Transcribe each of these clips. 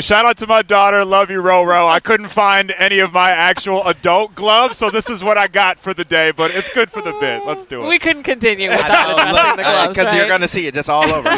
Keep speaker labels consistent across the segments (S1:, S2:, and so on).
S1: Shout out to my daughter. Love you, Ro. I couldn't find any of my actual adult gloves, so this is what I got for the day, but it's good for the bit. Let's do it.
S2: We couldn't continue without addressing the gloves,
S3: because you're going to see it just all over.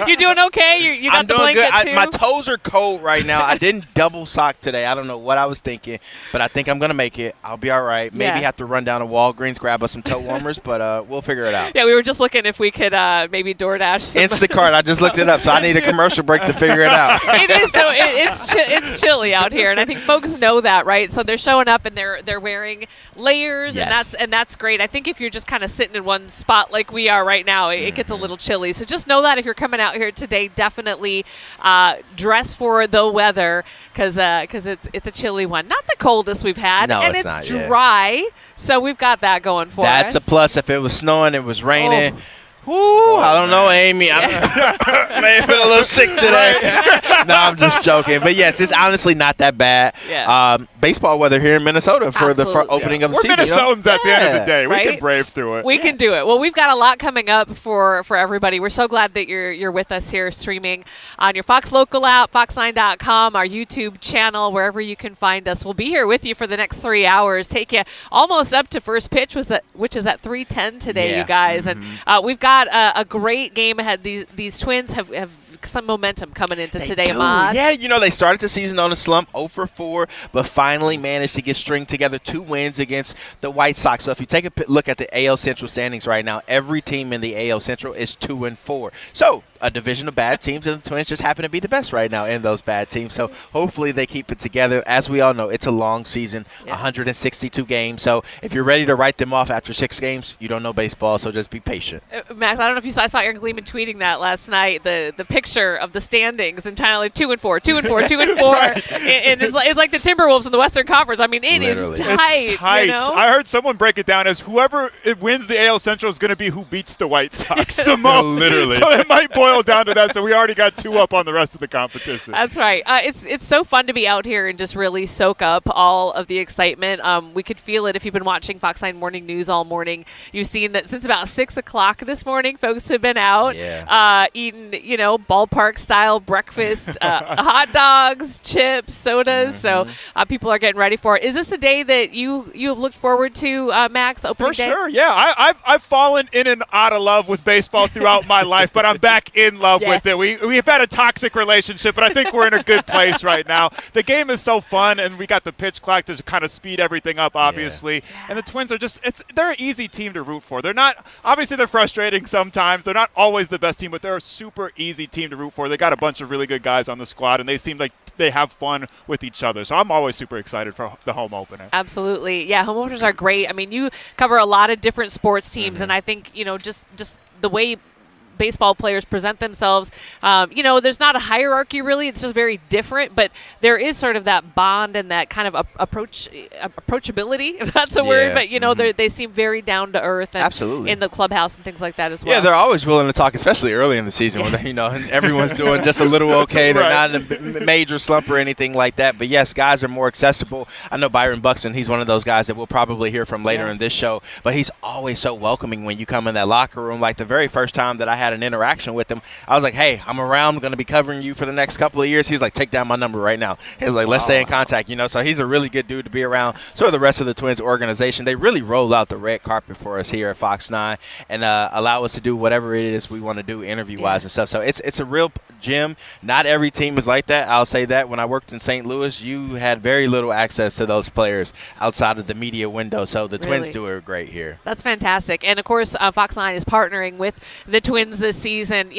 S2: You doing okay? You got
S3: I'm
S2: the
S3: doing
S2: blanket
S3: good.
S2: too?
S3: My toes are cold right now. I didn't double sock today. I don't know what I was thinking, but I think I'm going to make it. I'll be all right. Maybe have to run down to Walgreens, grab us some toe warmers, but we'll figure it out.
S2: Yeah, we were just looking if we could maybe DoorDash some.
S3: Instacart. I just looked it up, so I need a commercial break to figure it out.
S2: It is so it's chilly out here, and I think folks know that, right? So they're showing up and they're wearing layers, and that's great. I think if you're just kind of sitting in one spot like we are right now, it gets a little chilly. So just know that if you're coming out here today, definitely dress for the weather because it's a chilly one. Not the coldest we've had,
S3: no,
S2: and
S3: it's not,
S2: dry. So we've got that going for us.
S3: That's a plus. If it was snowing, it was raining. I don't know, Amy. I may have been a little sick today. No, I'm just joking. But, yes, it's honestly not that bad.
S2: Yeah.
S3: Baseball weather here in Minnesota for the opening of the season.
S1: We're Minnesotans at the end of the day.
S2: Right?
S1: We can brave through it.
S2: We can do it. Well, we've got a lot coming up for everybody. We're so glad that you're with us here streaming on your Fox Local app, fox9.com, our YouTube channel, wherever you can find us. We'll be here with you for the next 3 hours, take you almost up to first pitch, which is at 3:10 today, you guys. And we've got a great game ahead. These Twins have some momentum coming into today, Ahmad.
S3: Yeah, they started the season on a slump, 0-4, but finally managed to get string together 2 wins against the White Sox. So if you take a look at the AL Central standings right now, every team in the AL Central is 2-4. So a division of bad teams, and the Twins just happen to be the best right now in those bad teams. So hopefully they keep it together. As we all know, it's a long season, 162 games. So if you're ready to write them off after 6 games, you don't know baseball, so just be patient.
S2: Max, I don't know if you saw, I saw Aaron Gleeman tweeting that last night, the picture of the standings entirely 2-4, 2-4, 2-4. And it's like the Timberwolves in the Western Conference. I mean, it is tight.
S1: It's tight. I heard someone break it down as whoever wins the AL Central is going to be who beats the White Sox the most.
S3: Literally.
S1: So it might boil down to that. So we already got 2 up on the rest of the competition.
S2: That's right. It's so fun to be out here and just really soak up all of the excitement. We could feel it if you've been watching Fox 9 Morning News all morning. You've seen that since about 6 o'clock this morning, folks have been out eating, ballpark-style breakfast, hot dogs, chips, sodas. So people are getting ready for it. Is this a day that you have looked forward to, Max, opening day?
S1: For sure, yeah. I've fallen in and out of love with baseball throughout my life, but I'm back in love with it. We've had a toxic relationship, but I think we're in a good place right now. The game is so fun, and we got the pitch clock to kind of speed everything up, obviously. Yeah. And the Twins are they're an easy team to root for. They're not, obviously they're frustrating sometimes. They're not always the best team, but they're a super easy team to root for. They got a bunch of really good guys on the squad, and they seem like they have fun with each other. So I'm always super excited for the home opener.
S2: Absolutely. Yeah, home openers are great. I mean, you cover a lot of different sports teams, and I think, just the way baseball players present themselves. There's not a hierarchy really. It's just very different, but there is sort of that bond and that kind of approachability, if that's a word. But, they seem very down to earth and
S3: absolutely in
S2: the clubhouse and things like that as well.
S3: Yeah, they're always willing to talk, especially early in the season when, everyone's doing just a little okay. They're not in a major slump or anything like that. But, yes, guys are more accessible. I know Byron Buxton, he's one of those guys that we'll probably hear from later in this show. But he's always so welcoming when you come in that locker room. Like the very first time that I had an interaction with him, I was like, hey, I'm around, I'm going to be covering you for the next couple of years. He's like, take down my number right now. He was like, let's stay in contact, so he's a really good dude to be around. So are the rest of the Twins organization. They really roll out the red carpet for us here at Fox 9 and allow us to do whatever it is we want to do interview-wise and stuff. So it's a real gym. Not every team is like that. I'll say that. When I worked in St. Louis, you had very little access to those players outside of the media window. So the Twins do it great here.
S2: That's fantastic. And, of course, Fox 9 is partnering with the Twins this season.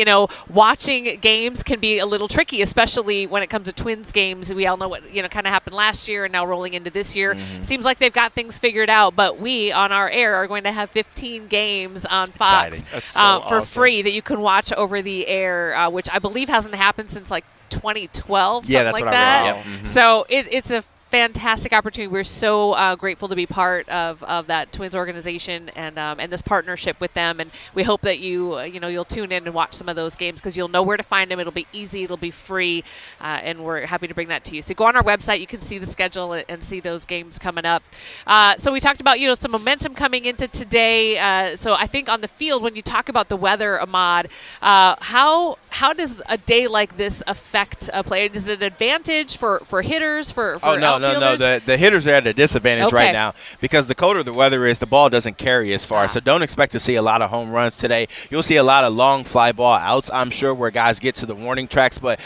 S2: Watching games can be a little tricky, especially when it comes to Twins games. We all know what, kind of happened last year and now rolling into this year. Seems like they've got things figured out, but we on our air are going to have 15 games on Fox for free that you can watch over the air, which I believe hasn't happened since like 2012, something like that.
S3: I read.
S2: So it's a fantastic opportunity. We're so grateful to be part of that Twins organization and this partnership with them. And we hope that you'll tune in and watch some of those games because you'll know where to find them. It'll be easy. It'll be free. And we're happy to bring that to you. So go on our website. You can see the schedule and see those games coming up. So we talked about, some momentum coming into today. So I think on the field, when you talk about the weather, Ahmad, how does a day like this affect a player? Is it an advantage for hitters, for
S3: No. The hitters are at a disadvantage right now because the colder the weather is, the ball doesn't carry as far. So don't expect to see a lot of home runs today. You'll see a lot of long fly ball outs, I'm sure, where guys get to the warning tracks. But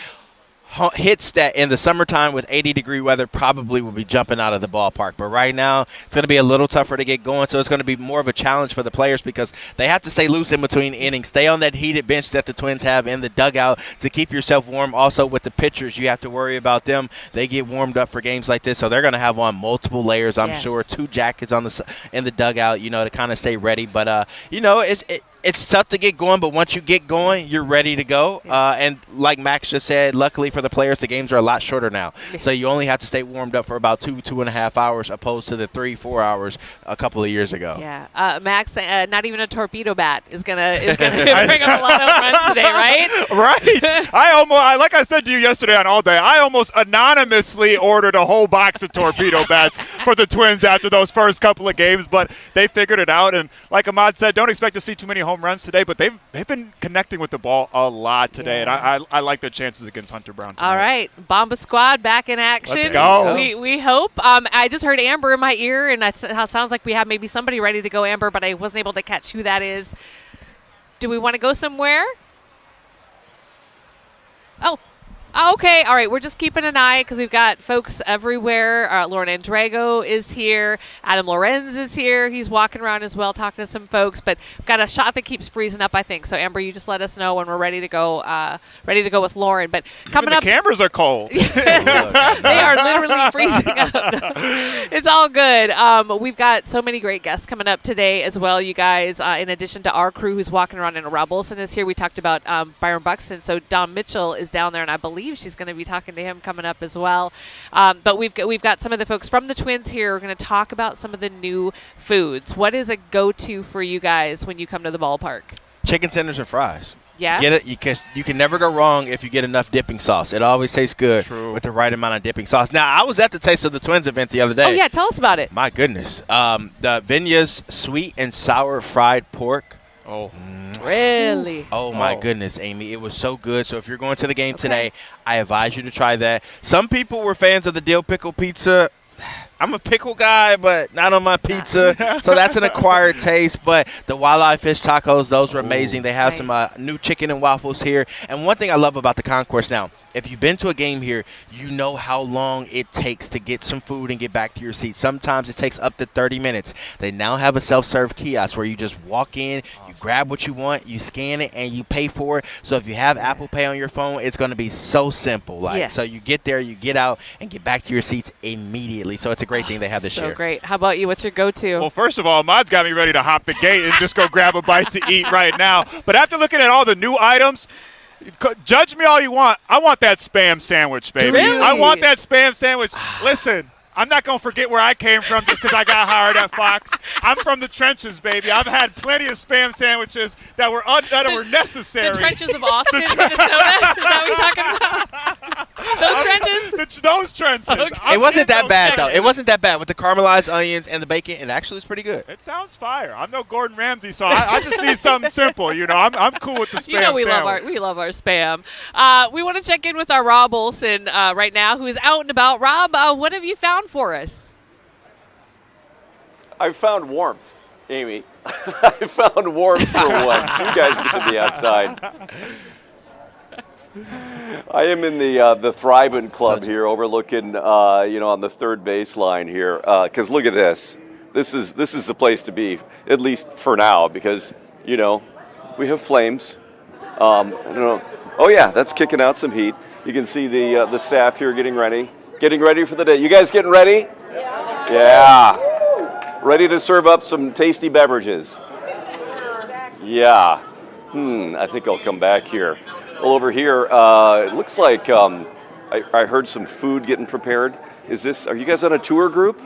S3: hits that in the summertime with 80-degree weather probably will be jumping out of the ballpark. But right now, it's going to be a little tougher to get going, so it's going to be more of a challenge for the players because they have to stay loose in between innings, stay on that heated bench that the Twins have in the dugout to keep yourself warm. Also, with the pitchers, you have to worry about them. They get warmed up for games like this, so they're going to have on multiple layers, I'm sure, 2 jackets in the dugout, to kind of stay ready. But, it's tough to get going, but once you get going, you're ready to go. And like Max just said, luckily for the players, the games are a lot shorter now. So you only have to stay warmed up for about 2.5 hours opposed to the 3-4 hours a couple of years ago.
S2: Yeah. Max, not even a torpedo bat is gonna bring up a lot of runs today, right?
S1: Right. Like I said to you yesterday on All Day, I almost anonymously ordered a whole box of torpedo bats for the Twins after those first couple of games, but they figured it out. And like Ahmad said, don't expect to see too many home runs today, but they've been connecting with the ball a lot today, and I like their chances against Hunter Brown tonight.
S2: All right, Bomba Squad back in action.
S1: Let's go.
S2: We hope. I just heard Amber in my ear, and it sounds like we have maybe somebody ready to go, Amber, but I wasn't able to catch who that is. Do we want to go somewhere? Oh. Okay, all right. We're just keeping an eye because we've got folks everywhere. Lauren Andrago is here. Adam Lorenz is here. He's walking around as well, talking to some folks. But we've got a shot that keeps freezing up, I think. So, Amber, you just let us know when we're ready to go with Lauren. But coming up,
S1: the cameras are cold.
S2: They are literally freezing up. It's all good. We've got so many great guests coming up today as well, you guys. In addition to our crew who's walking around, and Rob Olsen is here. We talked about Byron Buxton. So Dom Mitchell is down there, and I believe she's going to be talking to him coming up as well. But we've got some of the folks from the Twins here. We're going to talk about some of the new foods. What is a go-to for you guys when you come to the ballpark?
S3: Chicken tenders and fries.
S2: Yeah.
S3: Get it? You can never go wrong if you get enough dipping sauce. It always tastes good with the right amount of dipping sauce. Now, I was at the Taste of the Twins event the other day.
S2: Oh, yeah. Tell us about it.
S3: My goodness. The Vinya's sweet and sour fried pork.
S1: Oh.
S2: Really?
S3: Oh, my goodness, Amy. It was so good. So if you're going to the game today, I advise you to try that. Some people were fans of the dill pickle pizza. I'm a pickle guy, but not on my pizza. So that's an acquired taste. But the walleye fish tacos, those were amazing. They have some new chicken and waffles here. And one thing I love about the concourse now, if you've been to a game here, you know how long it takes to get some food and get back to your seat. Sometimes it takes up to 30 minutes. They now have a self-serve kiosk where you just walk in, you grab what you want, you scan it, and you pay for it. So if you have Apple Pay on your phone, it's going to be so simple. So you get there, you get out, and get back to your seats immediately. So it's a great thing they have this year.
S2: So great. How about you? What's your go-to?
S1: Well, first of all, Ahmad's got me ready to hop the gate and just go grab a bite to eat right now. But after looking at all the new items, judge me all you want. I want that Spam sandwich, baby.
S2: Really?
S1: I want that Spam sandwich. Listen, I'm not going to forget where I came from just because I got hired at Fox. I'm from the trenches, baby. I've had plenty of Spam sandwiches that were necessary.
S2: The trenches of Austin, Minnesota? Is that what you're talking about? Those trenches?
S1: Those trenches.
S2: Okay.
S3: It wasn't that bad, though. It wasn't that bad. With the caramelized onions and the bacon, it actually was pretty good.
S1: It sounds fire. I'm no Gordon Ramsay, so I just need something simple. I'm cool with the Spam sandwich.
S2: We love our Spam. We want to check in with our Rob Olsen right now, who is out and about. Rob, what have you found for us?
S4: I found warmth, Amy. I found warmth for once. You guys get to be outside. I am in the Thriving Club here, overlooking, on the third baseline here. Because look at this. This is the place to be, at least for now, because we have flames. I don't know. Oh yeah, that's kicking out some heat. You can see the staff here getting ready for the day. You guys getting ready? Yeah. Ready to serve up some tasty beverages. Yeah. I think I'll come back here. Well, over here, it looks like I heard some food getting prepared. Are you guys on a tour group?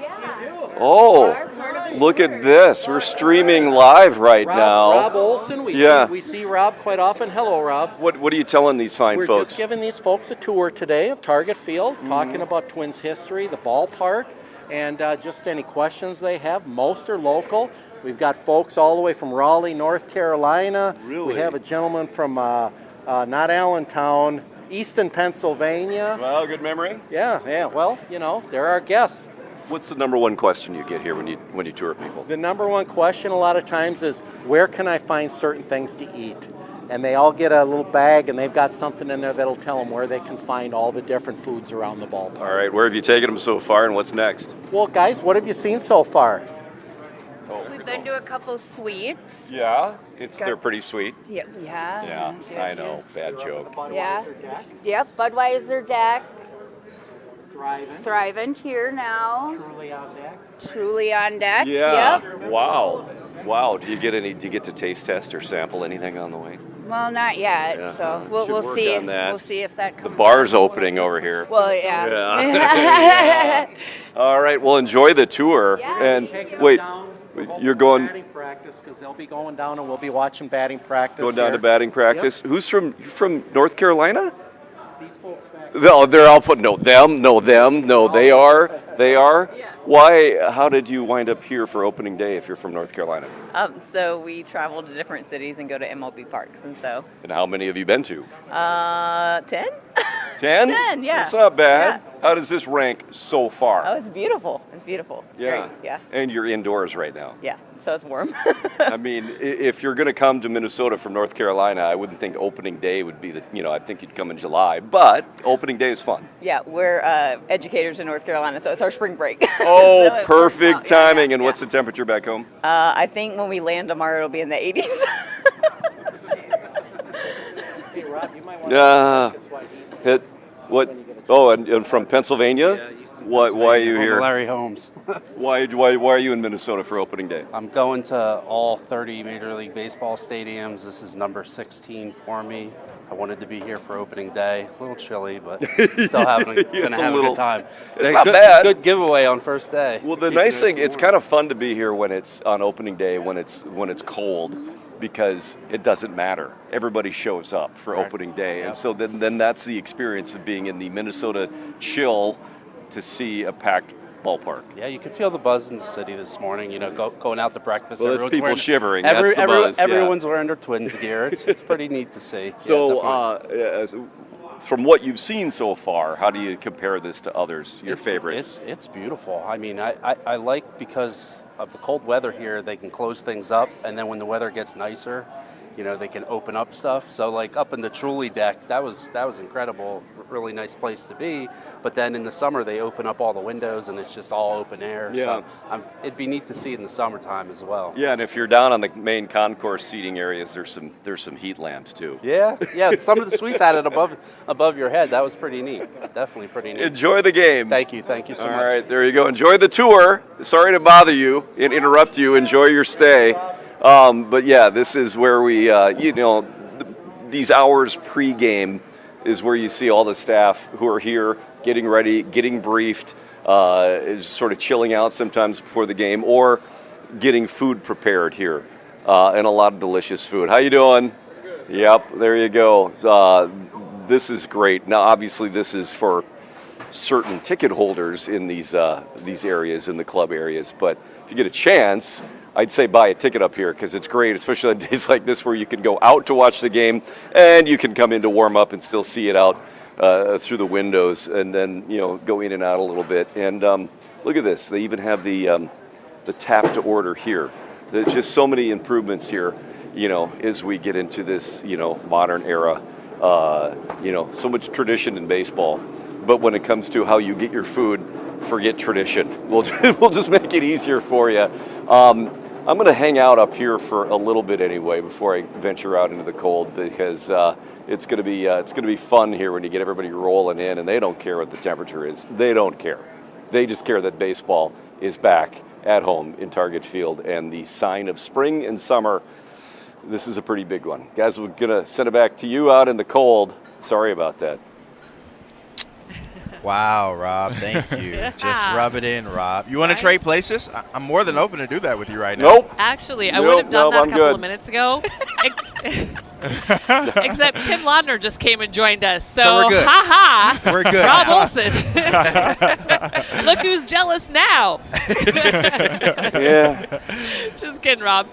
S4: Oh, look at this. We're streaming live right now.
S5: Rob Olson. We see Rob quite often. Hello, Rob.
S4: What are you telling these fine
S5: We're
S4: folks?
S5: just giving these folks a tour today of Target Field, talking about Twins history, the ballpark, and just any questions they have. Most are local. We've got folks all the way from Raleigh, North Carolina.
S4: Really?
S5: We have a gentleman from not Allentown, Easton, Pennsylvania.
S4: Well, good memory.
S5: Yeah. Well, they're our guests.
S4: What's the number one question you get here when you tour people?
S5: The number one question a lot of times is, where can I find certain things to eat? And they all get a little bag, and they've got something in there that'll tell them where they can find all the different foods around the ballpark.
S4: All right, where have you taken them so far, and what's next?
S5: Well, guys, what have you seen so far?
S6: We've been to a couple suites.
S4: Yeah, they're pretty sweet.
S6: Yeah.
S4: Yeah, I know. Bad joke.
S6: Yeah. Yep. Budweiser deck.
S5: Thriving.
S6: Here now.
S5: Truly on deck.
S6: Truly on deck.
S4: Yeah.
S6: Yep.
S4: Wow. Do you get to taste test or sample anything on the way?
S6: Well, not yet.
S4: Yeah.
S6: So
S4: Should
S6: we'll
S4: work
S6: see.
S4: on that.
S6: We'll see if that comes.
S4: The bar's opening over here.
S6: Well, yeah.
S4: Yeah. All right. Well, enjoy the tour.
S6: Yeah.
S4: And wait, you're going
S5: batting practice because they'll be going down, and we'll be watching batting practice.
S4: going down
S5: here.
S4: to batting practice.
S5: Yep.
S4: Who's from North Carolina?
S5: These folks back
S4: They're all put them. No, they are. Why? How did you wind up here for opening day if you're from North Carolina?
S7: So we travel to different cities and go to MLB parks, and so
S4: And how many have you been to?
S7: 10.
S4: 10?
S7: 10, yeah.
S4: That's not bad. How does this rank so far?
S7: Oh, it's beautiful. It's beautiful. It's great. Yeah.
S4: And you're indoors right now.
S7: Yeah. So it's warm.
S4: I mean, if you're going to come to Minnesota from North Carolina, I wouldn't think opening day would be I think you'd come in July, but opening day is fun.
S7: Yeah, we're educators in North Carolina, so it's our spring break.
S4: Oh,
S7: So it
S4: perfect
S7: works out.
S4: timing.
S7: Yeah,
S4: And what's the temperature back home?
S7: I think when we land tomorrow, it'll be in the 80s.
S5: Hey, Rob, you might want
S4: Yeah.
S5: to why he's
S4: Hit what? Oh, and from Pennsylvania? Why are you
S8: Home
S4: here?
S8: to Larry Holmes.
S4: Why are you in Minnesota for opening day?
S8: I'm going to all 30 Major League Baseball stadiums. This is number 16 for me. I wanted to be here for opening day. A little chilly, but still gonna have a good time.
S4: It's not bad.
S8: Good giveaway on first day.
S4: Well, the nice thing, it's kind of fun to be here when it's on opening day, when it's cold, because it doesn't matter. Everybody shows up for opening day, and so then that's the experience of being in the Minnesota chill to see a packed ballpark.
S8: Yeah, you could feel the buzz in the city this morning. Going out to breakfast.
S4: Well, it's
S8: everyone's
S4: people
S8: wearing,
S4: shivering. That's the buzz. Yeah.
S8: Everyone's wearing their Twins gear. It's pretty neat to see.
S4: So,
S8: Yeah, definitely.
S4: from what you've seen so far, how do you compare this to others? Your favorites?
S8: It's beautiful. I mean, I like, because of the cold weather here, they can close things up, and then when the weather gets nicer, they can open up stuff. So like up in the Truly deck, that was incredible. Really nice place to be. But then in the summer, they open up all the windows and it's just all open air.
S4: Yeah.
S8: So it'd be neat to see in the summertime as well.
S4: Yeah, and if you're down on the main concourse seating areas, there's some heat lamps too.
S8: Yeah. Some of the suites had it above your head. That was pretty neat. Definitely pretty neat.
S4: Enjoy the game.
S8: Thank you so much.
S4: All right, there you go. Enjoy the tour. Sorry to bother you and interrupt you. Enjoy your stay. But yeah, this is where we, these hours pregame is where you see all the staff who are here getting ready, getting briefed, sort of chilling out sometimes before the game, or getting food prepared here, and a lot of delicious food. How you doing? Yep, there you go. This is great. Now, obviously, this is for certain ticket holders in these areas, in the club areas. But if you get a chance, I'd say buy a ticket up here, because it's great, especially on days like this where you can go out to watch the game and you can come in to warm up and still see it out through the windows, and then go in and out a little bit. And look at this; they even have the tap to order here. There's just so many improvements here, as we get into this modern era. So much tradition in baseball, but when it comes to how you get your food, forget tradition. We'll just make it easier for you. I'm going to hang out up here for a little bit anyway before I venture out into the cold, because it's going to be fun here when you get everybody rolling in, and they don't care what the temperature is. They don't care. They just care that baseball is back at home in Target Field, and the sign of spring and summer. This is a pretty big one. Guys, we're going to send it back to you out in the cold. Sorry about that.
S3: Wow, Rob, thank you. Just rub it in, Rob. You want to trade places? I'm more than open to do that with you right now.
S4: Nope.
S2: Actually, I would have done that a couple
S4: good.
S2: of minutes ago. Except Tim Laudner just came and joined us. So
S3: we're good.
S2: Ha-ha.
S3: We're good.
S2: Rob
S3: now.
S2: Olson. Look who's jealous now.
S4: Yeah.
S2: Just kidding, Rob.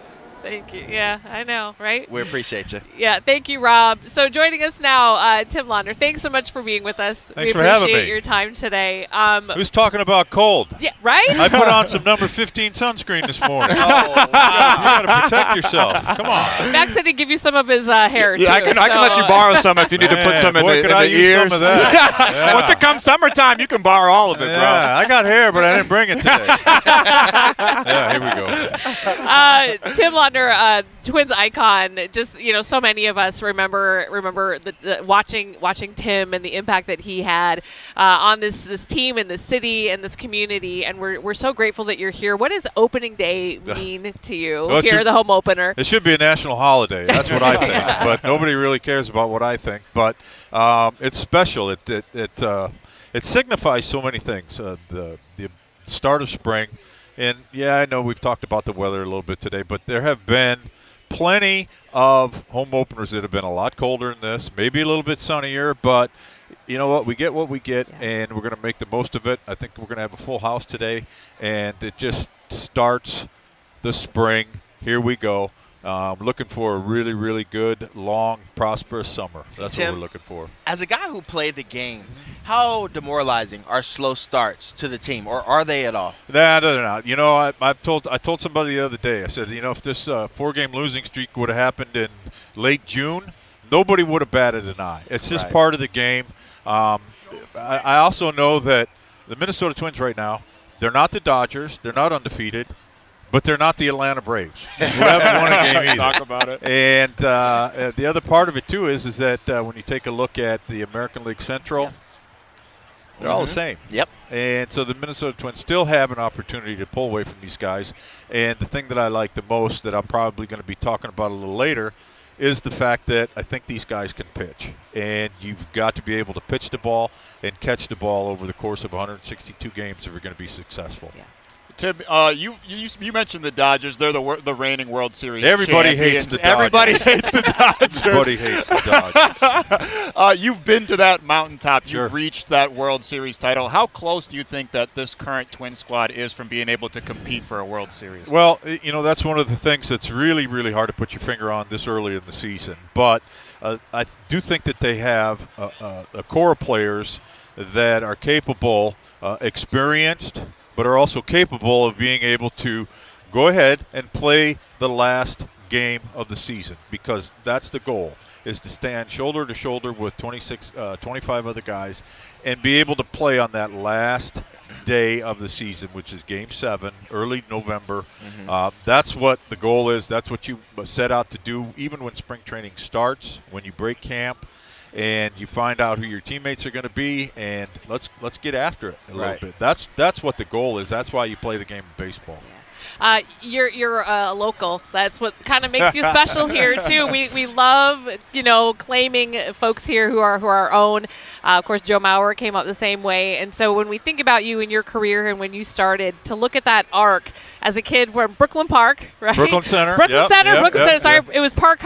S2: Thank you. Yeah, I know, right?
S3: We appreciate you.
S2: Yeah, thank you, Rob. So joining us now, Tim Laudner. Thanks so much for being with us.
S9: Thanks
S2: we
S9: for having
S2: appreciate
S9: me.
S2: your time today.
S9: Who's talking about cold?
S2: Yeah, right?
S9: I put on some number 15 sunscreen this morning.
S3: Oh, wow.
S9: You got to protect yourself. Come on.
S2: Max said he'd give you some of his hair, too.
S1: I can let you borrow some if you need to put some in
S9: boy,
S1: the,
S9: could
S1: in
S9: I
S1: the
S9: use
S1: ears.
S9: some of that. Yeah.
S1: Once it comes summertime, you can borrow all of it,
S9: Yeah, I got hair, but I didn't bring it today. Yeah, here we go.
S2: Tim Laudner, Twins icon. Just so many of us remember the watching Tim and the impact that he had on this team and this city and this community. And we're so grateful that you're here. What does opening day mean to you
S9: Well,
S2: here, the home opener?
S9: It should be a national holiday. That's what I think. But nobody really cares about what I think. But it's special. It signifies so many things. The start of spring. And, yeah, I know we've talked about the weather a little bit today, but there have been plenty of home openers that have been a lot colder than this, maybe a little bit sunnier, but you know what? We get what we get, and we're going to make the most of it. I think we're going to have a full house today, and it just starts the spring. Here we go. Looking for a really, really good, long, prosperous summer. That's
S3: Tim,
S9: what we're looking for.
S3: As a guy who played the game, how demoralizing are slow starts to the team, or are they at all?
S9: Nah, they're not. I told somebody the other day, I said, if this 4-game losing streak would have happened in late June, nobody would have batted an eye. It's just part of the game. I also know that the Minnesota Twins right now, they're not the Dodgers. They're not undefeated. But they're not the Atlanta Braves, who haven't won a game either.
S1: Talk about it.
S9: And the other part of it, too, is that when you take a look at the American League Central, they're all the same.
S3: Yep.
S9: And so the Minnesota Twins still have an opportunity to pull away from these guys. And the thing that I like the most that I'm probably going to be talking about a little later is the fact that I think these guys can pitch. And you've got to be able to pitch the ball and catch the ball over the course of 162 games if you're going to be successful.
S2: Yeah.
S1: Tim, you mentioned the Dodgers. They're the reigning World Series
S9: Everybody
S1: champions.
S9: hates the Dodgers.
S1: Everybody hates the Dodgers.
S9: Everybody hates the Dodgers.
S1: You've been to that mountaintop.
S9: Sure.
S1: You've reached that World Series title. How close do you think that this current Twin squad is from being able to compete for a World Series?
S9: Well, that's one of the things that's really, really hard to put your finger on this early in the season. But I do think that they have a core of players that are capable, experienced, but are also capable of being able to go ahead and play the last game of the season, because that's the goal, is to stand shoulder to shoulder with 25 other guys and be able to play on that last day of the season, which is Game 7, early November. That's what the goal is. That's what you set out to do, even when spring training starts, when you break camp. And you find out who your teammates are going to be, and let's get after it a little bit. That's what the goal is. That's why you play the game of baseball.
S2: You're a local. That's what kind of makes you special here too. We love claiming folks here who are our own. Of course, Joe Mauer came up the same way, and so when we think about you and your career and when you started, to look at that arc as a kid from Brooklyn Park, right?
S9: Brooklyn Center.
S2: Brooklyn Center. Sorry, it was Park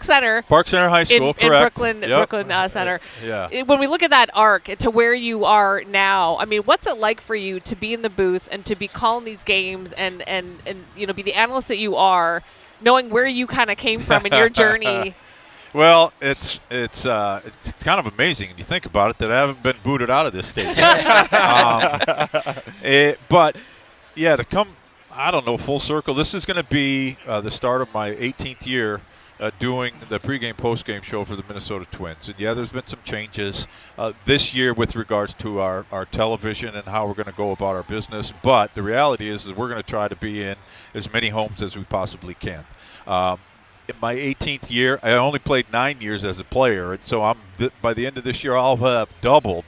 S2: Center.
S9: Park Center High School,
S2: in
S9: correct.
S2: Brooklyn Center.
S9: Yeah.
S2: When we look at that arc to where you are now, I mean, what's it like for you to be in the booth and to be calling these games and be the analyst that you are, knowing where you kind of came from in your journey?
S9: Well, it's kind of amazing when you think about it that I haven't been booted out of this stadium. But yeah, to come, I don't know, full circle. This is going to be the start of my 18th year doing the pregame, postgame show for the Minnesota Twins. And yeah, there's been some changes this year with regards to our television and how we're going to go about our business. But the reality is we're going to try to be in as many homes as we possibly can. In my 18th year, I only played 9 years as a player, and so by the end of this year, I'll have doubled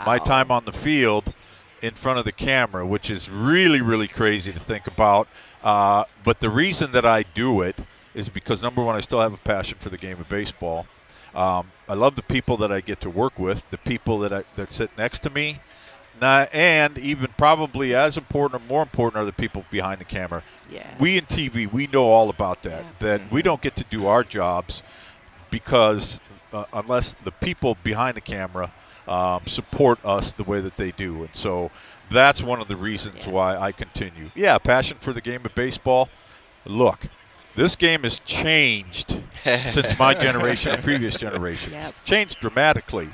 S9: my time on the field in front of the camera, which is really, really crazy to think about. But the reason that I do it is because, number one, I still have a passion for the game of baseball. I love the people that I get to work with, the people that sit next to me, and even probably as important or more important are the people behind the camera.
S2: Yeah.
S9: We in TV, we know all about that, that we don't get to do our jobs because unless the people behind the camera support us the way that they do. And so that's one of the reasons why I continue. Yeah, passion for the game of baseball. Look, this game has changed since my generation and previous generations. Changed dramatically.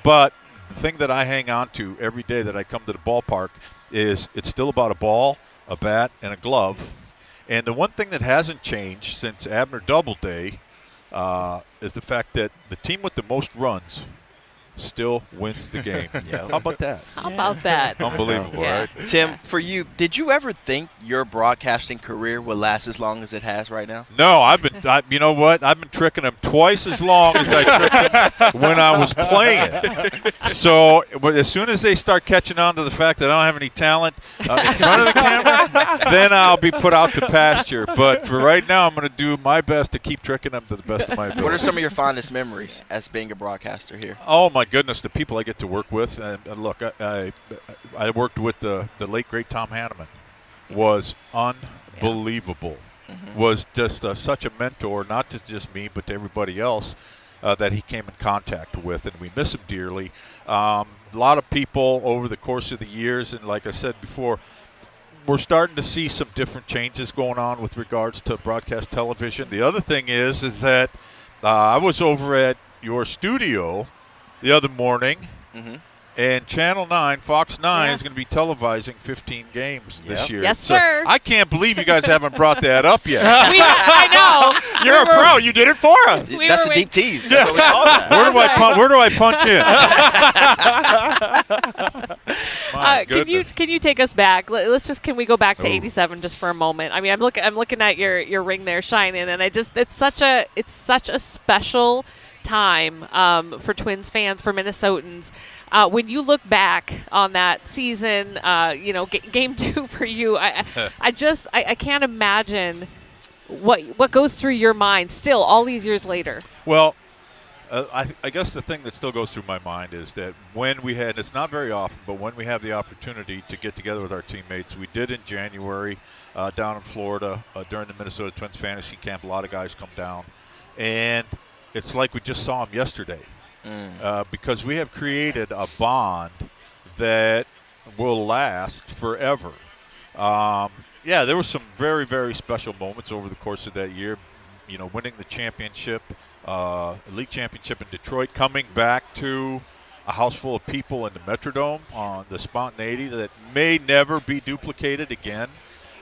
S9: But the thing that I hang on to every day that I come to the ballpark is it's still about a ball, a bat, and a glove. And the one thing that hasn't changed since Abner Doubleday is the fact that the team with the most runs still wins the game. How about that?
S2: How about that?
S9: Unbelievable, right?
S3: Tim, for you, did you ever think your broadcasting career would last as long as it has right now?
S9: No, you know what? I've been tricking them twice as long as I tricked them when I was playing. So as soon as they start catching on to the fact that I don't have any talent in front of the camera, then I'll be put out to pasture. But for right now, I'm going to do my best to keep tricking them to the best of my ability.
S3: What are some of your fondest memories as being a broadcaster here?
S9: Oh, my goodness, the people I get to work with. And look, I worked with the late, great Tom Hanneman. Was unbelievable. Was just such a mentor, not to just me, but to everybody else that he came in contact with, and we miss him dearly. A lot of people over the course of the years, and like I said before, we're starting to see some different changes going on with regards to broadcast television. The other thing is that I was over at your studio the other morning, and Channel 9, Fox 9, is going to be televising 15 games this year.
S2: Yes, sir.
S9: I can't believe you guys haven't brought that up yet.
S2: I know.
S1: You're a pro. You did it for us.
S3: That's a deep tease. That's what we call that.
S9: Where do I punch in?
S2: Can you take us back? Can we go back to '87 just for a moment? I mean, I'm looking at your ring there shining, and it's such a special time for Twins fans, for Minnesotans. When you look back on that season, game 2 for you, I can't imagine what goes through your mind still all these years later.
S9: Well, I guess the thing that still goes through my mind is that when we had, it's not very often, but when we have the opportunity to get together with our teammates, we did in January down in Florida during the Minnesota Twins Fantasy Camp. A lot of guys come down, and it's like we just saw them yesterday because we have created a bond that will last forever. There were some very, very special moments over the course of that year. Winning the championship, league championship in Detroit, coming back to a house full of people in the Metrodome on the spontaneity that may never be duplicated again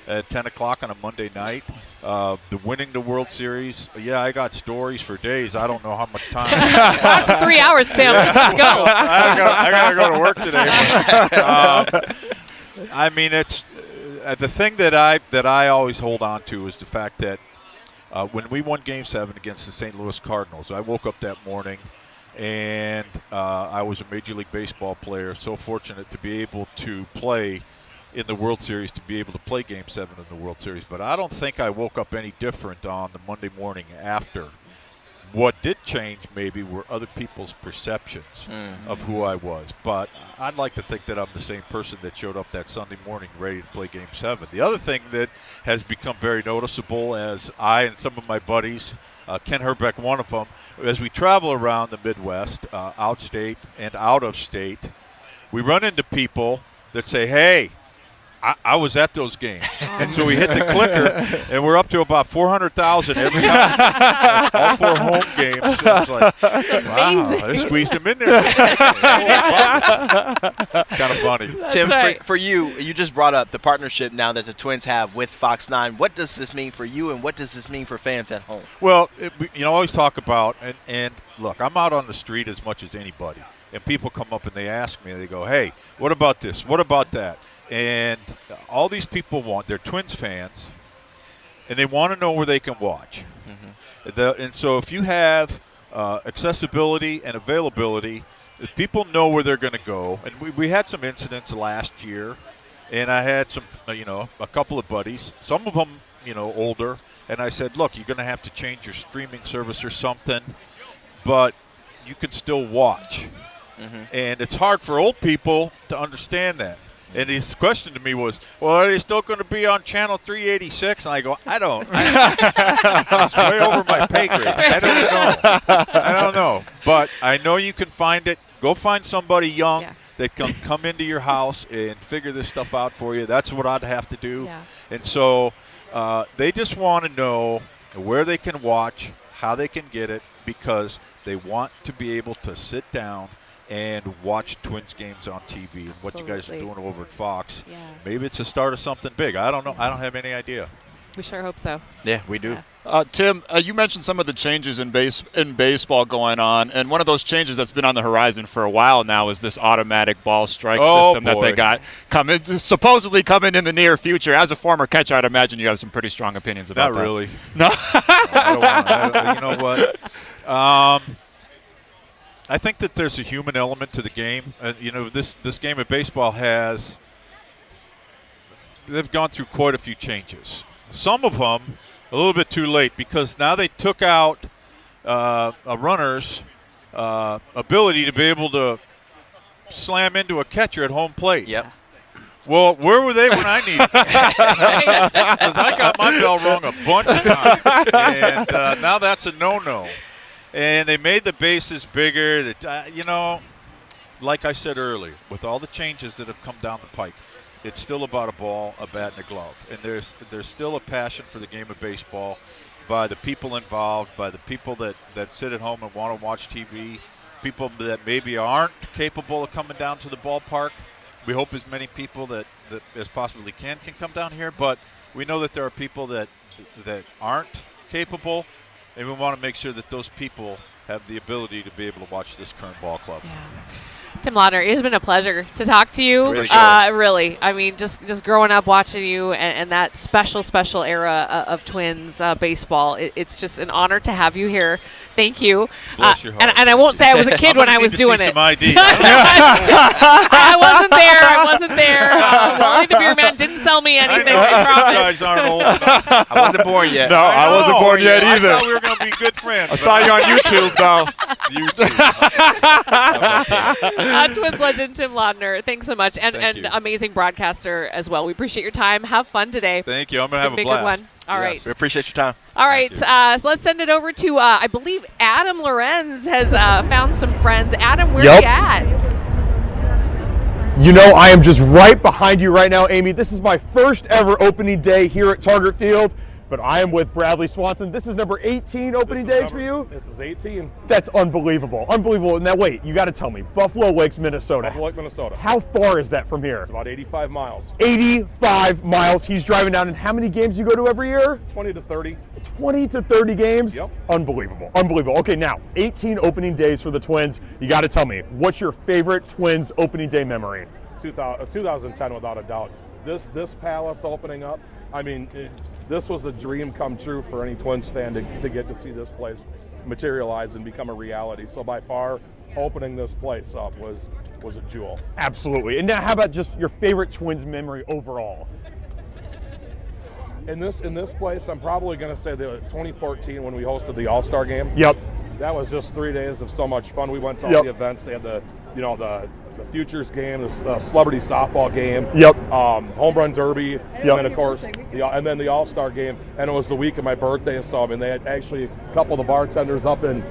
S9: at 10 o'clock on a Monday night. The winning the World Series. Yeah, I got stories for days. I don't know how much time.
S2: 3 hours, Tim. Let's go.
S9: I got to go to work today. I mean, it's the thing that I always hold on to is the fact that when we won Game 7 against the St. Louis Cardinals, I woke up that morning and I was a Major League Baseball player, so fortunate to be able to play in the World Series, to be able to play Game 7 in the World Series. But I don't think I woke up any different on the Monday morning after. What did change maybe were other people's perceptions of who I was. But I'd like to think that I'm the same person that showed up that Sunday morning ready to play Game 7. The other thing that has become very noticeable as I and some of my buddies, Kent Hrbek, one of them, as we travel around the Midwest, outstate and out of state, we run into people that say, hey, I was at those games. And so we hit the clicker, and we're up to about 400,000 every time. All 4 home games. So it's like, wow, they squeezed them in there. Kind of funny.
S2: That's
S3: Tim,
S2: right.
S3: for you just brought up the partnership now that the Twins have with Fox 9. What does this mean for you, and what does this mean for fans at home?
S9: Well, I always talk about, and look, I'm out on the street as much as anybody. And people come up and they ask me, they go, hey, what about this? What about that? And all these people they're Twins fans, and they want to know where they can watch. And so if you have accessibility and availability, if people know where they're going to go. And we had some incidents last year, and I had some, a couple of buddies, some of them, older, and I said, look, you're going to have to change your streaming service or something. but you can still watch. And it's hard for old people to understand that. And his question to me was, well, are they still going to be on channel 386? And I go, I don't. It's way over my pay grade. I don't know. But I know you can find it. Go find somebody young that can come into your house and figure this stuff out for you. That's what I'd have to do.
S2: Yeah.
S9: And so they just want to know where they can watch, how they can get it, because they want to be able to sit down and watch Twins games on TV. And what you guys are doing over at Fox, maybe it's the start of something big. I don't know. I don't have any idea.
S2: We sure hope so.
S3: Yeah, we do.
S1: Tim, you mentioned some of the changes in baseball going on, and one of those changes that's been on the horizon for a while now is this automatic ball strike system that they got supposedly coming in the near future. As a former catcher, I'd imagine you have some pretty strong opinions about that.
S9: Not really.
S1: No.
S9: I don't want you know what? I think that there's a human element to the game. This game of baseball they've gone through quite a few changes. Some of them a little bit too late, because now they took out a runner's ability to be able to slam into a catcher at home plate.
S3: Yep.
S9: Well, where were they when I needed them? Because I got my bell rung a bunch of times, and now that's a no-no. And they made the bases bigger. Like I said earlier, with all the changes that have come down the pike, it's still about a ball, a bat, and a glove. And there's still a passion for the game of baseball by the people involved, by the people that sit at home and want to watch TV, people that maybe aren't capable of coming down to the ballpark. We hope as many people that as possibly can come down here, but we know that there are people that aren't capable, and we want to make sure that those people have the ability to be able to watch this current ball club.
S2: Yeah. Tim Laudner, it has been a pleasure to talk to you. Really. I mean, just growing up watching you and that special era of Twins baseball, it's just an honor to have you here. Thank you.
S9: Bless your heart.
S2: And I won't say I was a kid when I was doing it.
S9: Some ID.
S2: I wasn't there. Wally the Beer Man didn't sell me anything, I promise.
S9: You guys aren't old enough.
S3: I wasn't born yet.
S1: No, I wasn't born yet either.
S9: I thought we were going to be good friends.
S1: I saw you on YouTube, though.
S2: Twins legend Tim Laudner, thanks so much. And amazing broadcaster as well. We appreciate your time. Have fun today.
S9: Thank you. I'm going to have a
S2: Good
S9: blast.
S2: one. All right.
S3: We appreciate your time.
S2: All right. So let's send it over to, I believe, Adam Lorenz has found some friends. Adam, where are you at?
S10: You know, I am just right behind you right now, Amy. This is my first ever opening day here at Target Field, but I am with Bradley Swanson. This is number 18 opening days for you?
S11: This is 18.
S10: That's unbelievable. Unbelievable. Now, wait, you got to tell me. Buffalo Lakes, Minnesota.
S11: Buffalo Lake, Minnesota.
S10: How far is that from here?
S11: It's about 85 miles.
S10: 85 miles. He's driving down. And how many games you go to every year?
S11: 20 to 30.
S10: 20 to 30 games?
S11: Yep.
S10: Unbelievable. Unbelievable. Okay, now, 18 opening days for the Twins. You got to tell me, what's your favorite Twins opening day memory?
S11: 2010, without a doubt. This Palace opening up, I mean, this was a dream come true for any Twins fan to get to see this place materialize and become a reality. So by far, opening this place up was a jewel.
S10: Absolutely. And now how about just your favorite Twins memory overall?
S11: In this place, I'm probably going to say the 2014 when we hosted the All-Star game.
S10: Yep.
S11: That was just 3 days of so much fun. We went to all the events. They had the Futures game, the Celebrity Softball game, Home Run Derby, and then of course, the All-Star game. And it was the week of my birthday, so I mean, they had actually a couple of the bartenders up in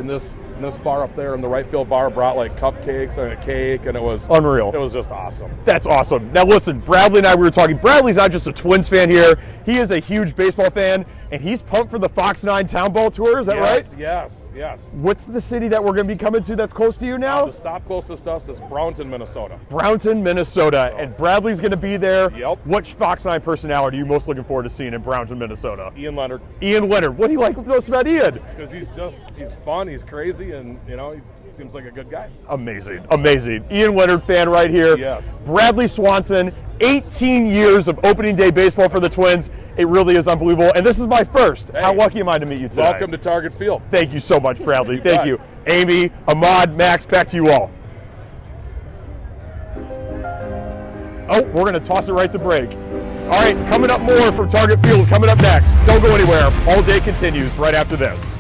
S11: this bar up there in the right field bar brought like cupcakes and a cake, and it was
S10: unreal.
S11: It was just awesome.
S10: That's awesome. Now listen, Bradley and I, we were talking. Bradley's not just a Twins fan here. He is a huge baseball fan, and he's pumped for the Fox 9 Town Ball Tour. Is that right?
S11: Yes.
S10: What's the city that we're going to be coming to that's close to you now?
S11: The stop closest to us is Brownton, Minnesota.
S10: Brownton, Minnesota. And Bradley's going to be there.
S11: Yep.
S10: Which Fox 9 personality are you most looking forward to seeing in Brownton, Minnesota?
S11: Ian Leonard.
S10: Ian Leonard. What do you like most about Ian?
S11: Because he's fun, he's crazy, and he seems like a good guy.
S10: Amazing. Ian Leonard fan right here.
S11: Yes.
S10: Bradley Swanson, 18 years of opening day baseball for the Twins. It really is unbelievable. And this is my first.
S11: Hey,
S10: how lucky am I to meet you today?
S11: Welcome to Target Field.
S10: Thank you so much, Bradley. Thank you. Amy, Ahmad, Max, back to you all. Oh, we're going to toss it right to break. All right, coming up more from Target Field. Coming up next. Don't go anywhere. All day continues right after this.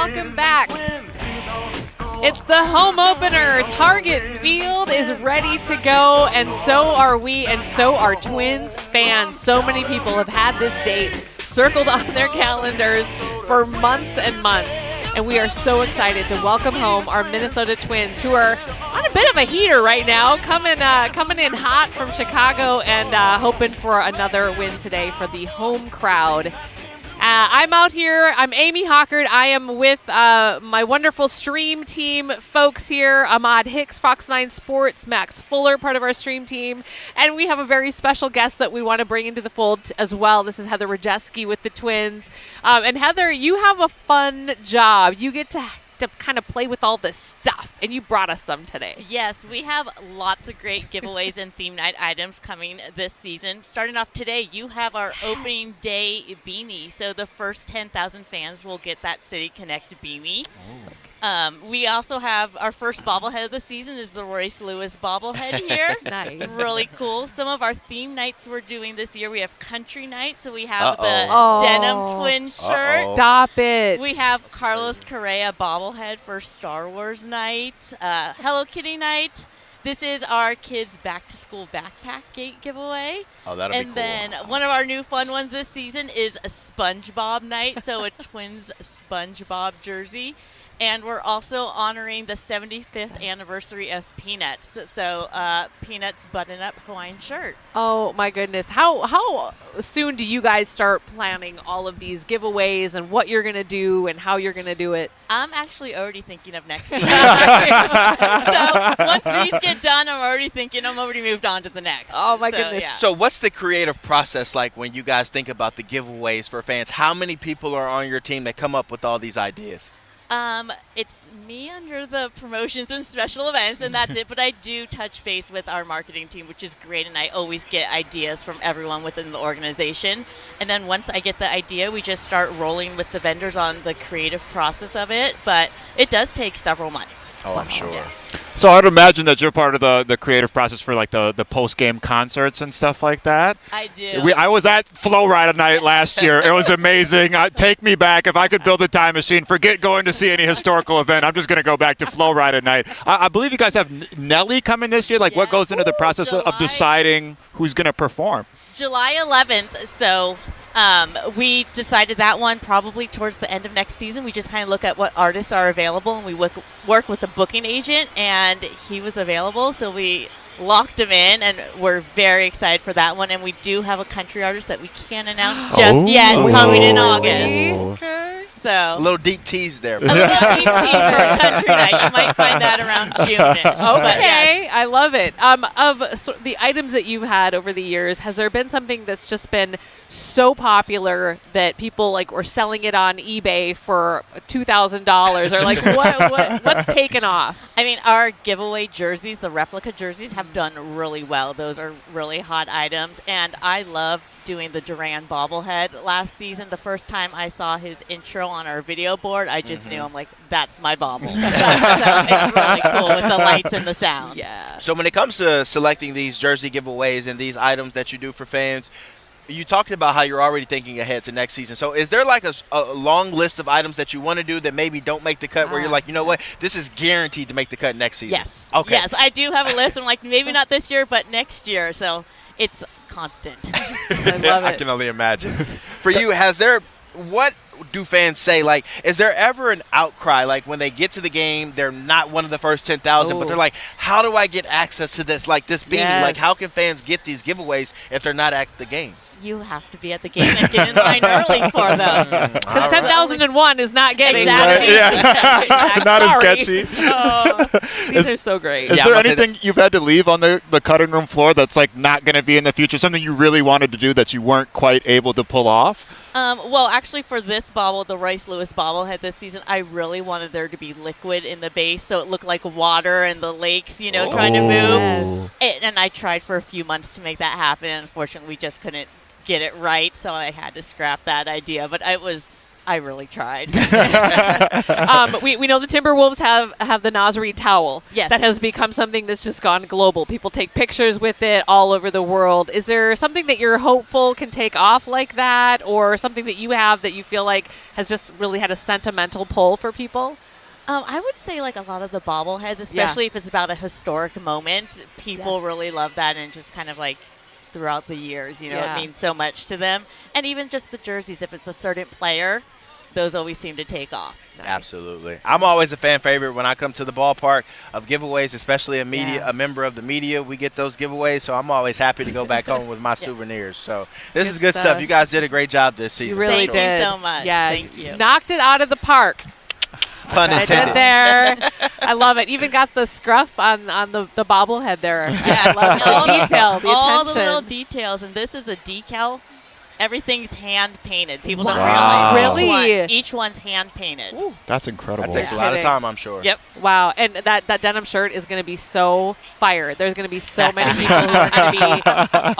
S2: welcome back. It's the home opener. Target Field is ready to go, and so are we, and so are Twins fans. So many people have had this date circled on their calendars for months and months, and we are so excited to welcome home our Minnesota Twins, who are on a bit of a heater right now, coming in hot from Chicago and hoping for another win today for the home crowd. I'm out here. I'm Amy Hockert. I am with my wonderful stream team folks here. Ahmad Hicks, Fox 9 Sports, Max Fuller, part of our stream team. And we have a very special guest that we want to bring into the fold as well. This is Heather Rajeski with the Twins. And Heather, you have a fun job. You get to kind of play with all this stuff, and you brought us some today.
S12: Yes, we have lots of great giveaways and theme night items coming this season. Starting off today, you have our opening day beanie. So the first 10,000 fans will get that City Connect beanie. We also have our first bobblehead of the season is the Royce Lewis bobblehead here.
S2: Nice.
S12: It's really cool. Some of our theme nights we're doing this year, we have country night. So we have the denim twin shirt.
S2: Stop it.
S12: We have Carlos Correa bobblehead for Star Wars night. Hello Kitty night. This is our kids' back-to-school backpack gate giveaway.
S3: Oh, that'll be cool.
S12: And then one of our new fun ones this season is a SpongeBob night, so a Twins SpongeBob jersey. And we're also honoring the 75th anniversary of Peanuts. So Peanuts button-up Hawaiian shirt.
S2: Oh, my goodness. How soon do you guys start planning all of these giveaways and what you're going to do and how you're going to do it?
S12: I'm actually already thinking of next season. So once these get done, I'm already moved on to the next.
S2: Oh, my goodness.
S12: Yeah.
S3: So what's the creative process like when you guys think about the giveaways for fans? How many people are on your team that come up with all these ideas?
S12: It's me under the promotions and special events, and that's it. But I do touch base with our marketing team, which is great, and I always get ideas from everyone within the organization. And then once I get the idea, we just start rolling with the vendors on the creative process of it. But it does take several months.
S3: Oh, I'm sure.
S12: Yeah.
S1: So I'd imagine that you're part of the creative process for like the post-game concerts and stuff like that.
S12: I do.
S1: I was at Flow Ride night last year. It was amazing. Take me back. If I could build a time machine, forget going to see any historical event. I'm just going to go back to Flow Ride night. I believe you guys have Nelly coming this year. Like, what goes into the process of deciding who's going to perform?
S12: July 11th. So we decided that one probably towards the end of next season. We just kind of look at what artists are available, and we work with a booking agent, and he was available, so we locked him in, and we're very excited for that one. And we do have a country artist that we can't announce just yet coming in August.
S3: Okay.
S12: So
S3: a little deep tease there.
S12: A little deep tease for a country night. You might find that around June-ish.
S2: Okay,
S12: Yes.
S2: I love it. Of the items that you've had over the years, has there been something that's just been so popular that people like were selling it on eBay for $2,000 or like what's taken off?
S12: I mean, our giveaway jerseys, the replica jerseys, have done really well. Those are really hot items, and I loved doing the Duran bobblehead last season. The first time I saw his intro on our video board, I just knew, I'm like, that's my bobble. So it's really cool with the lights and the sound.
S2: Yeah.
S3: So when it comes to selecting these jersey giveaways and these items that you do for fans, you talked about how you're already thinking ahead to next season. So is there like a long list of items that you want to do that maybe don't make the cut where you're like, you know what, this is guaranteed to make the cut next season?
S12: Yes.
S3: Okay.
S12: Yes, I do have a list. I'm like, maybe not this year, but next year. So it's constant.
S2: I love it.
S3: I can only imagine. For you, what do fans say? Like, is there ever an outcry? Like, when they get to the game, they're not one of the first 10,000, but they're like, how do I get access to this? Like, this beanie.
S2: Yes.
S3: Like, how can fans get these giveaways if they're not at the games?
S12: You have to be at the game and get in line early for them.
S2: Because 10,001 is not getting
S12: Exactly.
S1: Yeah. Not as
S2: Sorry.
S1: catchy.
S2: Oh, these are so great.
S1: Is there anything you've had to leave on the cutting room floor that's like not going to be in the future? Something you really wanted to do that you weren't quite able to pull off?
S12: Well, actually, for this bobble, the Royce Lewis bobblehead this season, I really wanted there to be liquid in the base, so it looked like water in the lakes, trying to move. And I tried for a few months to make that happen. Unfortunately, we just couldn't get it right, so I had to scrap that idea. But it was I really tried.
S2: We know the Timberwolves have the Nasri towel.
S12: Yes.
S2: That has become something that's just gone global. People take pictures with it all over the world. Is there something that you're hopeful can take off like that, or something that you have that you feel like has just really had a sentimental pull for people?
S12: I would say like a lot of the bobbleheads, especially if it's about a historic moment, people really love that, and just kind of like throughout the years, it means so much to them. And even just the jerseys, if it's a certain player, those always seem to take off.
S3: Nice. Absolutely. I'm always a fan favorite when I come to the ballpark of giveaways, especially a member of the media. We get those giveaways, so I'm always happy to go back home with my souvenirs. So this is good stuff. You guys did a great job this season.
S2: You really
S12: did.
S2: Thank
S12: you so much.
S2: Yeah,
S12: Thank you.
S2: Knocked it out of the park.
S3: Pun intended.
S2: There. I love it. Even got the scruff on the bobblehead there.
S12: Yeah,
S2: I love the detail, the
S12: all
S2: attention.
S12: the little details. And this is a decal. Everything's hand painted. People don't
S1: Wow.
S12: realize
S2: Really?
S12: each one's hand painted.
S1: Ooh, that's incredible.
S3: That takes a lot of time, I'm sure.
S12: Yep.
S2: Wow. And that denim shirt is going to be so fire. There's going to be so many people who are going to be,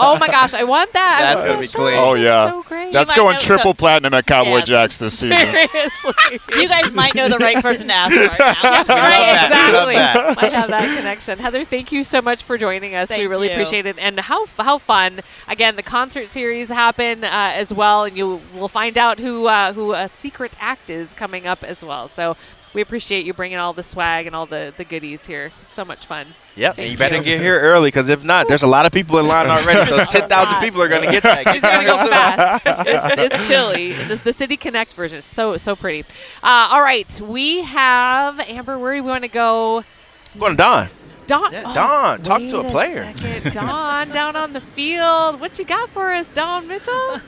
S2: oh my gosh, I want that.
S3: That's going to be clean.
S1: Oh, yeah.
S2: So great.
S1: That's
S12: You might
S1: going
S12: know
S1: triple platinum at Cowboy
S12: Yes.
S1: Jacks this season.
S2: Seriously.
S12: You guys might know the right person to ask right now.
S2: Right, exactly.
S3: that.
S2: Might have that connection. Heather, thank you so much for joining us. We
S12: Thank
S2: really
S12: you.
S2: appreciate it. And how fun. Again, the concert series happen as well, and you will find out who a secret act is coming up as well. So we appreciate you bringing all the swag and all the goodies here. So much fun.
S3: Yep,
S2: Thank
S3: and you better
S2: you.
S3: get here early, because if not, there's a lot of people in line already. So 10,000 people are going to get that.
S2: It's going to go fast. It's chilly. The City Connect version is so pretty. All right, we have Amber. Where do we want to go?
S3: I'm going to Don.
S2: Don.
S3: Yeah, Don, talk to a
S2: wait
S3: player.
S2: Second. Don, down on the field. What you got for us, Don Mitchell?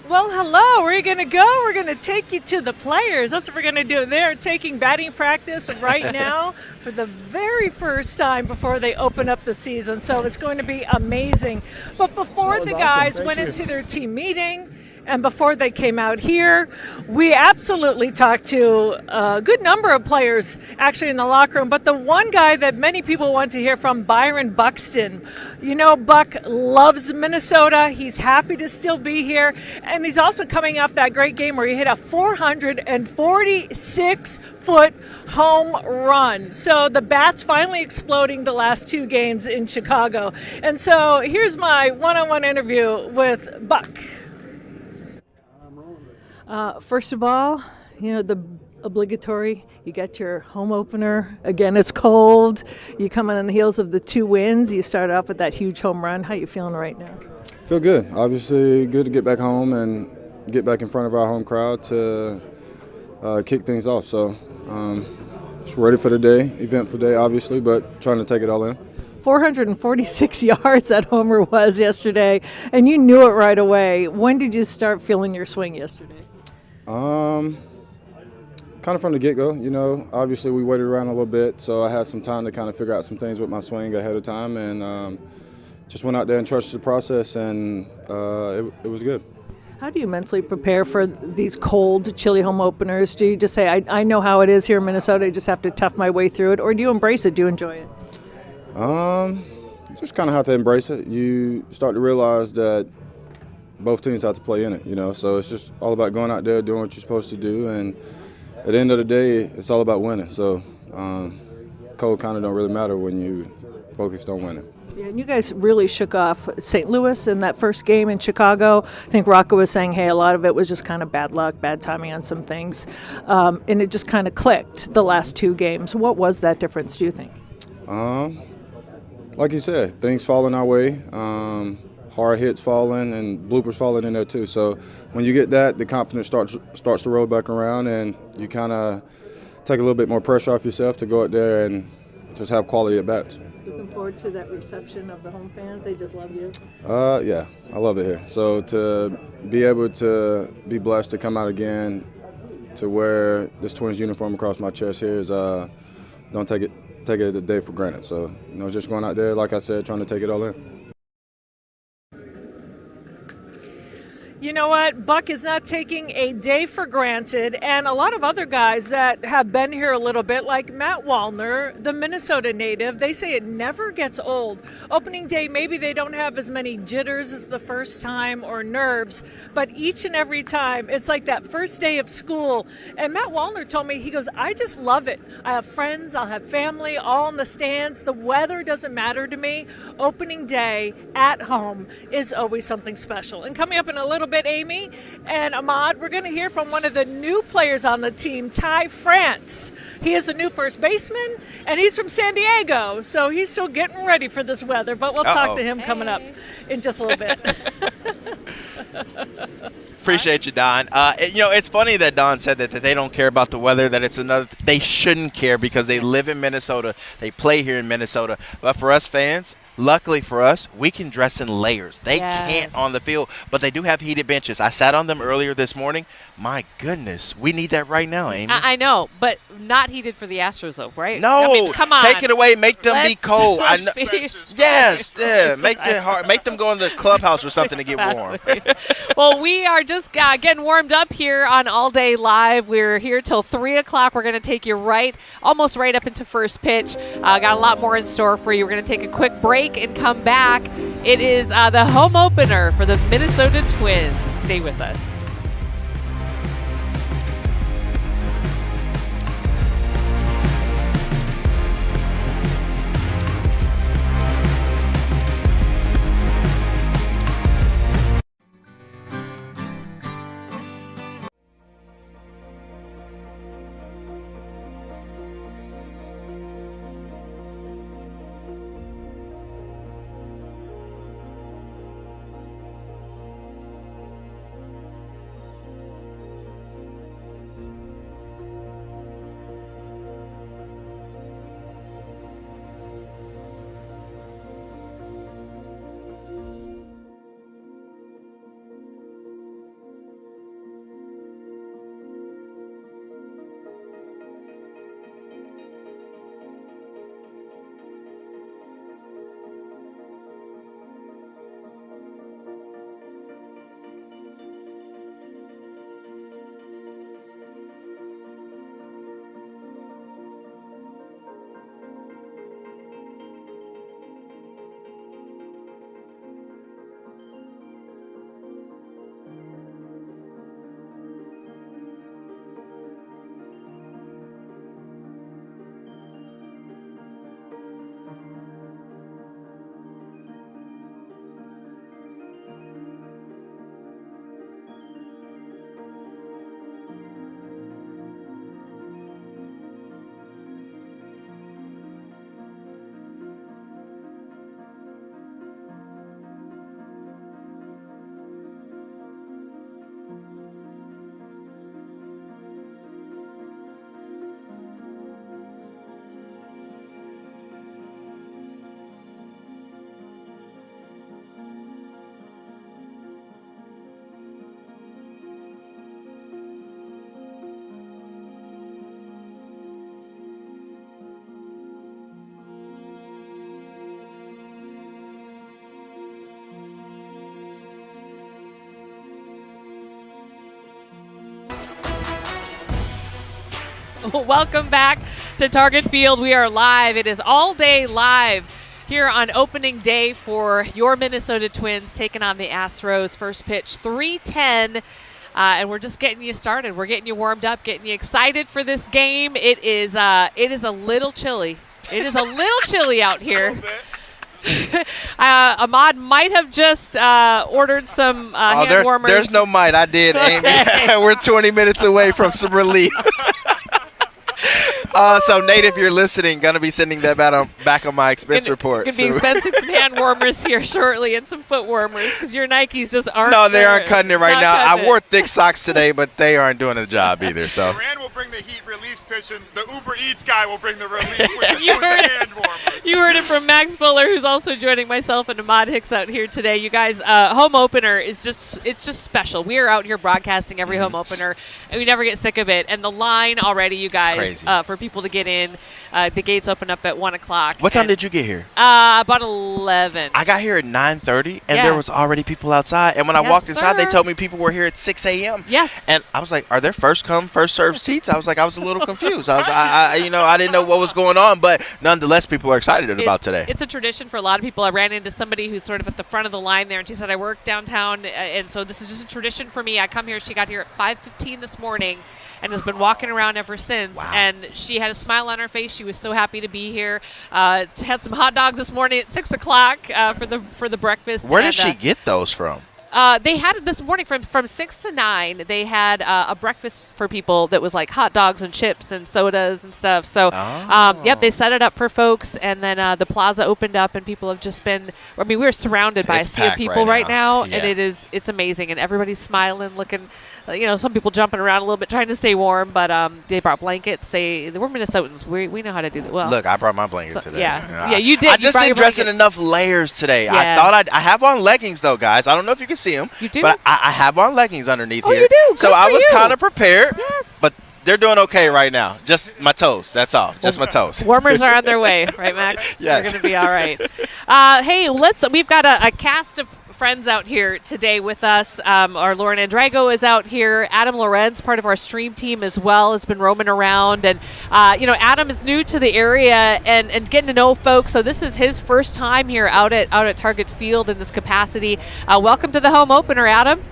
S13: Well, hello. Where are you going to go? We're going to take you to the players. That's what we're going to do. They're taking batting practice right now for the very first time before they open up the season. So it's going to be amazing. But before the guys went into their team meeting and before they came out here, we absolutely talked to a good number of players actually in the locker room. But the one guy that many people want to hear from, Byron Buxton. You know, Buck loves Minnesota. He's happy to still be here. And he's also coming off that great game where he hit a 446-foot home run. So the bat's finally exploding the last two games in Chicago. And so here's my one-on-one interview with Buck. First of all, the obligatory, you got your home opener. Again, it's cold. You come on the heels of the 2 wins. You start off with that huge home run. How you feeling right now?
S14: Feel good. Obviously, good to get back home and get back in front of our home crowd to kick things off. So, just ready for the day, eventful day, obviously, but trying to take it all in.
S13: 446 yards that homer was yesterday, and you knew it right away. When did you start feeling your swing yesterday?
S14: Kind of from the get-go, Obviously, we waited around a little bit, so I had some time to kind of figure out some things with my swing ahead of time, and just went out there and trusted the process, and it was good.
S13: How do you mentally prepare for these cold, chilly home openers? Do you just say, I know how it is here in Minnesota, I just have to tough my way through it, or do you embrace it? Do you enjoy it?
S14: Just kind of have to embrace it. You start to realize that both teams have to play in it, So it's just all about going out there, doing what you're supposed to do, and at the end of the day, it's all about winning. So cold kind of don't really matter when you focused on winning.
S13: Yeah, and you guys really shook off St. Louis in that first game in Chicago. I think Rocco was saying, hey, a lot of it was just kind of bad luck, bad timing on some things, and it just kind of clicked the last 2 games. What was that difference, do you think?
S14: Like you said, things falling our way, hard hits falling and bloopers falling in there too. So when you get that, the confidence starts to roll back around, and you kind of take a little bit more pressure off yourself to go out there and just have quality at bats.
S13: Looking forward to that reception of the home fans. They just love you.
S14: Yeah, I love it here. So to be able to be blessed to come out again, to wear this Twins uniform across my chest here is don't take it a day for granted. So just going out there, like I said, trying to take it all in.
S13: You know what? Buck is not taking a day for granted, and a lot of other guys that have been here a little bit, like Matt Wallner, the Minnesota native, they say it never gets old. Opening day, maybe they don't have as many jitters as the first time or nerves, but each and every time, it's like that first day of school. And Matt Wallner told me, he goes, I just love it. I have friends, I'll have family, all in the stands. The weather doesn't matter to me. Opening day at home is always something special. And coming up in a little bit, Amy and Ahmad, we're going to hear from one of the new players on the team, Ty France. He is a new first baseman, and he's from San Diego, so he's still getting ready for this weather, but we'll talk to him coming up in just a little bit.
S3: Appreciate you, Don. It's funny that Don said that they don't care about the weather, that it's another – they shouldn't care because they live in Minnesota. They play here in Minnesota. But for us fans – luckily for us, we can dress in layers. They can't on the field, but they do have heated benches. I sat on them earlier this morning. My goodness, we need that right now, Amy.
S2: I know, but not heated for the Astros, though, right?
S3: No,
S2: I mean, come on.
S3: Take it away. Make them be cold.
S2: Yes,
S3: make it hard. Make them go in the clubhouse or something to get warm.
S2: Well, we are just getting warmed up here on All Day Live. We're here till 3 o'clock. We're going to take you almost right up into first pitch. Got a lot more in store for you. We're going to take a quick break and come back. It is the home opener for the Minnesota Twins. Stay with us. Welcome back to Target Field. We are live. It is All Day Live here on opening day for your Minnesota Twins taking on the Astros. First pitch, 3:10. And we're just getting you started. We're getting you warmed up, getting you excited for this game. It is a little chilly. It is a little chilly out here. Ahmad might have just ordered some hand warmers.
S3: There's no might. I did, Amy. We're 20 minutes away from some relief. So, Nate, if you're listening, going to be sending that back on my expense report.
S2: Going to be expensing some hand warmers here shortly and some foot warmers because your Nikes just aren't.
S3: No, they aren't cutting it right now. I wore thick socks today, but they aren't doing the job either. So
S1: Rand will bring the heat relief pitch, and the Uber Eats guy will bring the relief with the hand warmers.
S2: You heard it from Max Fuller, who's also joining myself and Ahmad Hicks out here today. You guys, home opener is it's just special. We are out here broadcasting every home opener, and we never get sick of it. And the line already, you guys, for people to get in, the gates open up at 1 o'clock.
S3: What time did you get here?
S2: About 11.
S3: I got here at 9:30, and there was already people outside. And when I walked inside, they told me people were here at 6 a.m.
S2: Yes.
S3: And I was like, are there first come, first served seats? I was a little confused. I didn't know what was going on, but nonetheless, people are excited about today.
S2: It's a tradition for a lot of people. I ran into somebody who's sort of at the front of the line there, and she said, I work downtown, and so this is just a tradition for me. I come here. She got here at 5:15 this morning and has been walking around ever since. Wow. And she had a smile on her face. She was so happy to be here. Had some hot dogs this morning at 6 o'clock for the breakfast.
S3: Where did she get those from?
S2: They had it this morning from 6 to 9. They had a breakfast for people that was like hot dogs and chips and sodas and stuff. So, they set it up for folks, and then the plaza opened up, and people have just been. I mean, we're surrounded by a sea of people right now, and it's amazing, and everybody's smiling, looking. Some people jumping around a little bit trying to stay warm, but they brought blankets. We're Minnesotans. We know how to do that. Well,
S3: look, I brought my blanket today.
S2: Yeah, you did.
S3: I just didn't dress in enough layers today.
S2: Yeah.
S3: I thought I have on leggings though, guys. I don't know if you can see them.
S2: You do?
S3: But I have on leggings underneath here.
S2: You do.
S3: So I was kind of prepared. Yes. But they're doing okay right now. Just my toes. That's all. Just my toes.
S2: Warmers are on their way, right, Max?
S3: Yes.
S2: They're going to be all right. Hey, we've got a cast of friends out here today with us. Our Lauren Andrago is out here. Adam Lorenz, part of our stream team as well, has been roaming around. And, Adam is new to the area and getting to know folks. So this is his first time here out at Target Field in this capacity. Welcome to the home opener, Adam.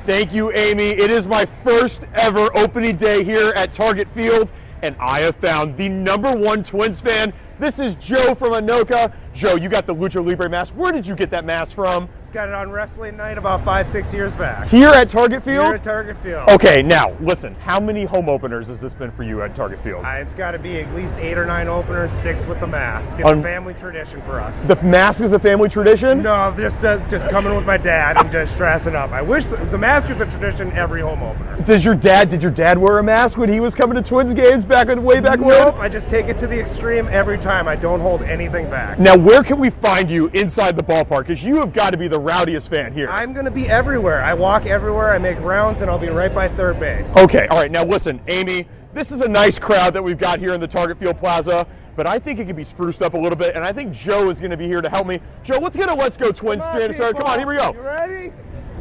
S10: Thank you, Amy. It is my first ever opening day here at Target Field, and I have found the #1 Twins fan. This is Joe from Anoka. Joe, you got the Lucha Libre mask. Where did you get that mask from?
S15: Got it on Wrestling Night about 5-6 years back.
S10: Here at Target Field?
S15: Here at Target Field.
S10: Okay, now, listen, how many home openers has this been for you at Target Field?
S15: It's got to be at least 8 or 9 openers, 6 with the mask. It's a family tradition for us.
S10: The mask is a family tradition?
S15: No, just coming with my dad and just dressing up. I wish the mask is a tradition every home opener.
S10: Did your dad wear a mask when he was coming to Twins games way back when?
S15: Nope, I just take it to the extreme every time. I don't hold anything back.
S10: Now, where can we find you inside the ballpark? Because you have got to be the rowdiest fan here.
S15: I'm going to be everywhere. I walk everywhere. I make rounds, and I'll be right by third base.
S10: Okay, all right. Now, listen, Amy, this is a nice crowd that we've got here in the Target Field Plaza, but I think it could be spruced up a little bit, and I think Joe is going to be here to help me. Joe, let's get a Let's Go Twins stand started. Come on, here we go.
S15: You ready?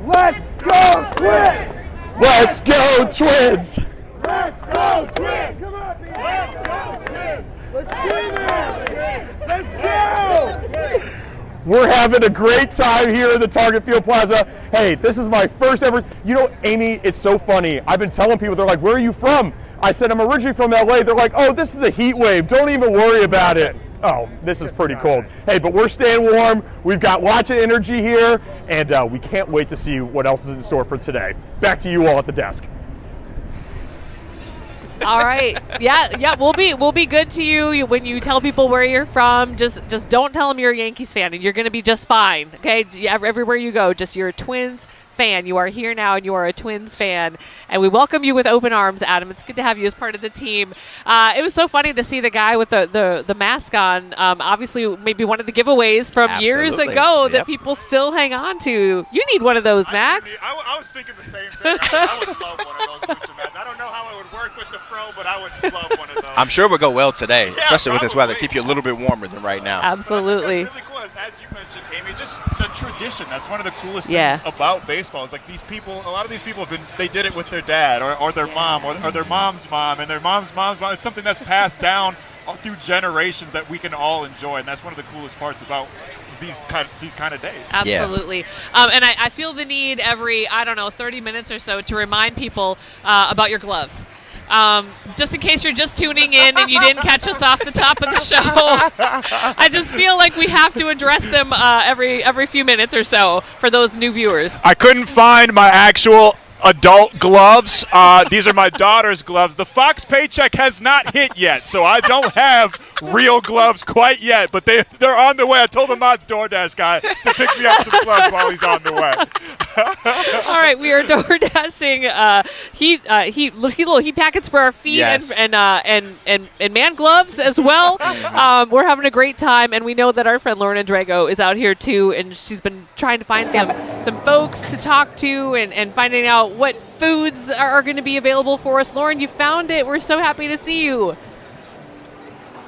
S15: Let's go Twins!
S10: Let's go Twins!
S15: Let's go Twins! Come on, let's go Twins! Let's do this! Let's go!
S10: We're having a great time here in the Target Field Plaza. Hey, this is my first ever, Amy, it's so funny. I've been telling people, they're like, where are you from? I said, I'm originally from LA. They're like, oh, this is a heat wave. Don't even worry about it. Oh, this is pretty cold. Hey, but we're staying warm. We've got lots of energy here, and we can't wait to see what else is in store for today. Back to you all at the desk.
S2: All right. Yeah, we'll be good to you when you tell people where you're from. Just don't tell them you're a Yankees fan, and you're going to be just fine. Okay? Everywhere you go, just you're a Twins fan. You are here now, and you are a Twins fan, and we welcome you with open arms, Adam. It's good to have you as part of the team. It was so funny to see the guy with the mask on. Obviously, maybe one of the giveaways from years ago that people still hang on to. You need one of those, Max.
S1: I was thinking the same thing. I would love one of those Lucha masks. I don't know how it would work with the fro, but I would love one of those.
S3: I'm sure it would go well today, especially with this weather. Keep you a little bit warmer than right now.
S2: Absolutely.
S1: That's really cool. As you mentioned, Amy, just the tradition. That's one of the coolest things about baseball. Is like these people. A lot of these people they did it with their dad or their mom or their mom's mom and their mom's mom's mom. It's something that's passed down through generations that we can all enjoy, and that's one of the coolest parts about these kind of days.
S2: Absolutely. And I feel the need every 30 minutes or so to remind people about your gloves. Just in case you're just tuning in and you didn't catch us off the top of the show, I just feel like we have to address them every few minutes or so for those new viewers.
S1: I couldn't find my actual adult gloves. These are my daughter's gloves. The Fox paycheck has not hit yet, so I don't have real gloves quite yet, but they're on the way. I told the Mods DoorDash guy to pick me up some gloves while he's on the way.
S2: All right, we are door dashing heat packets for our feet.
S3: Yes.
S2: and man gloves as well. We're having a great time, and we know that our friend Lauren Drago is out here too, and she's been trying to find some folks to talk to and finding out what foods are going to be available for us. Lauren, you found it. We're so happy to see you.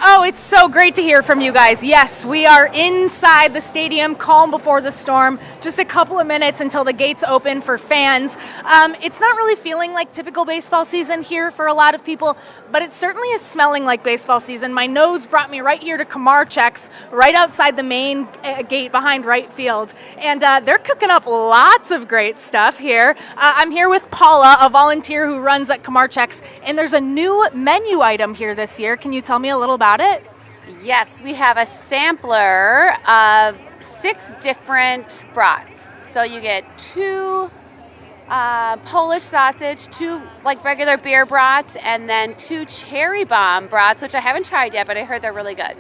S16: Oh, it's so great to hear from you guys. Yes, we are inside the stadium, calm before the storm. Just a couple of minutes until the gates open for fans. It's not really feeling like typical baseball season here for a lot of people, but it certainly is smelling like baseball season. My nose brought me right here to Kmarchek's, right outside the main gate behind right field. And they're cooking up lots of great stuff here. I'm here with Paula, a volunteer who runs at Kmarchek's, and there's a new menu item here this year. Can you tell me a little about it?
S17: Yes, we have a sampler of 6 different brats. So you get 2 Polish sausage, 2 like regular beer brats, and then 2 cherry bomb brats, which I haven't tried yet, but I heard they're really good.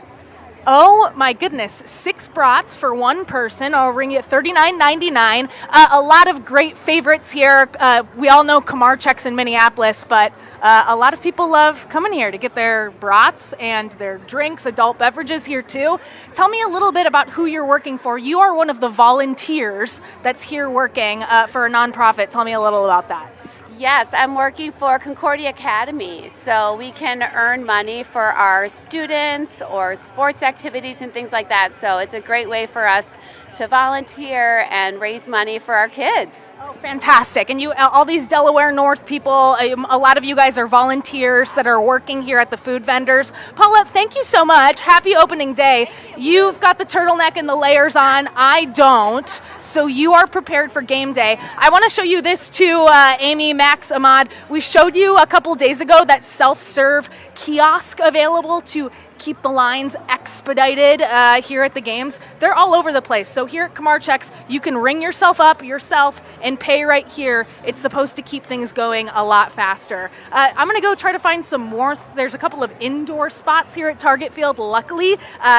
S16: Oh my goodness, 6 brats for one person. I'll ring you at $39.99. A lot of great favorites here. We all know Kmarchek's in Minneapolis, but a lot of people love coming here to get their brats and their drinks, adult beverages here too. Tell me a little bit about who you're working for. You are one of the volunteers that's here working for a nonprofit. Tell me a little about that.
S17: Yes, I'm working for Concordia Academy, so we can earn money for our students or sports activities and things like that. So it's a great way for us to volunteer and raise money for our kids.
S16: Oh, fantastic. And you, all these Delaware North people, a lot of you guys are volunteers that are working here at the food vendors. Paula, thank you so much. Happy opening day. You've got the turtleneck and the layers on. I don't. So you are prepared for game day. I want to show you this too, Amy, Max, Ahmad. We showed you a couple days ago that self-serve kiosk available to keep the lines expedited here at the games. They're all over the place. So here at Kmarchek's, you can ring yourself up yourself and pay right here. It's supposed to keep things going a lot faster. I'm going to go try to find some warmth. There's a couple of indoor spots here at Target Field, luckily.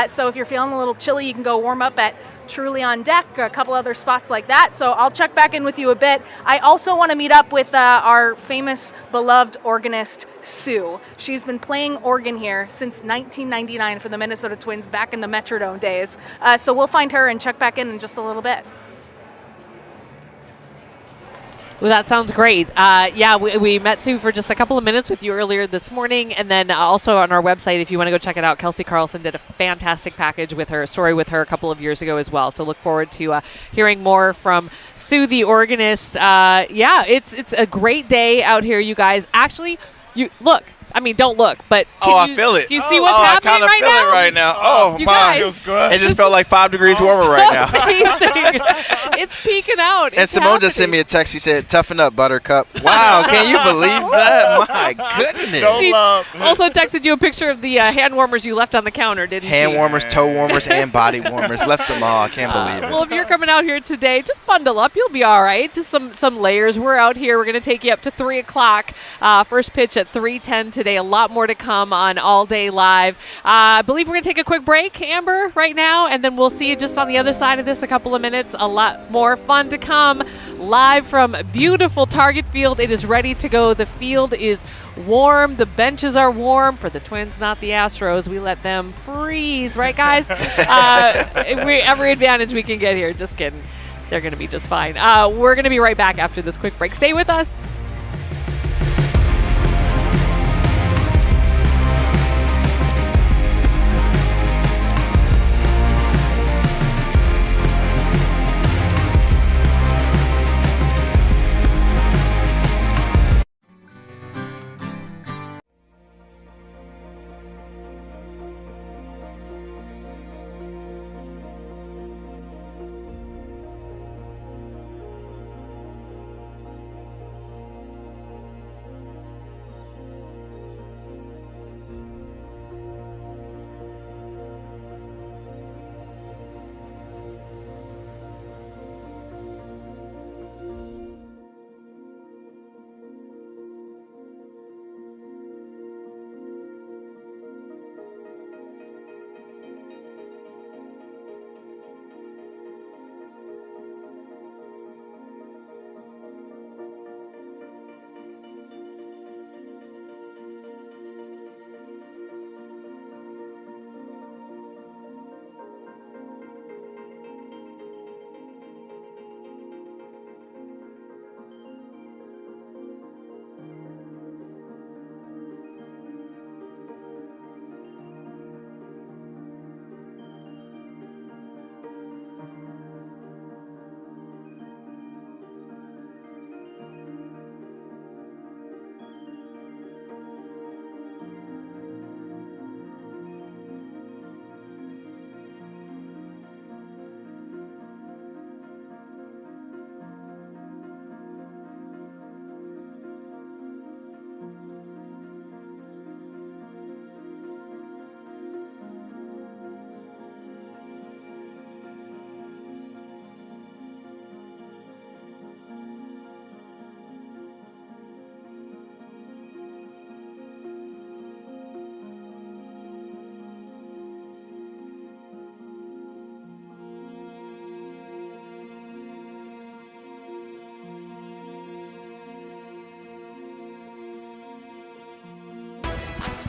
S16: So if you're feeling a little chilly, you can go warm up at Truly on Deck, a couple other spots like that. So I'll check back in with you a bit. I also want to meet up with our famous, beloved organist, Sue. She's been playing organ here since 1999 for the Minnesota Twins back in the Metrodome days. So we'll find her and check back in just a little bit.
S2: Well, that sounds great. Yeah, we met Sue for just a couple of minutes with you earlier this morning, and then also on our website, if you want to go check it out, Kelsey Carlson did a fantastic package with her, story with her a couple of years ago as well. So look forward to hearing more from Sue, the organist. Yeah, it's a great day out here, you guys. Actually, you look. I mean, don't look, but
S3: I feel it.
S2: Do you see what's happening right now?
S3: I kind of feel it right now. Oh,
S2: you
S3: my.
S2: Guys,
S3: Feels good. It just felt like 5 degrees warmer right now.
S2: Amazing. It's peeking out.
S3: And Simone just sent me a text. She said, "Toughen up, Buttercup." Wow, can you believe that? My goodness.
S2: She also texted you a picture of the hand warmers you left on the counter, didn't she?
S3: Hand warmers, toe warmers, and body warmers. Left them all. I can't believe it.
S2: Well, if you're coming out here today, just bundle up. You'll be all right. Just some layers. We're out here. We're going to take you up to 3 o'clock. First pitch at 3:10 today. A lot more to come on All Day Live. I believe we're going to take a quick break, Amber, right now, and then we'll see you just on the other side of this a couple of minutes. A lot more fun to come live from beautiful Target Field. It is ready to go. The field is warm. The benches are warm for the Twins, not the Astros. We let them freeze, right, guys? Every advantage we can get here. Just kidding. They're going to be just fine. We're going to be right back after this quick break. Stay with us.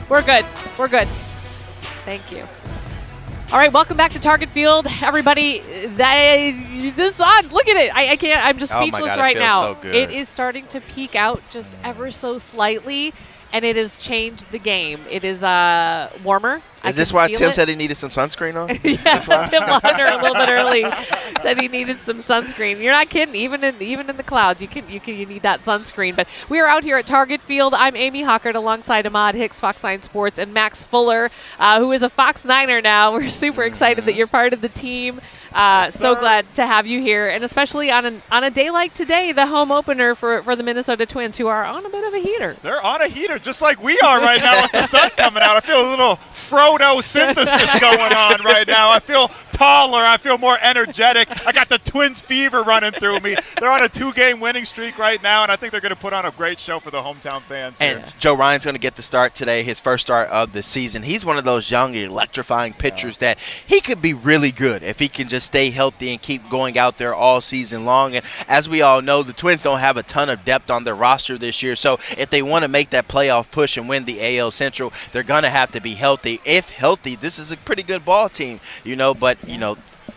S2: We're good. We're good. Thank you. All right, welcome back to Target Field, everybody. This on, look at it. I can't. I'm just speechless
S3: God,
S2: right now.
S3: so good.
S2: It is starting to peak out just ever so slightly, and it has changed the game. It is warmer.
S3: Is this why Tim said he needed some sunscreen on?
S2: Yeah, Tim Laudner a little bit early said he needed some sunscreen. You're not kidding. Even in the clouds, you need that sunscreen. But we are out here at Target Field. I'm Amy Hockert alongside Ahmad Hicks, Fox 9 Sports, and Max Fuller, who is a Fox Niner now. We're super excited that you're part of the team. So glad to have you here, and especially on a day like today, the home opener for the Minnesota Twins, who are on a bit of a heater.
S1: They're on a heater, just like we are right now with the sun coming out. I feel a little Frodo-synthesis going on right now. I feel taller. I feel more energetic. I got the Twins fever running through me. They're on a 2-game winning streak right now, and I think they're going to put on a great show for the hometown fans.
S3: And Joe Ryan's going to get the start today, his first start of the season. He's one of those young, electrifying pitchers that he could be really good if he can just stay healthy and keep going out there all season long. And as we all know, the Twins don't have a ton of depth on their roster this year, so if they want to make that playoff push and win the AL Central, they're going to have to be healthy. If healthy, this is a pretty good ball team, but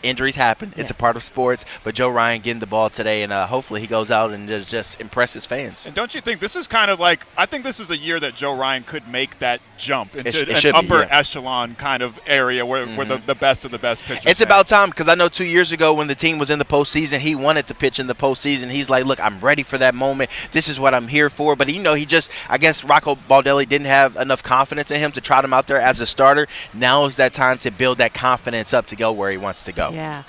S3: injuries happen. It's a part of sports, but Joe Ryan getting the ball today, and hopefully he goes out and just impresses fans.
S1: And don't you think this is kind of like, I think this is a year that Joe Ryan could make that jump into an upper echelon kind of area where the best of the best pitchers.
S3: It's about time, because I know 2 years ago when the team was in the postseason, he wanted to pitch in the postseason. He's like, look, I'm ready for that moment. This is what I'm here for. But, I guess Rocco Baldelli didn't have enough confidence in him to trot him out there as a starter. Now is that time to build that confidence up to go where he wants to go.
S2: Yeah.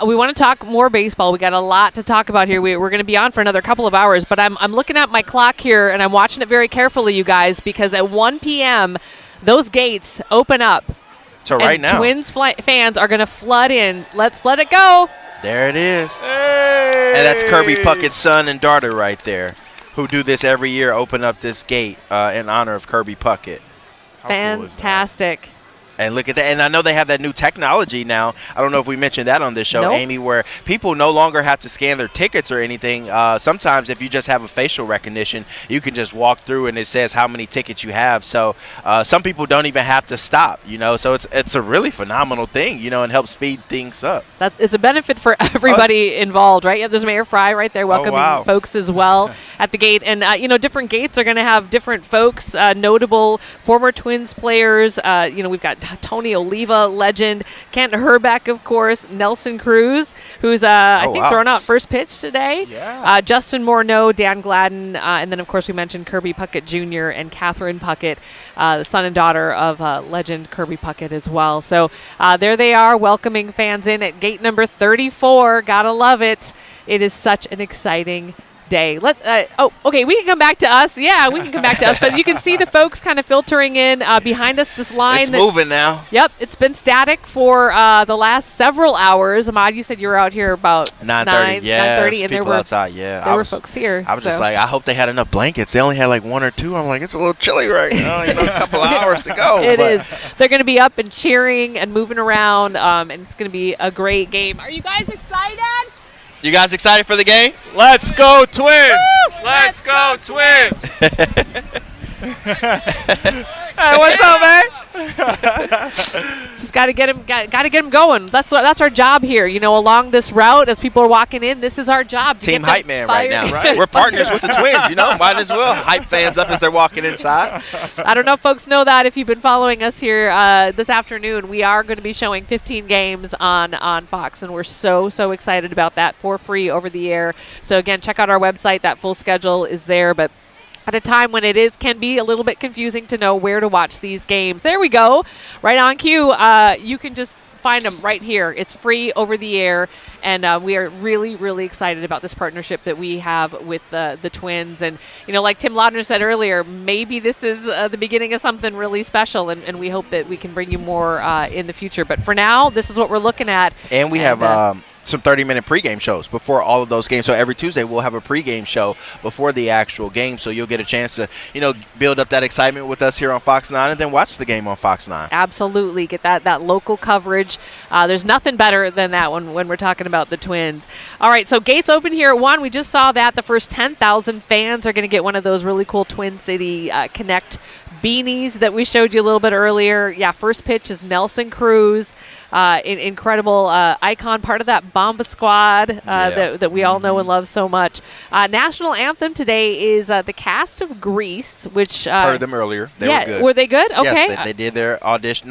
S2: We want to talk more baseball. We got a lot to talk about here. We're going to be on for another couple of hours, but I'm looking at my clock here, and I'm watching it very carefully, you guys, because at 1 p.m., those gates open up.
S3: So right now,
S2: Twins fans are going to flood in. Let's let it go.
S3: There it is. Hey! And that's Kirby Puckett's son and daughter right there, who do this every year, open up this gate in honor of Kirby Puckett.
S2: Fantastic.
S3: And look at that. And I know they have that new technology now. I don't know if we mentioned that on this show, Amy, where people no longer have to scan their tickets or anything. Sometimes if you just have a facial recognition, you can just walk through and it says how many tickets you have. So some people don't even have to stop, So it's a really phenomenal thing, and helps speed things up.
S2: It's a benefit for everybody involved, right? Yeah, there's Mayor Fry right there welcoming folks as well at the gate. And, different gates are going to have different folks, notable former Twins players. We've got Tony Oliva, legend, Kent Hrbek, of course, Nelson Cruz, who's I think throwing out first pitch today.
S1: Yeah.
S2: Justin Morneau, Dan Gladden, and then of course we mentioned Kirby Puckett Jr. and Catherine Puckett, the son and daughter of legend Kirby Puckett as well. So there they are, welcoming fans in at gate number 34. Gotta love it. It is such an exciting day. Okay, we can come back to us. Yeah, we can come back to us. But you can see the folks kind of filtering in behind us. This line.
S3: It's moving now.
S2: Yep, it's been static for the last several hours. Ahmad, you said you were out here about
S3: 9:30. Yeah,
S2: 9:30, and there were
S3: outside. Yeah,
S2: there were folks here.
S3: I was just like, I hope they had enough blankets. They only had like 1 or 2. I'm like, it's a little chilly right now. A couple of hours to go.
S2: It is. They're going to be up and cheering and moving around, and it's going to be a great game. Are you guys excited?
S3: You guys excited for the game?
S1: Let's go Twins! Woo! Let's go Twins!
S2: Hey, what's up, man? Just got to get him going. That's our job here. Along this route, as people are walking in, this is our job.
S3: Team hype man right now. Right? We're partners with the Twins. Might as well hype fans up as they're walking inside.
S2: I don't know if folks know that. If you've been following us here this afternoon, we are going to be showing 15 games on Fox, and we're so excited about that for free over the air. So again, check out our website. That full schedule is there, but at a time when it can be a little bit confusing to know where to watch these games. There we go. Right on cue. You can just find them right here. It's free over the air, and we are really excited about this partnership that we have with the Twins. And, like Tim Laudner said earlier, maybe this is the beginning of something really special, and we hope that we can bring you more in the future. But for now, this is what we're looking at.
S3: And we have some 30-minute pregame shows before all of those games. So every Tuesday we'll have a pregame show before the actual game, so you'll get a chance to, build up that excitement with us here on Fox 9 and then watch the game on Fox 9.
S2: Absolutely. Get that local coverage. There's nothing better than that when we're talking about the Twins. All right, so gates open here at 1. We just saw that. The first 10,000 fans are going to get one of those really cool Twin City Connect beanies that we showed you a little bit earlier. Yeah, first pitch is Nelson Cruz. Incredible icon, part of that Bomba squad that we all know and love so much. National anthem today is the cast of Grease, which
S3: heard them earlier. They were good.
S2: Were they good? Okay.
S3: Yes, they did their audition.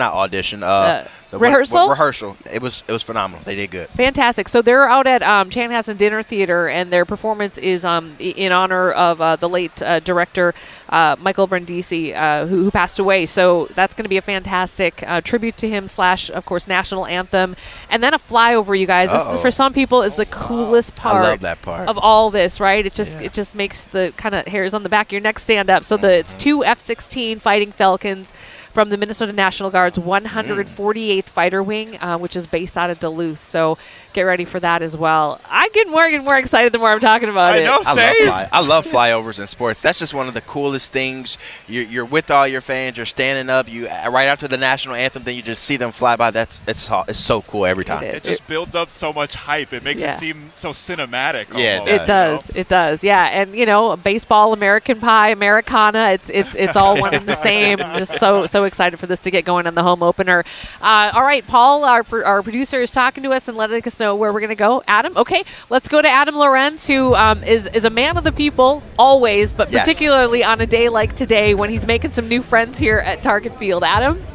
S2: Rehearsal?
S3: Rehearsal. It was phenomenal. They did good.
S2: Fantastic. So they're out at Chanhassen Dinner Theater, and their performance is in honor of the late director Michael Brindisi, who passed away. So that's going to be a fantastic tribute to him / of course, national anthem. And then a flyover, you guys. This is, for some people, is the coolest part.
S3: I love that part
S2: of all this, right? It just makes the kind of hairs on the back of your neck stand up. So it's 2 F-16 Fighting Falcons from the Minnesota National Guard's 148th Fighter Wing, which is based out of Duluth. So get ready for that as well. I get more and more excited the more I'm talking about it.
S3: I love flyovers in sports. That's just one of the coolest things. You're with all your fans. You're standing up. You right after the national anthem, then you just see them fly by. It's so cool every time.
S1: It just builds up so much hype. It makes it seem so cinematic.
S3: Yeah,
S1: almost,
S2: it does. Yeah, and baseball, American Pie, Americana. It's all one and the same. I'm just so excited for this to get going on the home opener. All right, Paul, our producer, is talking to us and letting us know where we're going to go. Adam, okay, let's go to Adam Lorenz, who is a man of the people always, but particularly on a day like today when he's making some new friends here at Target Field. Adam?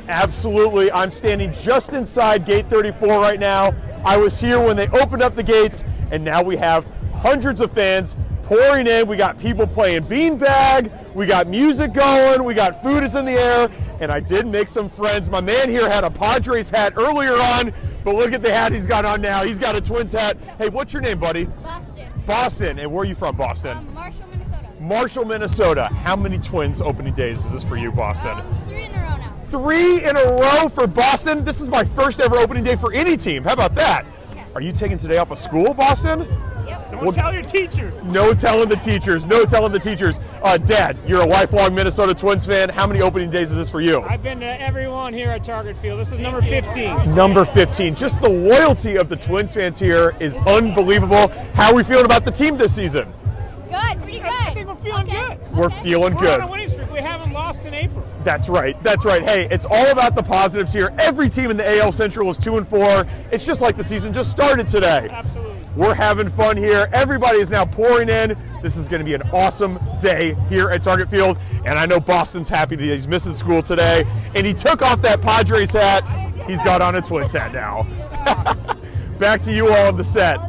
S10: Absolutely. I'm standing just inside gate 34 right now. I was here when they opened up the gates, and now we have hundreds of fans pouring in. We got people playing beanbag. We got music going. We got food is in the air. And I did make some friends. My man here had a Padres hat earlier on, but look at the hat he's got on now. He's got a Twins hat. Hey, what's your name, buddy?
S18: Boston.
S10: Boston. And where are you from, Boston?
S18: Marshall, Minnesota.
S10: Marshall, Minnesota. How many Twins opening days is this for you, Boston?
S18: 3 in a row now.
S10: 3 in a row for Boston. This is my first ever opening day for any team. How about that?
S18: Yeah.
S10: Are you taking today off of school, Boston?
S18: Don't
S10: tell your teacher. No telling the teachers. No telling the teachers. Dad, you're a lifelong Minnesota Twins fan. How many opening days is this for you?
S19: I've been to every one here at Target Field. This is number 15.
S10: Number 15. Just the loyalty of the Twins fans here is unbelievable. How are we feeling about the team this season?
S18: Good, pretty good. I think
S19: we're feeling good.
S10: We're feeling
S19: We're
S10: good.
S19: on a winning streak. We haven't lost in April.
S10: That's right. That's right. Hey, it's all about the positives here. Every team in the AL Central is 2-4. It's just like the season just started today.
S19: Absolutely.
S10: We're having fun here. Everybody is now pouring in. This is going to be an awesome day here at Target Field. And I know Boston's happy that he's missing school today. And he took off that Padres hat. He's got on a Twins hat now. Back to you all on the set.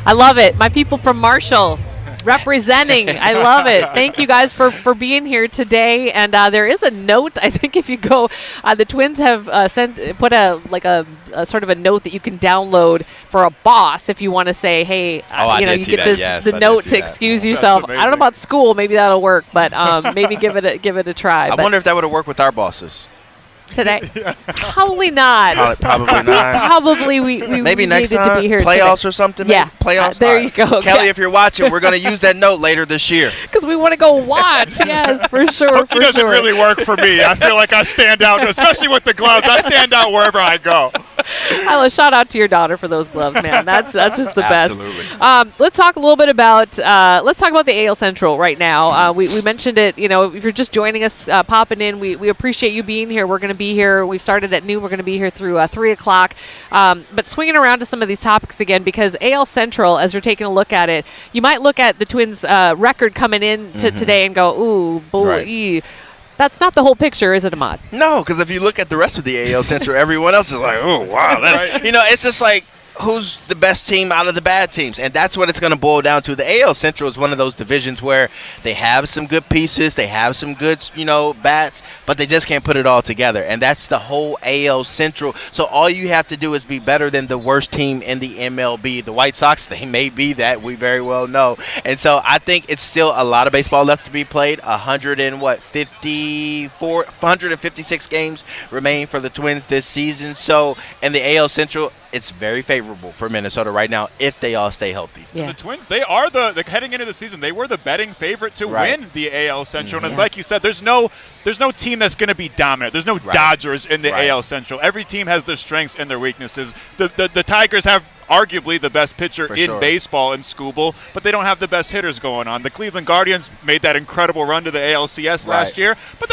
S2: I love it. My people from Marshall representing. I love it. Thank you guys for being here today. And there is a note. I think if you go, the Twins have put a sort of a note that you can download for a boss if you want to say, hey, you get the note to excuse yourself. I don't know about school. Maybe that'll work, but maybe give it a try.
S3: I wonder if that would have worked with our bosses.
S2: Today, probably not.
S3: Probably not.
S2: Probably we
S3: maybe next
S2: needed
S3: time
S2: to be here
S3: playoffs
S2: today.
S3: or something.
S2: Yeah,
S3: playoffs.
S2: there you go,
S3: Kelly. If you're watching, we're going to use that note later this year
S2: because we want to go watch. Yes, for sure.
S1: It doesn't really work for me. I feel like I stand out, especially with the gloves. I stand out wherever I go.
S2: Shout out to your daughter for those gloves, man. That's just the best.
S3: Absolutely.
S2: Let's talk a little bit about the AL Central right now. We mentioned it. If you're just joining us, popping in, we appreciate you being here. We're going to be here. We started at noon. We're going to be here through 3 o'clock. But swinging around to some of these topics again, because AL Central, as you're taking a look at it, you might look at the Twins' record coming in to today and go, ooh, boy. Right. That's not the whole picture, is it, Ahmad?
S3: No, because if you look at the rest of the AL Central, everyone else is like, oh, wow. It's just like, who's the best team out of the bad teams? And that's what it's going to boil down to. The AL Central is one of those divisions where they have some good pieces, they have some good, bats, but they just can't put it all together. And that's the whole AL Central. So all you have to do is be better than the worst team in the MLB. The White Sox, they may be that. We very well know. And so I think it's still a lot of baseball left to be played. 156 games remain for the Twins this season. So, and the AL Central it's very favorable for Minnesota right now if they all stay healthy.
S1: Yeah. The Twins, they are the heading into the season, they were the betting favorite to win the AL Central. And it's like you said, there's no team that's going to be dominant. There's no Dodgers in the AL Central. Every team has their strengths and their weaknesses. The Tigers have arguably the best pitcher in baseball in Skubal, but they don't have the best hitters going on. The Cleveland Guardians made that incredible run to the ALCS last year, but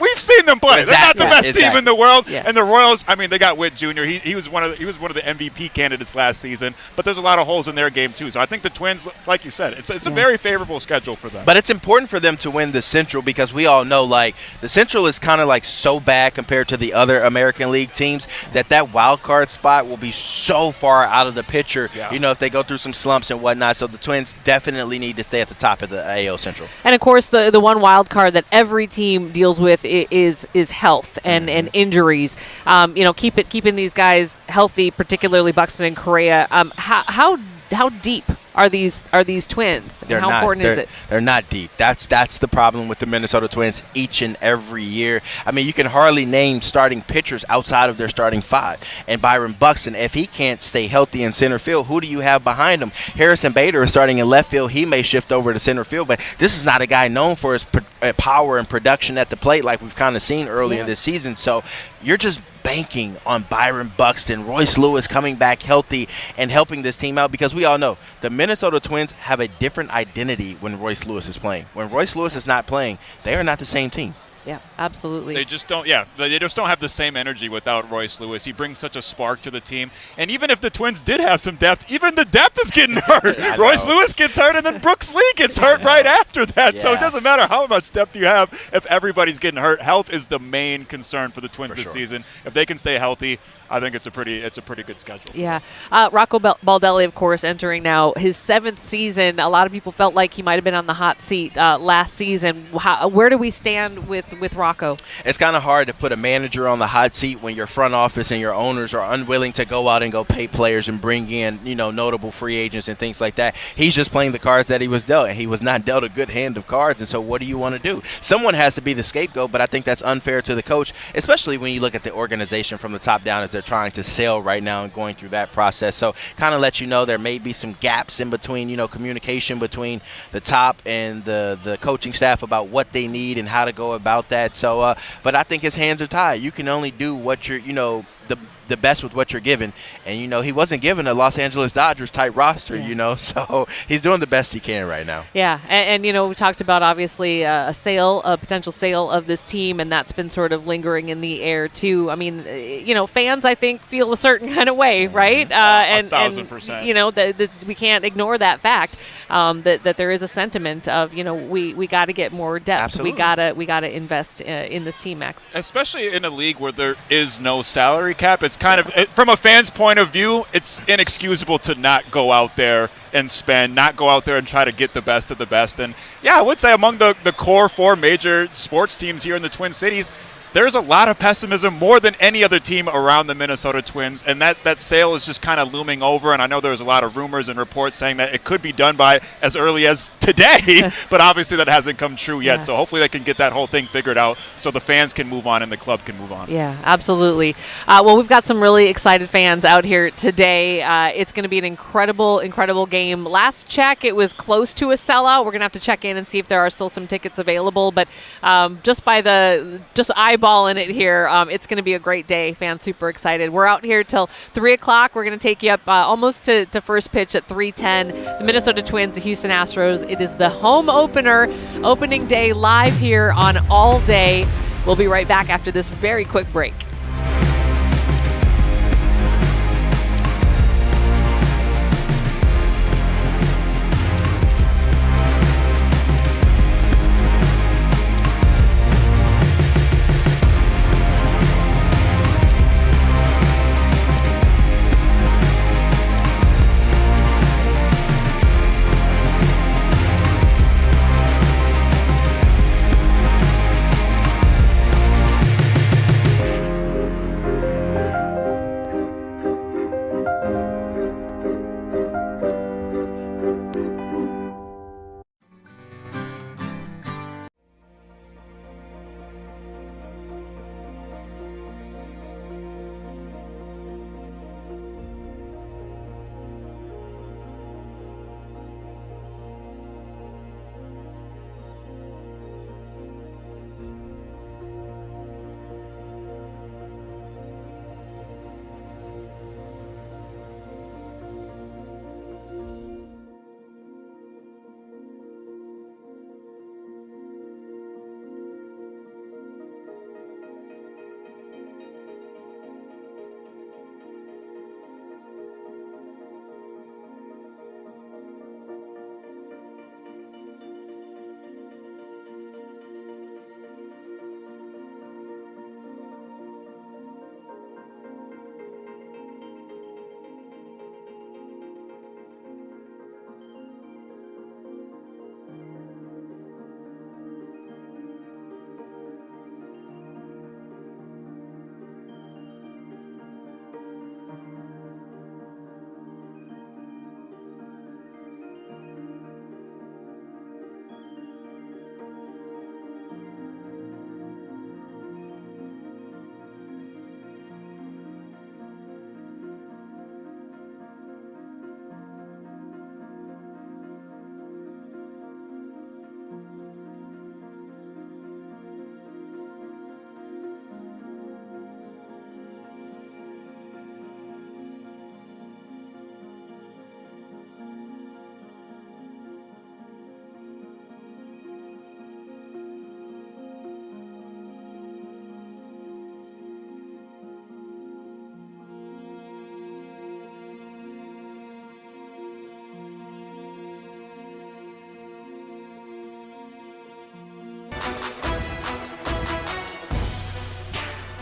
S1: we've seen them play. They're not the best team in the world. Yeah. And the Royals, I mean, they got Witt Jr. He was one of the MVP candidates last season, but there's a lot of holes in their game too. So I think the Twins, like you said, it's a very favorable schedule for them.
S3: But it's important for them to win the Central because we all know, like, the Central is kind of like so bad compared to the other American League teams that wild card spot will be so far out of the picture, you know, if they go through some slumps and whatnot. So the Twins definitely need to stay at the top of the AL Central.
S2: And of course, the one wild card that every team deals with is health and injuries. You know, keeping these guys healthy, particularly Buxton and Correa. How deep are these Twins? And how important is it?
S3: They're not deep. That's the problem with the Minnesota Twins each and every year. I mean, you can hardly name starting pitchers outside of their starting five. And Byron Buxton, if he can't stay healthy in center field, who do you have behind him? Harrison Bader is starting in left field. He may shift over to center field, but this is not a guy known for his power and production at the plate like we've kind of seen early in this season. So you're just banking on Byron Buxton, Royce Lewis coming back healthy and helping this team out, because we all know the Minnesota Twins have a different identity when Royce Lewis is playing. When Royce Lewis is not playing, they are not the same team.
S2: Yeah, absolutely.
S1: They just don't. Yeah, they just don't have the same energy without Royce Lewis. He brings such a spark to the team. And even if the Twins did have some depth, even the depth is getting hurt. Royce Lewis gets hurt, and then Brooks Lee gets hurt right after that. Yeah. So it doesn't matter how much depth you have if everybody's getting hurt. Health is the main concern for the Twins this season. If they can stay healthy, I think it's a pretty good schedule.
S2: Yeah, Rocco Baldelli, of course, entering now his 7th season. A lot of people felt like he might have been on the hot seat last season. Where do we stand with Rocco?
S3: It's kind of hard to put a manager on the hot seat when your front office and your owners are unwilling to go out and go pay players and bring in, you know, notable free agents and things like that. He's just playing the cards that he was dealt, and he was not dealt a good hand of cards. And so what do you want to do? Someone has to be the scapegoat, but I think that's unfair to the coach, especially when you look at the organization from the top down as they're trying to sell right now and going through that process. So kind of let you know there may be some gaps in between, you know, communication between the top and the coaching staff about what they need and how to go about that. So, but I think his hands are tied. You can only do what you're, you know, the best with what you're given. And, you know, he wasn't given a Los Angeles Dodgers type roster, you know, so he's doing the best he can right now.
S2: Yeah. And you know, we talked about obviously a potential sale of this team, and that's been sort of lingering in the air too. I mean, you know, fans, I think, feel a certain kind of way, right?
S1: 1,000%.
S2: You know, we can't ignore that fact that there is a sentiment of, you know, we got to get more depth.
S3: Absolutely.
S2: We got to invest in this team, Max.
S1: Especially in a league where there is no salary cap. It's kind of, from a fan's point of view, it's inexcusable to not go out there and spend, not go out there and try to get the best of the best. And yeah, I would say among the core 4 major sports teams here in the Twin Cities, there's a lot of pessimism, more than any other team around the Minnesota Twins, and that sale is just kind of looming over. And I know there's a lot of rumors and reports saying that it could be done by as early as today, but obviously that hasn't come true yet. So hopefully they can get that whole thing figured out so the fans can move on and the club can move on.
S2: Yeah, absolutely. Well, we've got some really excited fans out here today. It's going to be an incredible game. Last check, it was close to a sellout. We're going to have to check in and see if there are still some tickets available, but just eyeballing it here, it's going to be a great day. Fans super excited. We're out here till 3 o'clock. We're going to take you up almost to first pitch at 3:10. The Minnesota Twins, the Houston Astros. It is the home opening day live here on All Day. We'll be right back after this very quick break.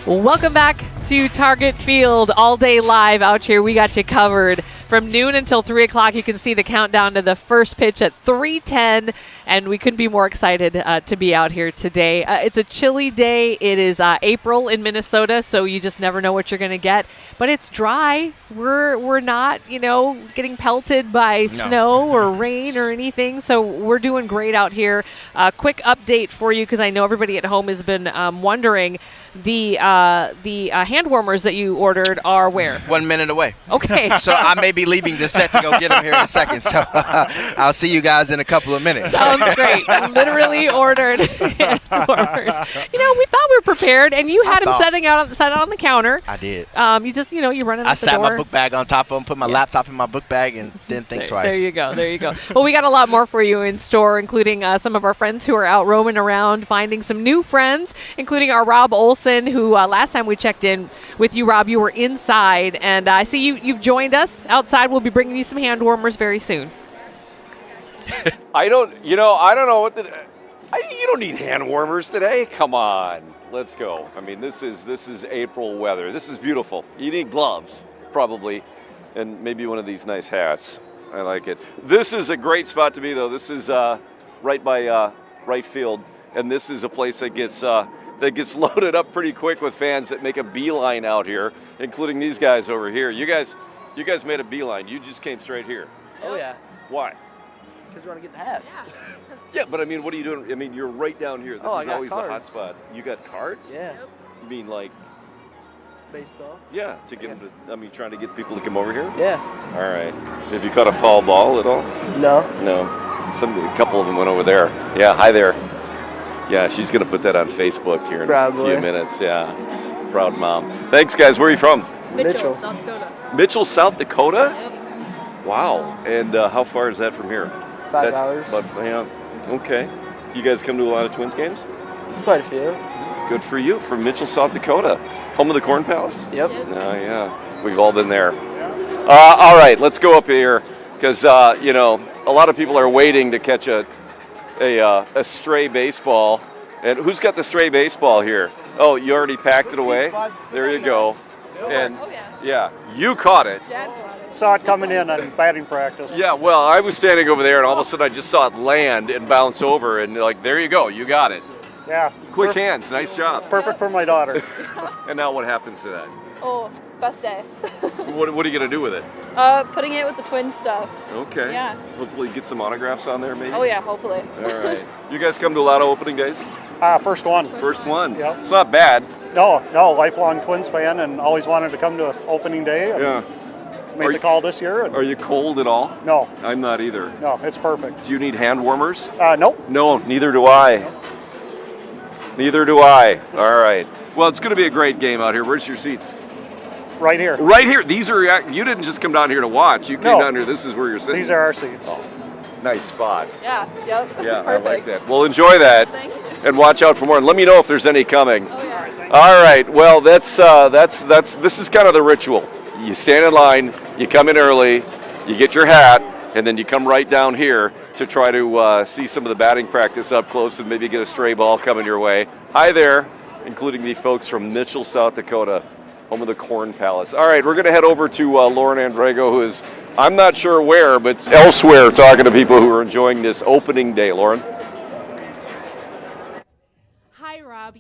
S2: Welcome back to Target Field, all day live out here. We got you covered from noon until 3 o'clock. You can see the countdown to the first pitch at 3:10, and we couldn't be more excited to be out here today. It's a chilly day. It is April in Minnesota, so you just never know what you're going to get. But it's dry. We're not, getting pelted by snow or rain or anything, so we're doing great out here. Quick update for you, because I know everybody at home has been wondering. The hand warmers that you ordered are where?
S3: 1 minute away.
S2: Okay.
S3: So I may be leaving the set to go get them here in a second. So I'll see you guys in a couple of minutes.
S2: Sounds great. Literally ordered hand warmers. We thought we were prepared, and you had them set on the counter.
S3: I did.
S2: You just, you running
S3: I
S2: out the
S3: sat
S2: door.
S3: my book bag on top of them, put my laptop in my book bag, and didn't think twice.
S2: There you go. Well, we got a lot more for you in store, including some of our friends who are out roaming around, finding some new friends, including our Rob Olson, who last time we checked in with you, Rob, you were inside, and I see you've joined us outside. We'll be bringing you some hand warmers very soon.
S4: I don't know what you don't need hand warmers today. Come on, let's go. I mean, this is April weather. This is beautiful. You need gloves, probably, and maybe one of these nice hats. I like it. This is a great spot to be, though. This is right by right field, and this is a place that gets loaded up pretty quick with fans that make a beeline out here, including these guys over here. You guys made a beeline. You just came straight here.
S20: Oh, yeah.
S4: Why?
S20: Because we want to get the hats.
S4: Yeah, but I mean, what are you doing? I mean, you're right down here. This is always the hot spot. You got cards?
S20: Yeah.
S4: You mean like
S20: baseball?
S4: Yeah, to get them to, trying to get people to come over here?
S20: Yeah.
S4: All right. Have you caught a foul ball at all?
S20: No.
S4: A couple of them went over there. Yeah, hi there. Yeah, she's going to put that on Facebook here in a few minutes. Yeah, proud mom. Thanks, guys. Where are you from?
S20: Mitchell.
S18: South Dakota.
S4: Mitchell, South Dakota?
S18: Yep.
S4: Wow. And how far is that from here?
S20: 5 hours.
S4: Okay. You guys come to a lot of Twins games?
S20: Quite a few.
S4: Good for you. From Mitchell, South Dakota. Home of the Corn Palace?
S20: Yep.
S4: Oh, yeah. We've all been there. All right, let's go up here because, a lot of people are waiting to catch a stray baseball. And who's got the stray baseball here? Oh, you already packed it away? There you go. And yeah, you caught it.
S21: Saw it coming in on batting practice.
S4: Yeah, well, I was standing over there and all of a sudden I just saw it land and bounce over and there you go, you got it.
S21: Yeah.
S4: Quick hands, nice job.
S21: Perfect for my daughter.
S4: And now what happens to that?
S18: Oh, best day.
S4: What are you going to do with it?
S18: Putting it with the twin stuff.
S4: Okay.
S18: Yeah.
S4: Hopefully get some autographs on there maybe?
S18: Oh yeah, hopefully.
S4: All right. You guys come to a lot of opening days?
S21: First one.
S4: First one?
S21: Yep.
S4: It's not bad.
S21: No, lifelong Twins fan and always wanted to come to opening day. And made the call this year.
S4: Are you cold at all?
S21: No.
S4: I'm not either.
S21: No, it's perfect.
S4: Do you need hand warmers?
S21: Nope.
S4: No, neither do I. Nope. Neither do I. All right. Well, it's going to be a great game out here. Where's your seats?
S21: Right here.
S4: Right here. These are, you didn't just come down here to watch. You came down here. This is where you're sitting.
S21: These are our seats.
S4: Oh, nice spot.
S18: Yeah, yep.
S4: Yeah,
S18: Perfect.
S4: I like that. Well, enjoy that.
S18: Thank you.
S4: And watch out for more. And let me know if there's any coming.
S18: Oh, yeah.
S4: All right. Well, this is kind of the ritual. You stand in line, you come in early, you get your hat, and then you come right down here to try to see some of the batting practice up close and maybe get a stray ball coming your way. Hi there, including the folks from Mitchell, South Dakota, home of the Corn Palace. All right, we're going to head over to Lauren Andrego, who is, I'm not sure where, but elsewhere talking to people who are enjoying this opening day. Lauren?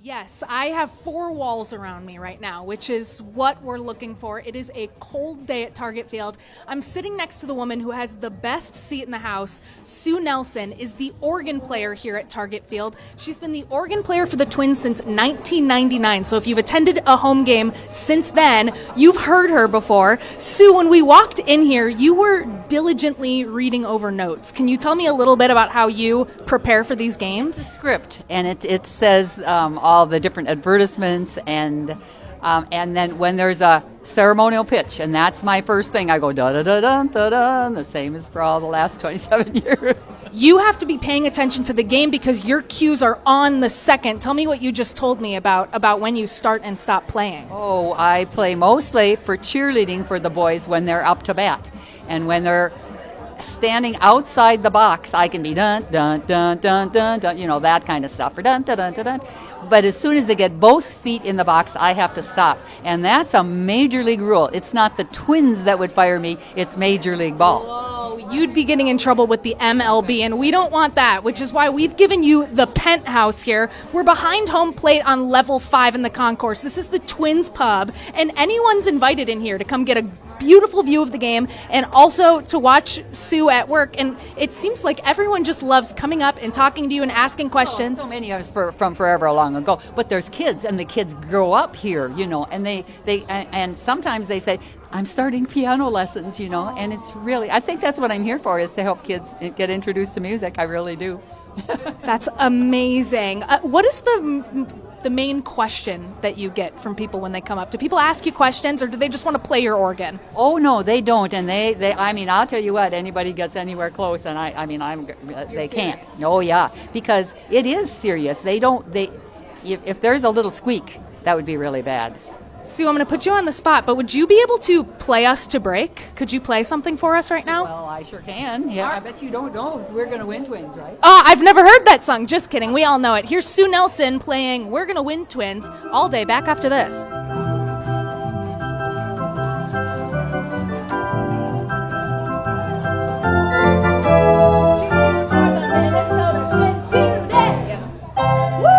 S16: Yes, I have 4 walls around me right now, which is what we're looking for. It is a cold day at Target Field. I'm sitting next to the woman who has the best seat in the house. Sue Nelson is the organ player here at Target Field. She's been the organ player for the Twins since 1999. So if you've attended a home game since then, you've heard her before. Sue, when we walked in here, you were diligently reading over notes. Can you tell me a little bit about how you prepare for these games?
S22: It's a script, and it says all the different advertisements, and then when there's a ceremonial pitch, and that's my first thing, I go da-da-da-dun, the same as for all the last 27 years.
S16: You have to be paying attention to the game because your cues are on the second. Tell me what you just told me about when you start and stop playing.
S22: Oh, I play mostly for cheerleading for the boys when they're up to bat, and when they're standing outside the box, I can be dun, dun, dun, dun, dun, dun, you know, that kind of stuff. Or dun, dun, dun, dun, dun. But as soon as they get both feet in the box, I have to stop. And that's a major league rule. It's not the Twins that would fire me, it's Major League Ball.
S16: Whoa, you'd be getting in trouble with the MLB, and we don't want that, which is why we've given you the penthouse here. We're behind home plate on level 5 in the concourse. This is the Twins pub, and anyone's invited in here to come get a beautiful view of the game and also to watch Sue at work. And it seems like everyone just loves coming up and talking to you and asking questions.
S22: So many of us from forever long ago. But there's kids, and the kids grow up here, you know, and and sometimes they say, I'm starting piano lessons, you know, and it's really, I think that's what I'm here for, is to help kids get introduced to music. I really do.
S16: That's amazing. What is the main question that you get from people when they come up? Do people ask you questions, or do they just want to play your organ?
S22: Oh no, they don't, and they I mean, I'll tell you what, anybody gets anywhere close, and they can't. Oh yeah, because it is serious. If there's a little squeak, that would be really bad.
S16: Sue, I'm going to put you on the spot, but would you be able to play us to break? Could you play something for us right now?
S22: Well, I sure can. Yeah, I bet you don't know. We're going to win Twins, right?
S16: Oh, I've never heard that song. Just kidding. We all know it. Here's Sue Nelson playing We're Gonna Win Twins all day. Back after this. Cheer for the Minnesota Twins today. Woo!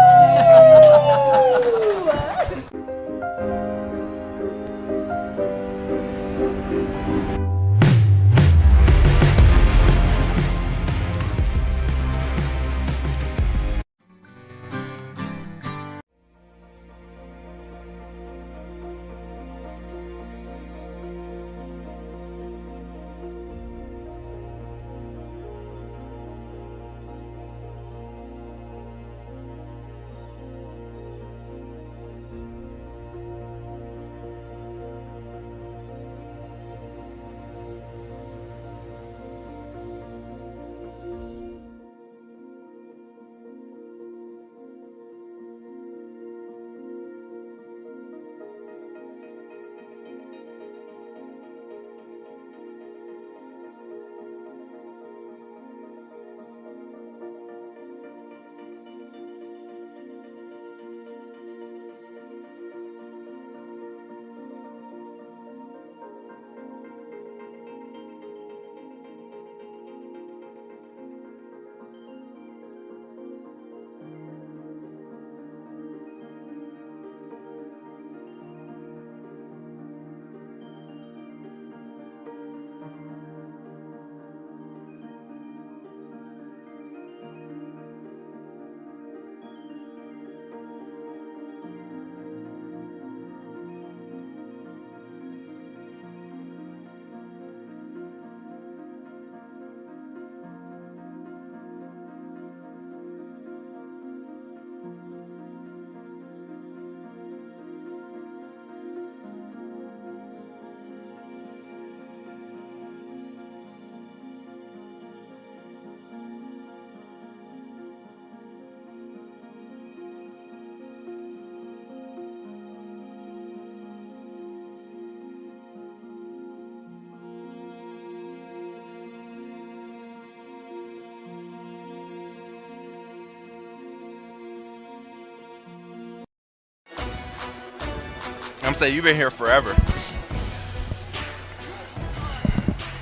S3: I'm saying you've been here forever.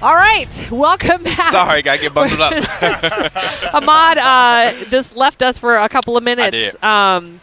S2: All right, welcome back.
S3: Sorry, gotta get bundled up.
S2: Ahmad just left us for a couple of minutes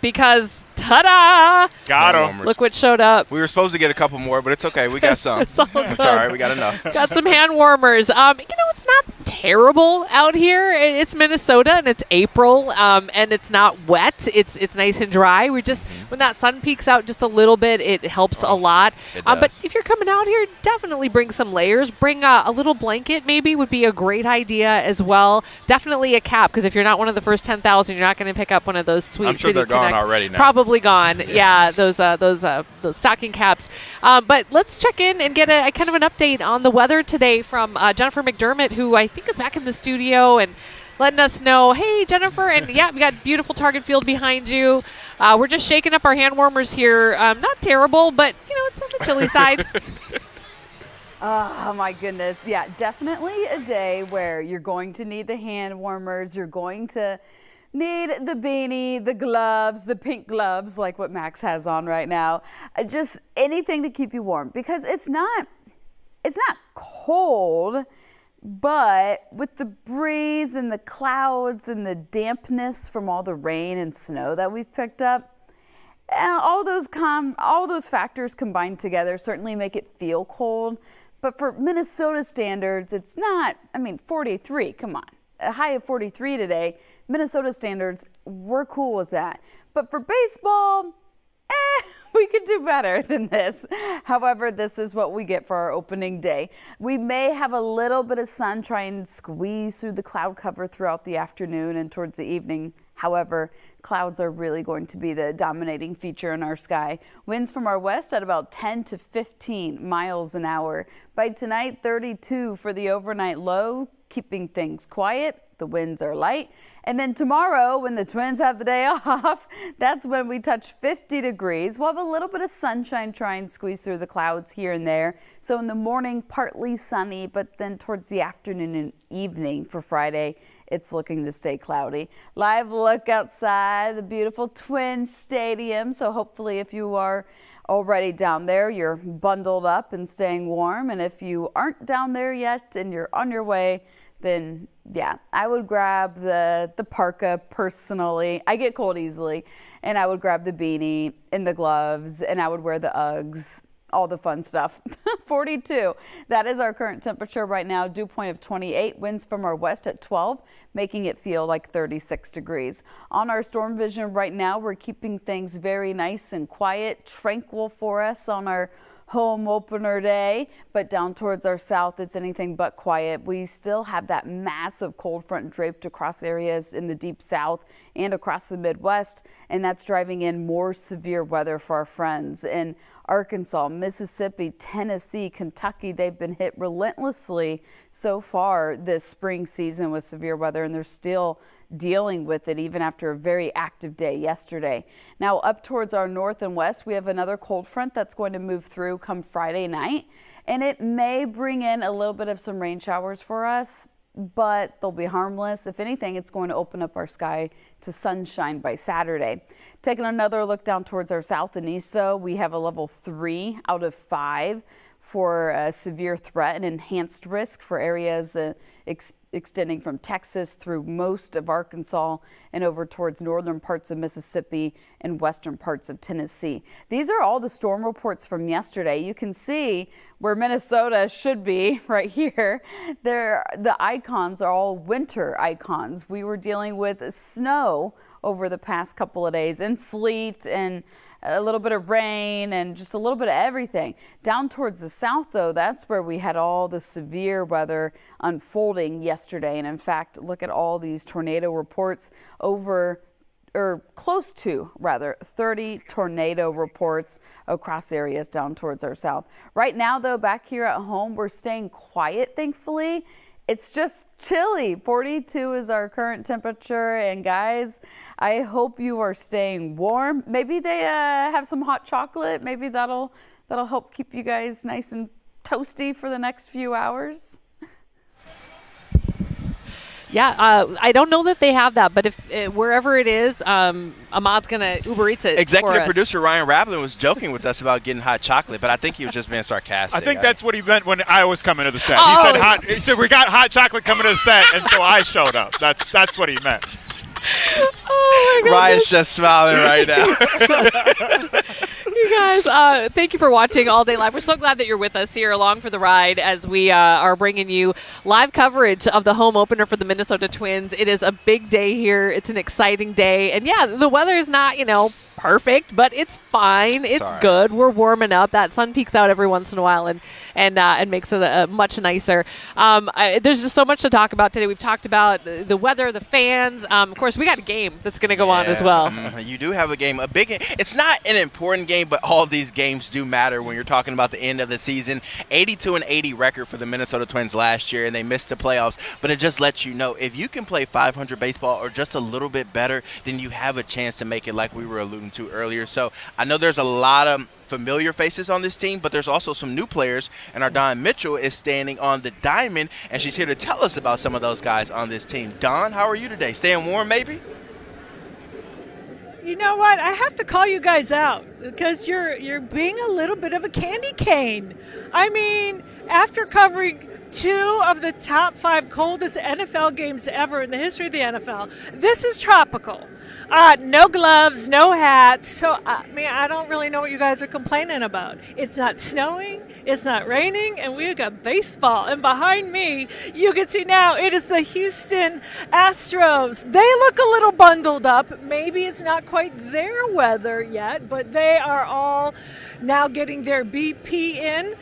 S2: because ta-da!
S3: Got him.
S2: Look what showed up.
S3: We were supposed to get a couple more, but it's okay. We got some.
S2: It's all
S3: right. We got enough.
S2: Got some hand warmers. It's not terrible out here. It's Minnesota and it's April, and it's not wet. It's nice and dry. We just when that sun peeks out just a little bit, it helps a lot. But if you're coming out here, definitely bring some layers. Bring a little blanket. Maybe would be a great idea as well. Definitely a cap, because if you're not one of the first 10,000, you're not going to pick up one of those sweet.
S3: I'm sure they're gone already now.
S2: Probably gone. Yeah, those stocking caps. But let's check in and get a kind of an update on the weather today from Jennifer McDermott, who I think is back in the studio and letting us know, hey, Jennifer, and yeah, we got beautiful Target Field behind you. We're just shaking up our hand warmers here. Not terrible, but, it's on the chilly side.
S6: Oh my goodness. Yeah, definitely a day where you're going to need the hand warmers. You're going to need the beanie, the gloves, the pink gloves like what Max has on right now. Just anything to keep you warm, because it's not cold, but with the breeze and the clouds and the dampness from all the rain and snow that we've picked up, and all those factors combined together certainly make it feel cold. But for Minnesota standards, it's not, 43, come on. A high of 43 today. Minnesota standards, we're cool with that. But for baseball, we could do better than this. However, this is what we get for our opening day. We may have a little bit of sun try and squeeze through the cloud cover throughout the afternoon and towards the evening. However, clouds are really going to be the dominating feature in our sky. Winds from our west at about 10 to 15 miles an hour. By tonight, 32 for the overnight low, keeping things quiet. The winds are light. And then tomorrow, when the Twins have the day off, that's when we touch 50 degrees. We'll have a little bit of sunshine try and squeeze through the clouds here and there. So in the morning, partly sunny, but then towards the afternoon and evening for Friday, it's looking to stay cloudy. Live look outside the beautiful Twins Stadium. So hopefully if you are already down there, you're bundled up and staying warm. And if you aren't down there yet and you're on your way, then yeah, I would grab the parka personally. I get cold easily, and I would grab the beanie and the gloves, and I would wear the Uggs, all the fun stuff. 42, that is our current temperature right now. Dew point of 28, winds from our west at 12, making it feel like 36 degrees. On our storm vision right now, we're keeping things very nice and quiet, tranquil for us on our home opener day, but down towards our south, it's anything but quiet. We still have that massive cold front draped across areas in the deep south and across the Midwest, and that's driving in more severe weather for our friends in Arkansas, Mississippi, Tennessee, Kentucky. They've been hit relentlessly so far this spring season with severe weather, and they're still dealing with it even after a very active day yesterday. Now up towards our north and west, we have another cold front that's going to move through come Friday night, and it may bring in a little bit of some rain showers for us, but they'll be harmless. If anything, it's going to open up our sky to sunshine by Saturday. Taking another look down towards our south and east, though, we have a level 3 out of 5 for a severe threat and enhanced risk for areas extending from Texas through most of Arkansas and over towards northern parts of Mississippi and western parts of Tennessee. These are all the storm reports from yesterday. You can see where Minnesota should be right here. The icons are all winter icons. We were dealing with snow over the past couple of days and sleet and a little bit of rain and just a little bit of everything. Down towards the south, though, that's where we had all the severe weather unfolding yesterday. And in fact, look at all these tornado reports close to 30 tornado reports across areas down towards our south. Right now, though, back here at home, we're staying quiet, thankfully. It's just chilly. 42 is our current temperature. And guys, I hope you are staying warm. Maybe they have some hot chocolate. Maybe that'll help keep you guys nice and toasty for the next few hours.
S2: Yeah, I don't know that they have that, but if wherever it is, Ahmad's gonna Uber Eats it.
S3: Executive producer Ryan Rablin was joking with us about getting hot chocolate, but I think he was just being sarcastic.
S1: I think that's what he meant when I was coming to the set. He said we got hot chocolate coming to the set, and so I showed up. That's what he meant.
S2: Oh my God!
S3: Ryan's just smiling right now.
S2: You guys, thank you for watching All Day Live. We're so glad that you're with us here along for the ride as we are bringing you live coverage of the home opener for the Minnesota Twins. It is a big day here. It's an exciting day. And yeah, the weather is not, perfect, but it's fine. It's right. Good. We're warming up. That sun peeks out every once in a while and makes it much nicer. There's just so much to talk about today. We've talked about the weather, the fans. Of course, we got a game that's going to go on as well.
S3: You do have a game, a big game. It's not an important game, but all these games do matter when you're talking about the end of the season. 82-80 record for the Minnesota Twins last year, and they missed the playoffs. But it just lets you know if you can play 500 baseball or just a little bit better, then you have a chance to make it, like we were alluding alluding to earlier. So I know there's a lot of familiar faces on this team, but there's also some new players, and our Dawn Mitchell is standing on the diamond, and she's here to tell us about some of those guys on this team. Dawn, how are you today? Staying warm, maybe?
S13: You know what? I have to call you guys out because you're being a little bit of a candy cane. I mean, after covering 2 of the top 5 coldest NFL games ever in the history of the NFL, this is tropical. No gloves, no hat. So, I don't really know what you guys are complaining about. It's not snowing, it's not raining, and we've got baseball. And behind me, you can see now, it is the Houston Astros. They look a little bundled up. Maybe it's not quite their weather yet, but they are all now getting their BP in,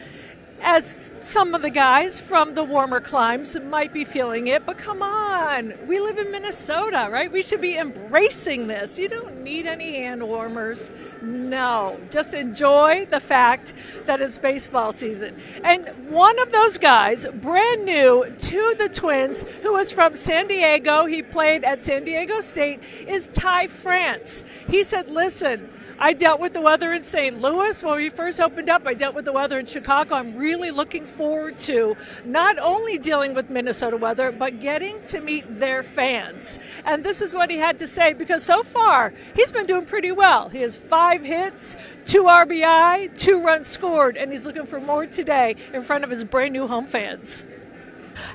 S13: as some of the guys from the warmer climes might be feeling it. But come on, we live in Minnesota, right? We should be embracing this. You don't need any hand warmers. No, just enjoy the fact that it's baseball season. And one of those guys, brand new to the Twins, who was from San Diego, he played at San Diego State, is Ty France. He said, listen, I dealt with the weather in St. Louis when we first opened up. I dealt with the weather in Chicago. I'm really looking forward to not only dealing with Minnesota weather, but getting to meet their fans. And this is what he had to say, because so far he's been doing pretty well. He has 5 hits, 2 RBI, 2 runs scored, and he's looking for more today in front of his brand new home fans.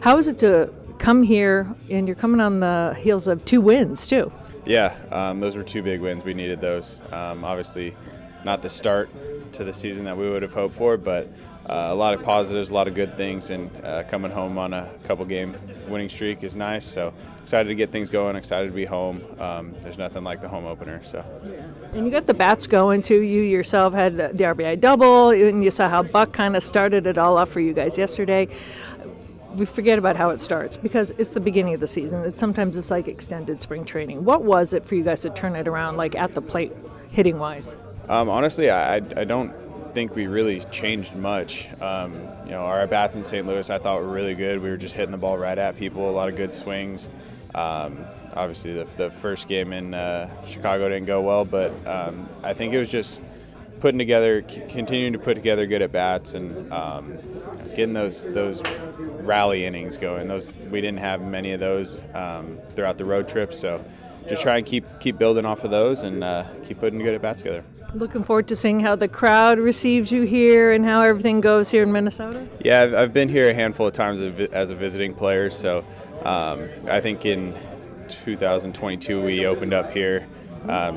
S13: How is it to come here, and you're coming on the heels of 2 wins too?
S5: Yeah, those were 2 big wins. We needed those. Obviously, not the start to the season that we would have hoped for, but a lot of positives, a lot of good things, and coming home on a couple-game winning streak is nice. So excited to get things going, excited to be home. There's nothing like the home opener. So.
S13: Yeah. And you got the bats going, too. You yourself had the RBI double, and you saw how Buck kind of started it all off for you guys yesterday. We forget about how it starts because it's the beginning of the season. Sometimes it's like extended spring training. What was it for you guys to turn it around, like at the plate, hitting-wise?
S5: Honestly, I don't think we really changed much. Our at-bats in St. Louis I thought were really good. We were just hitting the ball right at people, a lot of good swings. Obviously, the first game in Chicago didn't go well, but I think it was just continuing to put together good at-bats and getting those rally innings going. We didn't have many of those throughout the road trip, so just try and keep building off of those and keep putting good at-bats together.
S13: Looking forward to seeing how the crowd receives you here and how everything goes here in Minnesota?
S5: Yeah, I've been here a handful of times as a visiting player, so I think in 2022 we opened up here.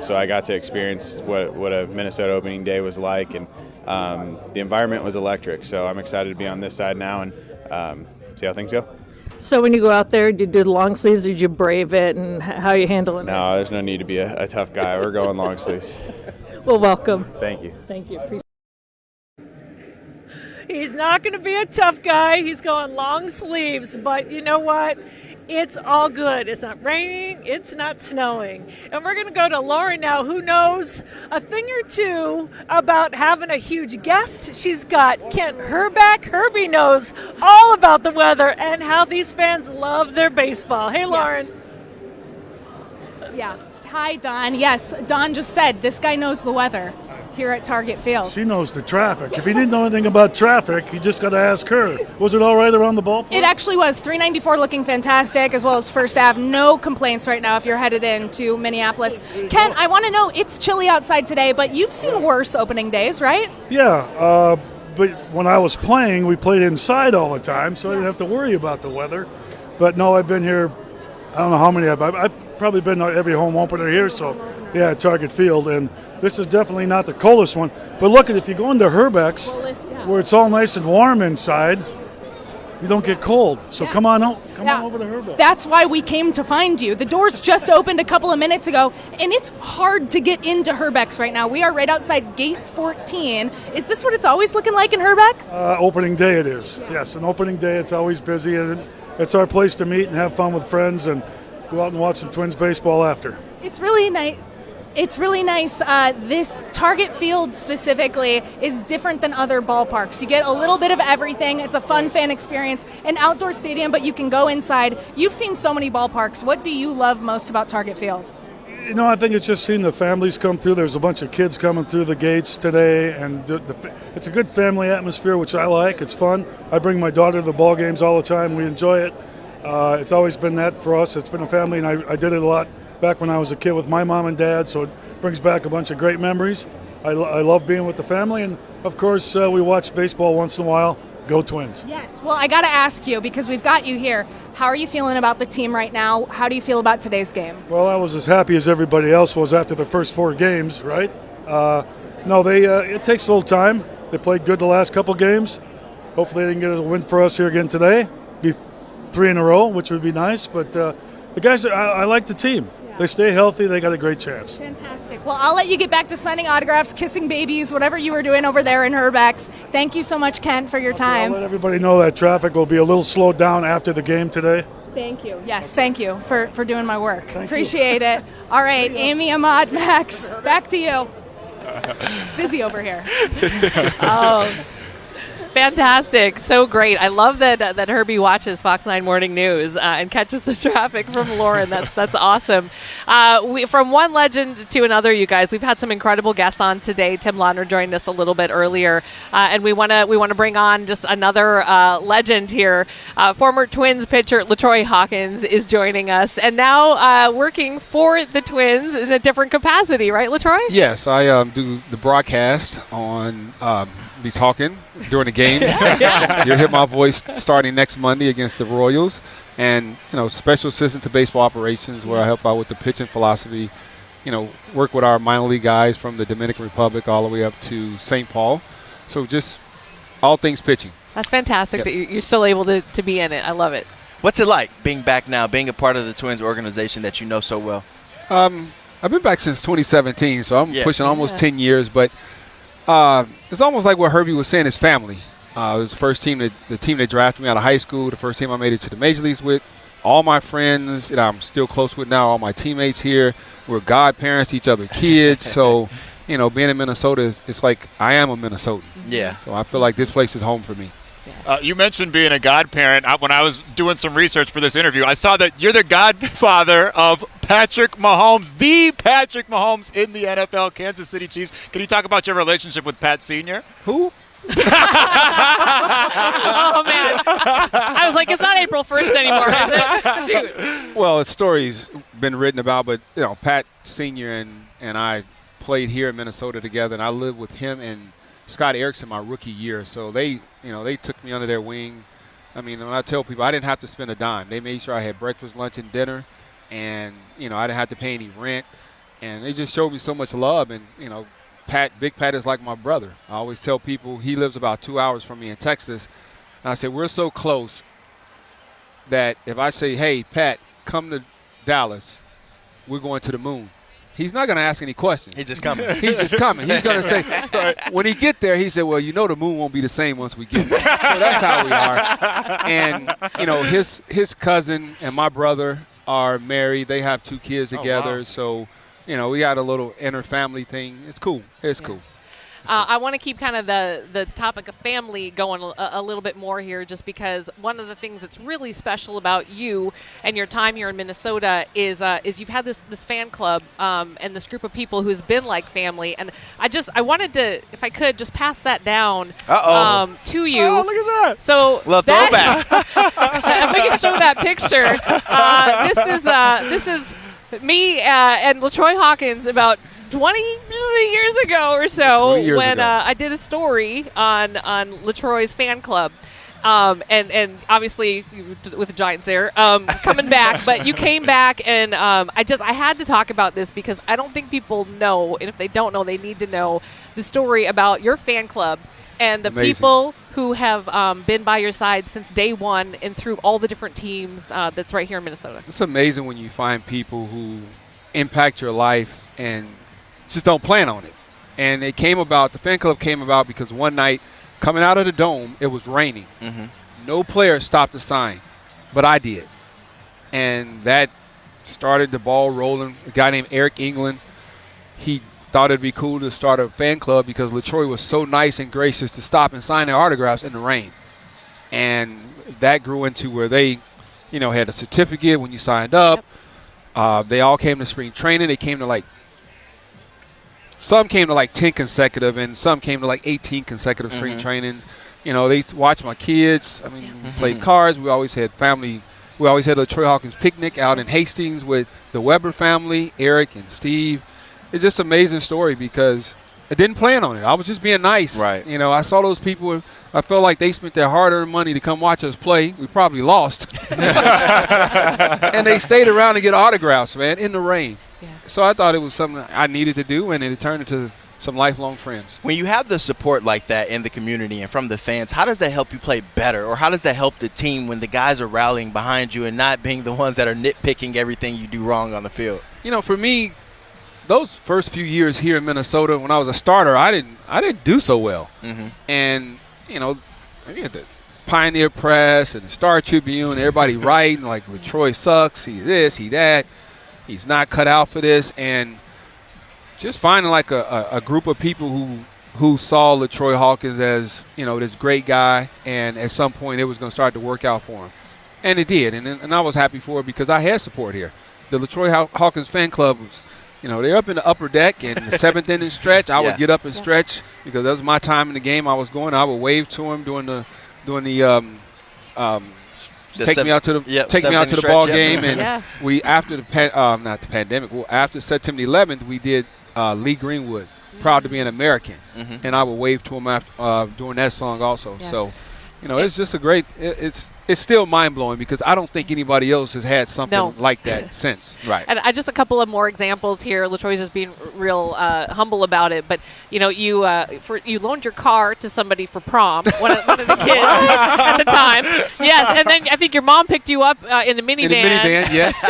S5: So I got to experience what a Minnesota opening day was like, and the environment was electric. So I'm excited to be on this side now and see how things go.
S13: So when you go out there, did you do the long sleeves or did you brave it, and how are you handling it?
S5: No, there's no need to be a tough guy. We're going long sleeves.
S13: Well, welcome.
S5: Thank you.
S13: Thank you. He's not going to be a tough guy. He's going long sleeves, but you know what? It's all good. It's not raining. It's not snowing. And we're going to go to Lauren now, who knows a thing or two about having a huge guest. She's got Kent Hrbek. Herbie knows all about the weather and how these fans love their baseball. Hey, Lauren.
S16: Yes. Yeah. Hi, Don. Yes, Don just said this guy knows the weather here at Target Field.
S7: She knows the traffic. If he didn't know anything about traffic, you just got to ask her. Was it all right around the ballpark?
S16: It actually was. 394 looking fantastic, as well as First Ave. No complaints right now if you're headed into Minneapolis. Ken, I want to know, it's chilly outside today, but you've seen worse opening days, right?
S7: Yeah, but when I was playing, we played inside all the time, so I didn't have to worry about the weather. But no, I've been here, I don't know how many I've probably been every home opener here, so yeah, at Target Field, and this is definitely not the coldest one. But look, if you go into Hrbek's, where it's all nice and warm inside, you don't get cold. So come on out, come on over to Hrbek.
S16: That's why we came to find you. The doors just opened a couple of minutes ago, and it's hard to get into Hrbek's right now. We are right outside gate 14. Is this what it's always looking like in Hrbek's?
S7: Opening day it is. Yes, an opening day, it's always busy, and it's our place to meet and have fun with friends and go out and watch some Twins baseball after.
S16: It's really nice. It's really nice. This Target Field specifically is different than other ballparks. You get a little bit of everything. It's a fun fan experience. An outdoor stadium, but you can go inside. You've seen so many ballparks. What do you love most about Target Field?
S7: I think it's just seeing the families come through. There's a bunch of kids coming through the gates today, and it's a good family atmosphere, which I like. It's fun. I bring my daughter to the ball games all the time. We enjoy it. It's always been that for us. It's been a family, and I did it a lot back when I was a kid with my mom and dad, so it brings back a bunch of great memories. I love being with the family, and, of course, we watch baseball once in a while. Go Twins.
S16: Yes. Well, I got to ask you, because we've got you here, how are you feeling about the team right now? How do you feel about today's game?
S7: Well, I was as happy as everybody else was after the first 4 games, right? It takes a little time. They played good the last couple games. Hopefully they can get a win for us here again today. Be 3 in a row, which would be nice. But the guys, I like the team. Yeah. They stay healthy. They got a great chance.
S16: Fantastic. Well, I'll let you get back to signing autographs, kissing babies, whatever you were doing over there in Hrbek's. Thank you so much, Kent, for your time.
S7: I'll let everybody know that traffic will be a little slowed down after the game today.
S16: Thank you. Yes, thank you for doing my work. Appreciate it. All right, Amy, Ahmad, Max, back to you. It's busy over here.
S2: Fantastic. So great. I love that Herbie watches Fox 9 Morning News and catches the traffic from Lauren. That's awesome. From one legend to another, you guys, we've had some incredible guests on today. Tim Laudner joined us a little bit earlier, and we want to bring on just another legend here. Former Twins pitcher LaTroy Hawkins is joining us, and now working for the Twins in a different capacity, right, LaTroy?
S8: Yes, I do the broadcast on be talking during the game. You'll hear my voice starting next Monday against the Royals, and special assistant to baseball operations, where I help out with the pitching philosophy. Work with our minor league guys from the Dominican Republic all the way up to St. Paul. So just all things pitching.
S2: That's fantastic that you're still able to be in it. I love it.
S3: What's it like being back now, being a part of the Twins organization that you know so well?
S8: I've been back since 2017, so I'm pushing almost 10 years, but it's almost like what Herbie was saying, his family. It was the first team the team that drafted me out of high school, the first team I made it to the major leagues with. All my friends that I'm still close with now, all my teammates here, we're godparents to each other's kids. So, being in Minnesota, it's like I am a Minnesotan.
S3: Yeah.
S8: So I feel like this place is home for me.
S1: You mentioned being a godparent. When I was doing some research for this interview, I saw that you're the godfather of Patrick Mahomes, the Patrick Mahomes in the NFL, Kansas City Chiefs. Can you talk about your relationship with Pat Sr.?
S8: Who?
S2: Oh, man. I was like, it's not April 1st anymore, is it? Shoot.
S8: Well, the story's been written about, but, Pat Sr. and I played here in Minnesota together, and I lived with him and Scott Erickson my rookie year. So they took me under their wing. I mean, when I tell people, I didn't have to spend a dime. They made sure I had breakfast, lunch, and dinner, and, I didn't have to pay any rent. And they just showed me so much love. And, Big Pat is like my brother. I always tell people he lives about 2 hours from me in Texas. And I said, we're so close that if I say, hey, Pat, come to Dallas, we're going to the moon. He's not going to ask any questions.
S3: He's just coming.
S8: He's just coming. He's going to say, when he get there, he said, well, the moon won't be the same once we get there. So that's how we are. And, his cousin and my brother are married. They have 2 kids together. Oh, wow. So, we got a little inter-family thing. It's cool. It's cool.
S2: I want to keep kind of the topic of family going a little bit more here, just because one of the things that's really special about you and your time here in Minnesota is you've had this fan club and this group of people who's been like family. And I wanted to, if I could, just pass that down to you.
S1: Oh, look at that.
S2: So
S3: throwback.
S2: If we can show that picture, this is me and LaTroy Hawkins about 20 years ago or so when I did a story on LaTroy's fan club. And obviously with the Giants there coming back, but you came back, and I had to talk about this because I don't think people know, and if they don't know, they need to know the story about your fan club and the people who have been by your side since day one and through all the different teams that's right here in Minnesota.
S8: It's amazing when you find people who impact your life and just don't plan on it. And the fan club came about because one night coming out of the dome, it was raining. Mm-hmm. No player stopped the sign, but I did. And that started the ball rolling. A guy named Eric England, he thought it'd be cool to start a fan club because LaTroy was so nice and gracious to stop and sign their autographs in the rain. And that grew into where they, had a certificate when you signed up. They all came to spring training. They came to some came to 10 consecutive, and some came to 18 consecutive spring trainings. You know, they watched my kids. I mean, we played cards. We always had family. We always had a LaTroy Hawkins picnic out in Hastings with the Weber family, Eric and Steve. It's just an amazing story because I didn't plan on it. I was just being nice.
S3: Right.
S8: You know, I saw those people. I felt like they spent their hard-earned money to come watch us play. We probably lost. And they stayed around to get autographs, man, in the rain. Yeah. So I thought it was something I needed to do, and it turned into some lifelong friends.
S3: When you have the support like that in the community and from the fans, how does that help you play better, or how does that help the team when the guys are rallying behind you and not being the ones that are nitpicking everything you do wrong on the field?
S8: You know, for me, those first few years here in Minnesota when I was a starter, I didn't do so well. And, you know, you had the Pioneer Press and the Star Tribune, everybody writing like LaTroy sucks, he this, he that, he's not cut out for this. And just finding a group of people who saw LaTroy Hawkins as, you know, this great guy, and at some point it was going to start to work out for him. And it did, and I was happy for it because I had support here. The LaTroy Hawkins fan club was, you know, they're up in the upper deck in the seventh inning stretch. I would get up and stretch because that was my time in the game. I was going. I would wave to him during the take me out to the ball game. And we after not the pandemic. Well, after September 11th, we did Lee Greenwood, Proud to be an American, and I would wave to him after during that song also. Yeah. So, you know, it's just a great. It's still mind-blowing because I don't think anybody else has had something like that since.
S3: Right.
S2: And just a couple of more examples here. LaTroy's just being real humble about it. But, you know, you loaned your car to somebody for prom, one of the kids at the time. Yes, and then I think your mom picked you up in the minivan.
S8: In the minivan, yes.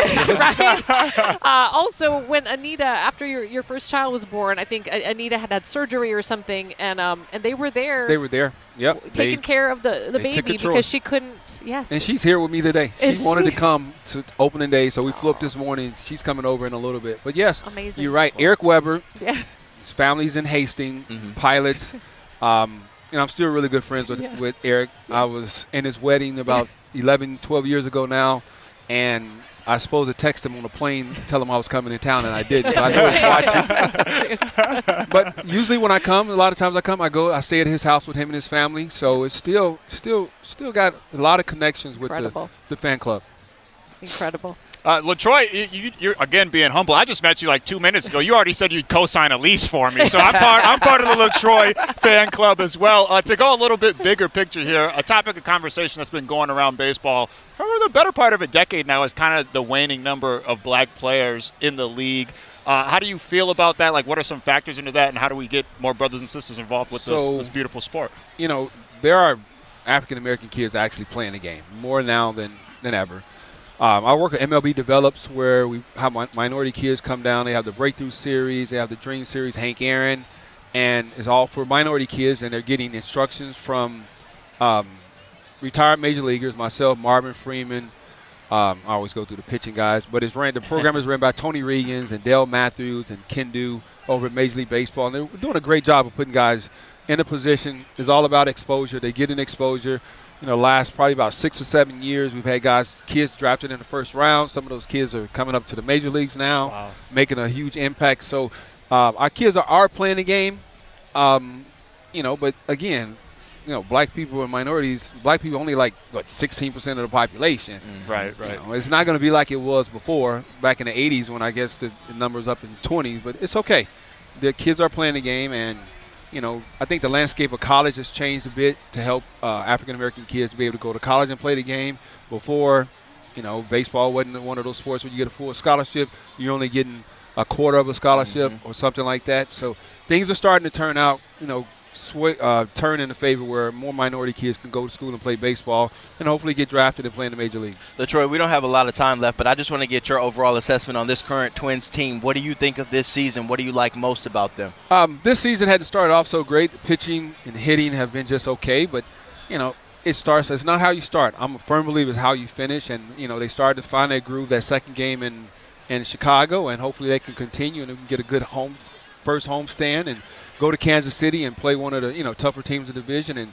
S2: Right. Also, when Anita, after your first child was born, I think Anita had surgery or something, and they were there.
S8: They were there. Yep.
S2: Taking care of the baby because she couldn't. Yes.
S8: And she's here with me today. She wanted to come to opening day, so we flew up this morning. She's coming over in a little bit. But, yes,
S2: amazing.
S8: You're right. Eric Weber, his family's in Hastings, pilots. And I'm still really good friends with Eric. I was in his wedding about 11, 12 years ago now, and I was supposed to text him on the plane, tell him I was coming in town, and I didn't. So I know he's watching. But usually when I come, a lot of times I stay at his house with him and his family. So it's still got a lot of connections with the fan club.
S2: Incredible.
S1: LaTroy, you're again being humble. I just met you like 2 minutes ago. You already said you'd co-sign a lease for me, so I'm part of the LaTroy fan club as well. To go a little bit bigger picture here, a topic of conversation that's been going around baseball for the better part of a decade now is kind of the waning number of black players in the league. How do you feel about that? Like, what are some factors into that, and how do we get more brothers and sisters involved with this beautiful sport?
S8: You know, there are African-American kids actually playing the game more now than ever. I work at MLB Develops, where we have minority kids come down. They have the Breakthrough Series. They have the Dream Series, Hank Aaron. And it's all for minority kids, and they're getting instructions from retired major leaguers, myself, Marvin Freeman. I always go through the pitching guys. But the program is ran by Tony Regans and Dale Matthews and Ken Du over at Major League Baseball. And they're doing a great job of putting guys in a position. It's all about exposure. They get an exposure. You know, last probably about 6 or 7 years, we've had kids drafted in the first round. Some of those kids are coming up to the major leagues now, making a huge impact. So our kids are playing the game, you know, but again, you know, black people and minorities, black people only 16% of the population.
S1: Right.
S8: You know, it's not going to be like it was before, back in the 80s when I guess the numbers up in the 20s, but it's okay. The kids are playing the game, and you know, I think the landscape of college has changed a bit to help African-American kids be able to go to college and play the game. Before, you know, baseball wasn't one of those sports where you get a full scholarship. You're only getting a quarter of a scholarship or something like that. So things are starting to turn out, you know, turn in the favor where more minority kids can go to school and play baseball and hopefully get drafted and play in the major leagues.
S3: LaTroy, we don't have a lot of time left, but I just want to get your overall assessment on this current Twins team. What do you think of this season? What do you like most about them?
S8: This season hadn't started off so great. Pitching and hitting have been just okay, but, you know, it's not how you start. I'm a firm believer it's how you finish, and, you know, they started to find that groove that second game in Chicago, and hopefully they can continue and they can get a good first home stand and go to Kansas City and play one of the, you know, tougher teams in the division and,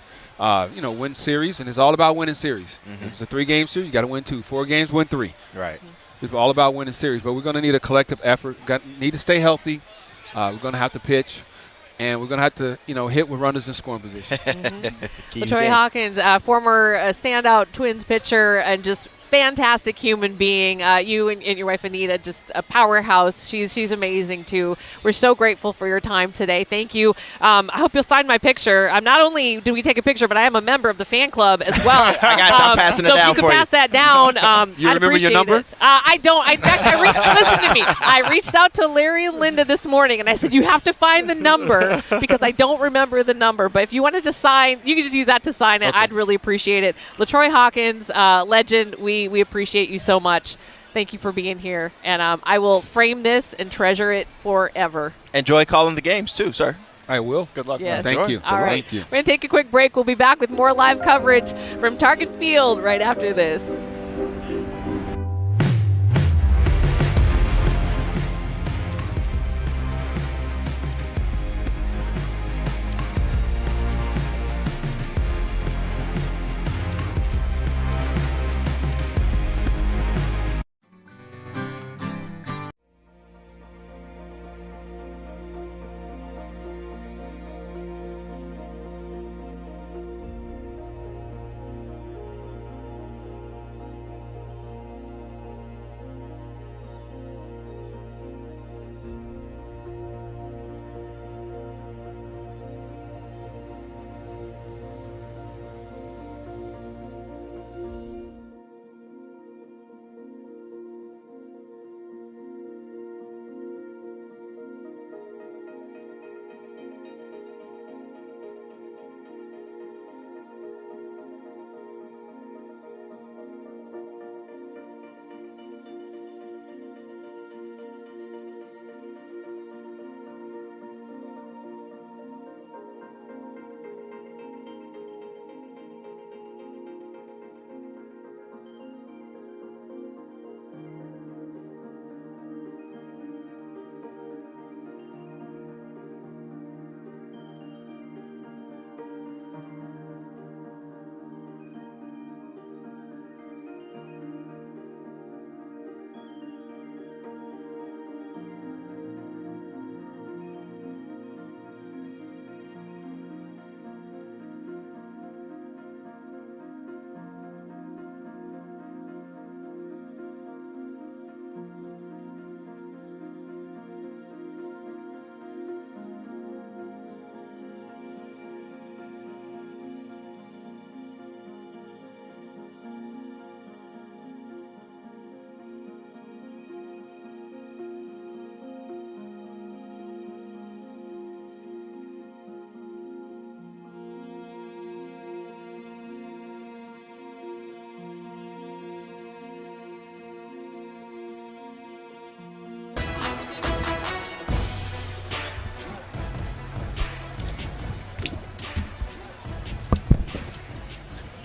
S8: you know, win series. And it's all about winning series. If it's a 3-game series, you got to win 2. 4 games, win 3.
S3: Right.
S8: It's all about winning series, but we're going to need a collective effort. Need to stay healthy. We're going to have to pitch, and we're going to have to, hit with runners in scoring position.
S2: LaTroy Hawkins, former standout Twins pitcher and just fantastic human being. You and your wife Anita, just a powerhouse. She's amazing too. We're so grateful for your time today. Thank you. I hope you'll sign my picture. Not only do we take a picture, but I am a member of the fan club as well.
S3: I got you. I'm passing it down for you.
S2: So if you could pass that down,
S8: you
S2: I'd
S8: remember your
S2: appreciate
S8: number?
S2: it. I don't. In fact, listen to me. I reached out to Larry and Linda this morning, and I said, you have to find the number because I don't remember the number. But if you want to just sign, you can just use that to sign it.
S3: Okay.
S2: I'd really appreciate it. LaTroy Hawkins, legend. We appreciate you so much. Thank you for being here. And I will frame this and treasure it forever.
S3: Enjoy calling the games, too, sir.
S8: I will.
S3: Good luck.
S2: Yes.
S8: Thank you.
S2: All right.
S8: Thank you.
S2: We're going to take a quick break. We'll be back with more live coverage from Target Field right after this.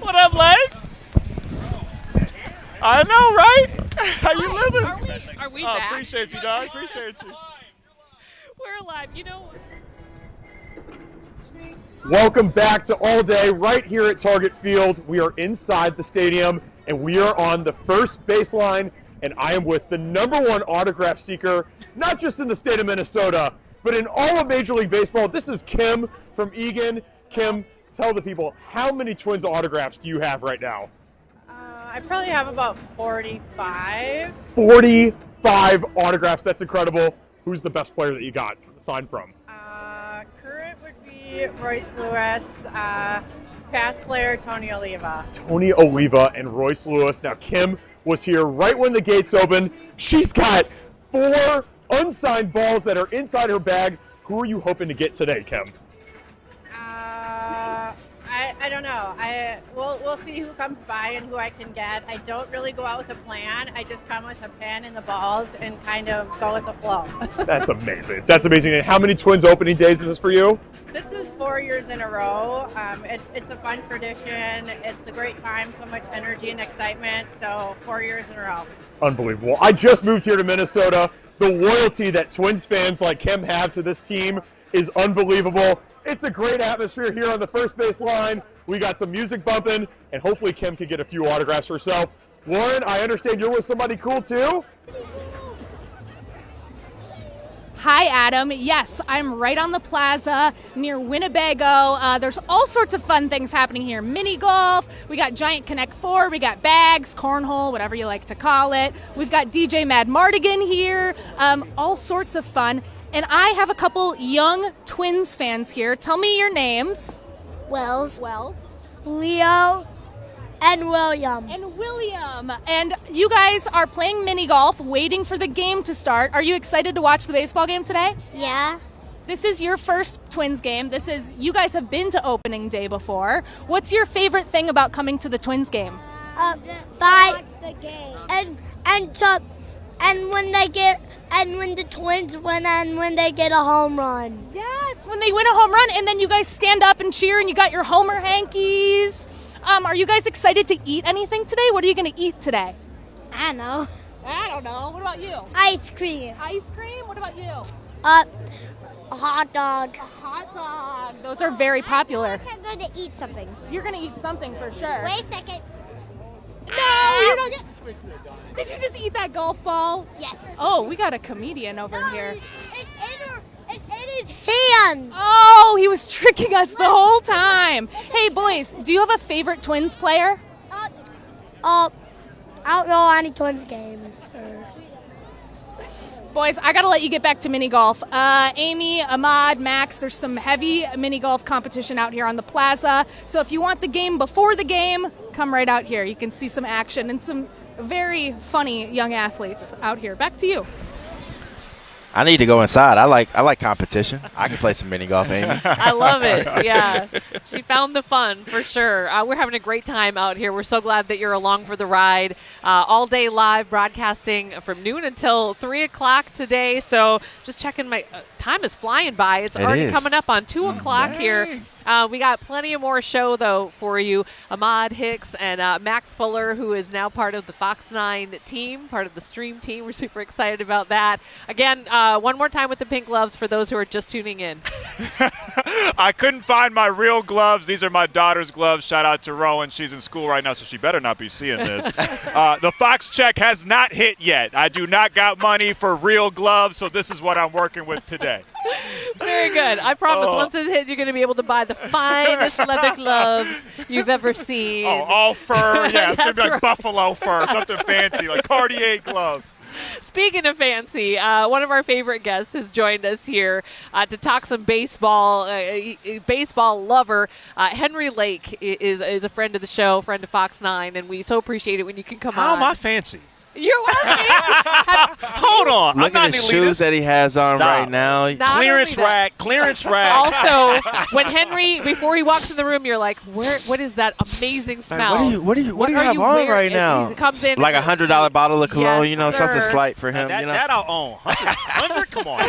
S1: What up, Lake? I know, right? How you living?
S2: Are we back?
S1: Appreciate you, dog. Appreciate you.
S2: We're alive.
S10: Welcome back to All Day right here at Target Field. We are inside the stadium, and we are on the first baseline, and I am with the #1 autograph seeker, not just in the state of Minnesota, but in all of Major League Baseball. This is Kim from Egan. Kim, tell the people, how many Twins autographs do you have right now?
S9: I probably have about 45.
S10: 45 autographs. That's incredible. Who's the best player that you got signed from?
S9: Current would be Royce Lewis. Past player, Tony Oliva.
S10: Tony Oliva and Royce Lewis. Now, Kim was here right when the gates opened. She's got 4 unsigned balls that are inside her bag. Who are you hoping to get today, Kim?
S9: I don't know. We'll see who comes by and who I can get. I don't really go out with a plan. I just come with a pen and the balls and kind of go with the flow.
S10: That's amazing. That's amazing. And how many Twins opening days is this for you?
S9: This is 4 years in a row. It's a fun tradition. It's a great time, so much energy and excitement. So 4 years in a row.
S10: Unbelievable. I just moved here to Minnesota. The loyalty that Twins fans like Kim have to this team is unbelievable. It's a great atmosphere here on the first base line. We got some music bumping, and hopefully Kim can get a few autographs herself. Lauren, I understand you're with somebody cool too?
S16: Hi, Adam. Yes, I'm right on the plaza near Winnebago. There's all sorts of fun things happening here. Mini golf, we got Giant Connect 4, we got bags, cornhole, whatever you like to call it. We've got DJ Mad Mardigan here, all sorts of fun. And I have a couple young Twins fans here. Tell me your names.
S11: Wells.
S16: Wells.
S11: Leo. And William.
S16: And you guys are playing mini golf, waiting for the game to start. Are you excited to watch the baseball game today?
S11: Yeah.
S16: This is your first Twins game. You guys have been to opening day before. What's your favorite thing about coming to the Twins game?
S11: Watch the game. And when the Twins win and when they get a home run.
S16: Yes, when they win a home run and then you guys stand up and cheer and you got your Homer hankies. Are you guys excited to eat anything today? What are you going to eat today?
S11: I don't know.
S16: What about you?
S11: Ice cream.
S16: Ice cream? What about you?
S11: A hot dog.
S16: A hot dog. Those are very popular.
S11: I'm going to eat something.
S16: You're going to eat something for sure.
S11: Wait a second.
S16: No, you don't get... Did you just eat that golf ball?
S11: Yes.
S16: Oh, we got a comedian over here.
S11: It his hand.
S16: Oh, he was tricking us the whole time. Hey, boys, do you have a favorite Twins player?
S11: I don't know any Twins games.
S16: Boys, I got to let you get back to mini golf. Amy, Ahmad, Max, there's some heavy mini golf competition out here on the plaza. So if you want the game before the game, come right out here. You can see some action and some very funny young athletes out here. Back to you.
S3: I need to go inside. I like competition. I can play some mini golf, Amy.
S2: I love it. Yeah. She found the fun for sure. We're having a great time out here. We're so glad that you're along for the ride. All day live broadcasting from noon until 3 o'clock today. So just checking my time is flying by. It's already coming up on 2 o'clock here. We got plenty of more show, though, for you. Ahmad Hicks and Max Fuller, who is now part of the Fox 9 team, part of the stream team. We're super excited about that. Again, one more time with the pink gloves for those who are just tuning in.
S1: I couldn't find my real gloves. These are my daughter's gloves. Shout out to Rowan. She's in school right now, so she better not be seeing this. The Fox check has not hit yet. I do not got money for real gloves, so this is what I'm working with today.
S2: Very good. I promise once it hits, you're going to be able to buy the finest leather gloves you've ever seen.
S1: Oh, all fur. Yeah, it's going to be like buffalo fur, something fancy, like Cartier gloves.
S2: Speaking of fancy, one of our favorite guests has joined us here to talk some baseball. Baseball lover. Henry Lake is a friend of the show, friend of Fox 9, and we so appreciate it when you can come on.
S12: How am I fancy?
S2: You are fancy.
S12: Hold on.
S3: Look at the shoes that he has on right now.
S12: Clearance rack.
S2: Also, when Henry, before he walks in the room, you're like, what is that amazing smell?
S3: What do you have on right now?
S2: Comes in
S3: like $100 bottle of cologne,
S2: Yes,
S3: something
S2: sir.
S3: slight for him.
S12: That I'll own. 100? Come on.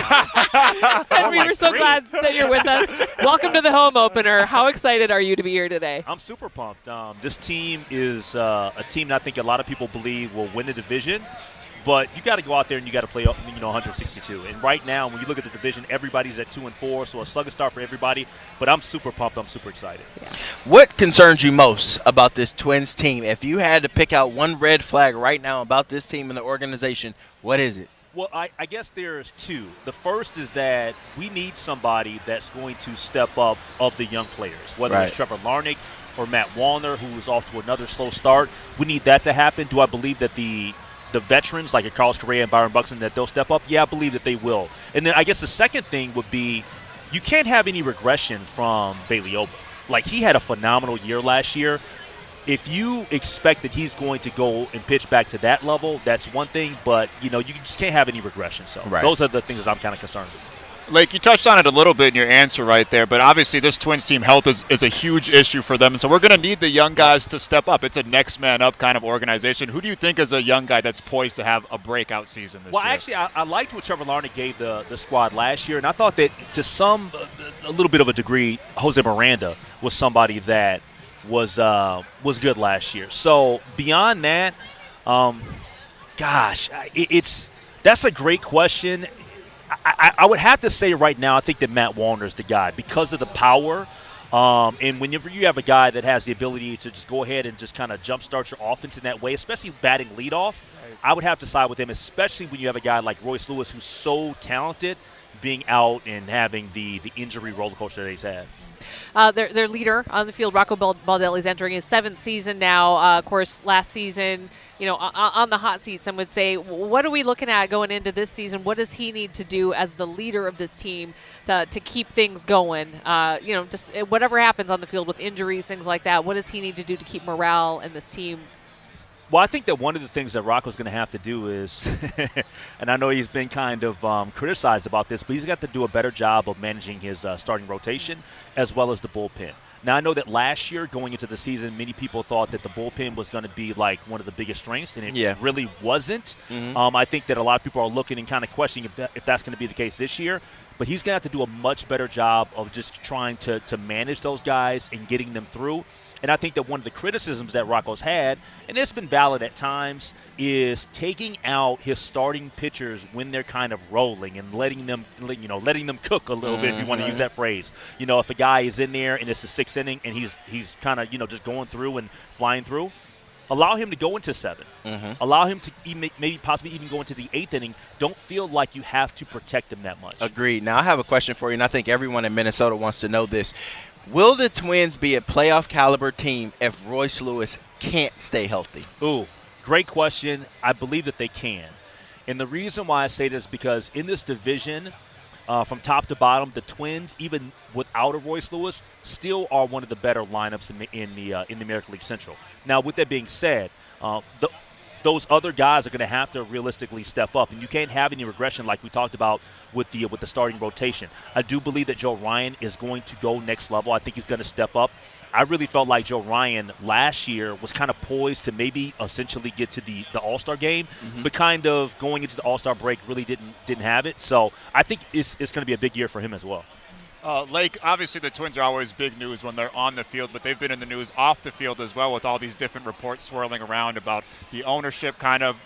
S2: Henry, we're so glad that you're with us. Welcome to the home opener. How excited are you to be here today?
S12: I'm super pumped. This team is a team that I think a lot of people believe will win the division. But you got to go out there and you got to play 162. And right now, when you look at the division, everybody's at 2-4, so a sluggish start for everybody. But I'm super pumped. I'm super excited.
S2: Yeah.
S3: What concerns you most about this Twins team? If you had to pick out one red flag right now about this team and the organization, what is it?
S12: Well, I guess there's two. The first is that we need somebody that's going to step up of the young players, whether it's Trevor Larnach or Matt Wallner, who is off to another slow start. We need that to happen. Do I believe that the veterans like Carlos Correa and Byron Buxton, that they'll step up? Yeah, I believe that they will. And then I guess the second thing would be you can't have any regression from Bailey Oba. Like, he had a phenomenal year last year. If you expect that he's going to go and pitch back to that level, that's one thing. But, you just can't have any regression. So those are the things that I'm kind of concerned with.
S1: Lake, you touched on it a little bit in your answer right there, but obviously this Twins team health is a huge issue for them, and so we're going to need the young guys to step up. It's a next man up kind of organization. Who do you think is a young guy that's poised to have a breakout season this year?
S12: Well, actually, I liked what Trevor Larnach gave the squad last year, and I thought that to a little bit of a degree, Jose Miranda was somebody that was good last year. So beyond that, that's a great question. I would have to say right now I think that Matt Wallner is the guy because of the power And whenever you have a guy that has the ability to just go ahead and just kind of jumpstart your offense in that way, especially batting leadoff, I would have to side with him, especially when you have a guy like Royce Lewis who's so talented, being out and having the injury roller coaster that he's had.
S2: Their leader on the field, Rocco Baldelli, is entering his 7th season now. Of course, last season, on the hot seat, some would say, what are we looking at going into this season? What does he need to do as the leader of this team to keep things going? Just whatever happens on the field with injuries, things like that, what does he need to do to keep morale in this team?
S12: Well, I think that one of the things that Rocco's going to have to do is, and I know he's been kind of criticized about this, but he's got to do a better job of managing his starting rotation as well as the bullpen. Now, I know that last year going into the season, many people thought that the bullpen was going to be like one of the biggest strengths, and it really wasn't. I think that a lot of people are looking and kind of questioning if that's going to be the case this year. But he's going to have to do a much better job of just trying to manage those guys and getting them through. And I think that one of the criticisms that Rocco's had, and it's been valid at times, is taking out his starting pitchers when they're kind of rolling and letting them cook a little bit, if you want to use that phrase. If a guy is in there and it's the 6th inning and he's kind of just going through and flying through, allow him to go into 7. Allow him to maybe possibly even go into the 8th inning. Don't feel like you have to protect him that much.
S3: Agreed. Now, I have a question for you, and I think everyone in Minnesota wants to know this. Will the Twins be a playoff caliber team if Royce Lewis can't stay healthy?
S12: Ooh, great question. I believe that they can. And the reason why I say this is because in this division, from top to bottom, the Twins, even without a Royce Lewis, still are one of the better lineups in the American League Central. Now, with that being said, those other guys are going to have to realistically step up, and you can't have any regression like we talked about with the starting rotation. I do believe that Joe Ryan is going to go next level. I think he's going to step up. I really felt like Joe Ryan last year was kind of poised to maybe essentially get to the All-Star game, but kind of going into the All-Star break really didn't have it. So I think it's going to be a big year for him as well.
S1: Lake, obviously the Twins are always big news when they're on the field, but they've been in the news off the field as well with all these different reports swirling around about the ownership kind of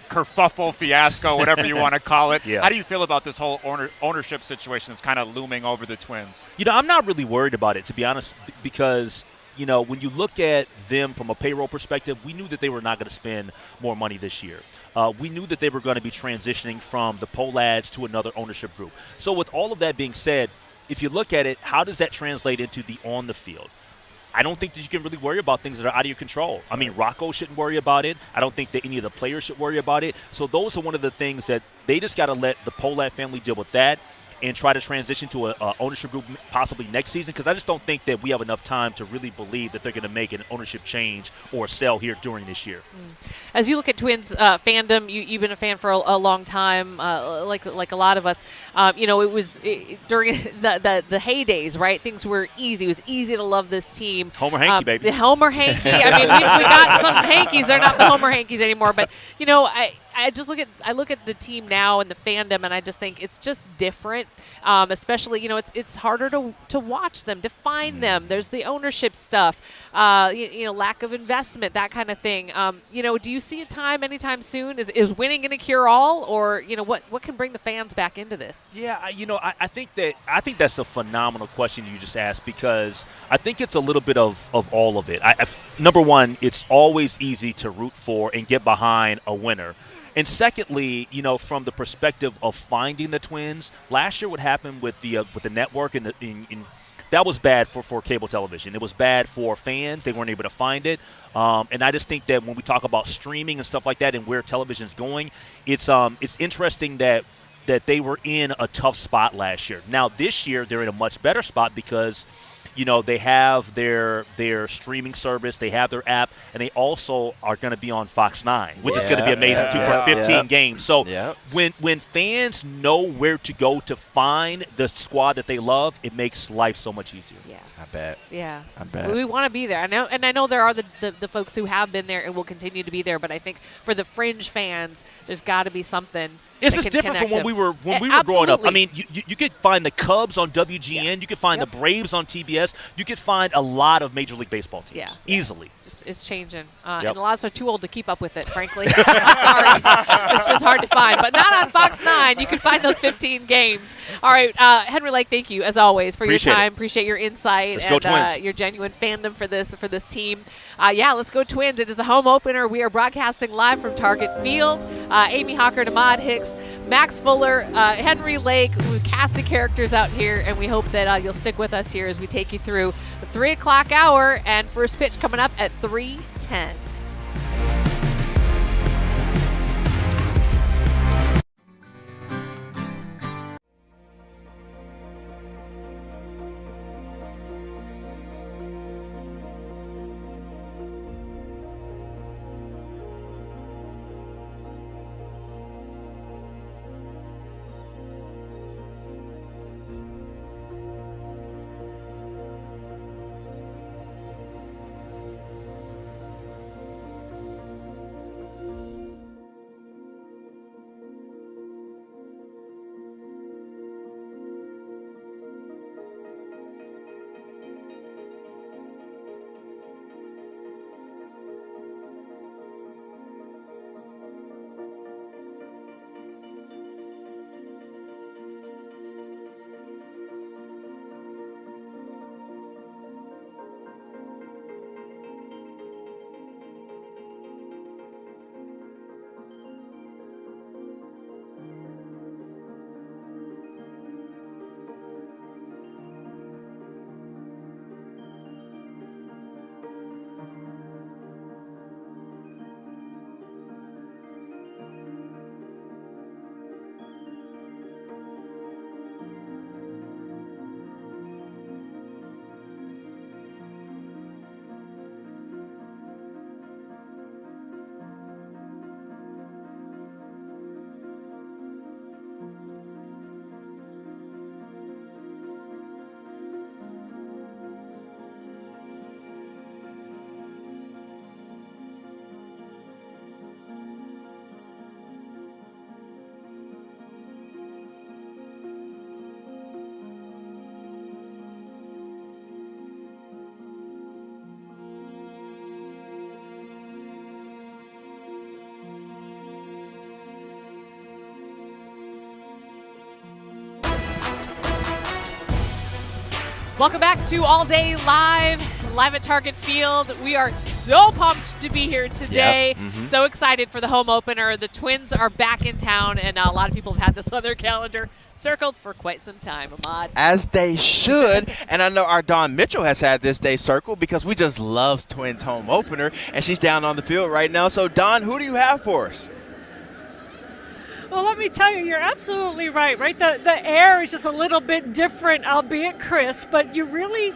S1: kerfuffle, fiasco, whatever you want to call it. How do you feel about this whole ownership situation that's kind of looming over the Twins?
S12: I'm not really worried about it, to be honest, because when you look at them from a payroll perspective, we knew that they were not going to spend more money this year. We knew that they were going to be transitioning from the Polads to another ownership group. So with all of that being said, if you look at it, how does that translate into the on the field? I don't think that you can really worry about things that are out of your control. I mean, Rocco shouldn't worry about it. I don't think that any of the players should worry about it. So those are one of the things that they just got to let the Polad family deal with that and try to transition to a ownership group possibly next season, because I just don't think that we have enough time to really believe that they're going to make an ownership change or sell here during this year.
S2: As you look at Twins fandom, you've been a fan for a long time, like a lot of us. It was during the heydays, right? Things were easy. It was easy to love this team.
S12: Homer Hanky, baby.
S2: The Homer Hanky. I mean, we got some Hankies. They're not the Homer Hankies anymore. But, I look at the team now and the fandom, and I just think it's just different. Especially, it's harder to watch them, to find them. There's the ownership stuff, lack of investment, that kind of thing. Do you see a time anytime soon? Is winning going to cure all, or what can bring the fans back into this?
S12: Yeah, I think that's a phenomenal question you just asked, because I think it's a little bit of all of it. Number one, it's always easy to root for and get behind a winner. And secondly, from the perspective of finding the Twins, last year what happened with the network and that was bad for cable television. It was bad for fans. They weren't able to find it. And I just think that when we talk about streaming and stuff like that and where television's going, it's interesting that they were in a tough spot last year. Now this year they're in a much better spot because they have their streaming service, they have their app, and they also are going to be on Fox 9, which is going to be amazing too for 15 games. So when fans know where to go to find the squad that they love, it makes life so much easier.
S2: Yeah.
S3: I bet.
S2: Yeah.
S3: I bet.
S2: We want to be there. I know there are the folks who have been there and will continue to be there, but I think for the fringe fans, there's got to be something
S12: It's just different from when we were growing up. I mean, you could find the Cubs on WGN. You could find the Braves on TBS. You could find a lot of Major League Baseball teams easily.
S2: It's changing, and a lot of us are too old to keep up with it, frankly. I'm sorry. It's just hard to find. But not on Fox 9. You can find those 15 games. All right, Henry Lake, thank you, as always, for your time. Appreciate your insight and your genuine fandom for this team. Let's go Twins. It is the home opener. We are broadcasting live from Target Field. Amy Hawker, Ahmad Hicks, Max Fuller, Henry Lake, we cast the characters out here, and we hope that you'll stick with us here as we take you through the 3 o'clock hour, and first pitch coming up at 3:10. Welcome back to All Day Live at Target Field. We are so pumped to be here today. So excited for the home opener. The Twins are back in town, and a lot of people have had this on their calendar circled for quite some time, Ahmad.
S3: As they should. And I know our Dawn Mitchell has had this day circled because we just love Twins home opener, and she's down on the field right now. So, Dawn, who do you have for us?
S13: Well, let me tell you, you're absolutely right, right? The air is just a little bit different, albeit crisp, but you really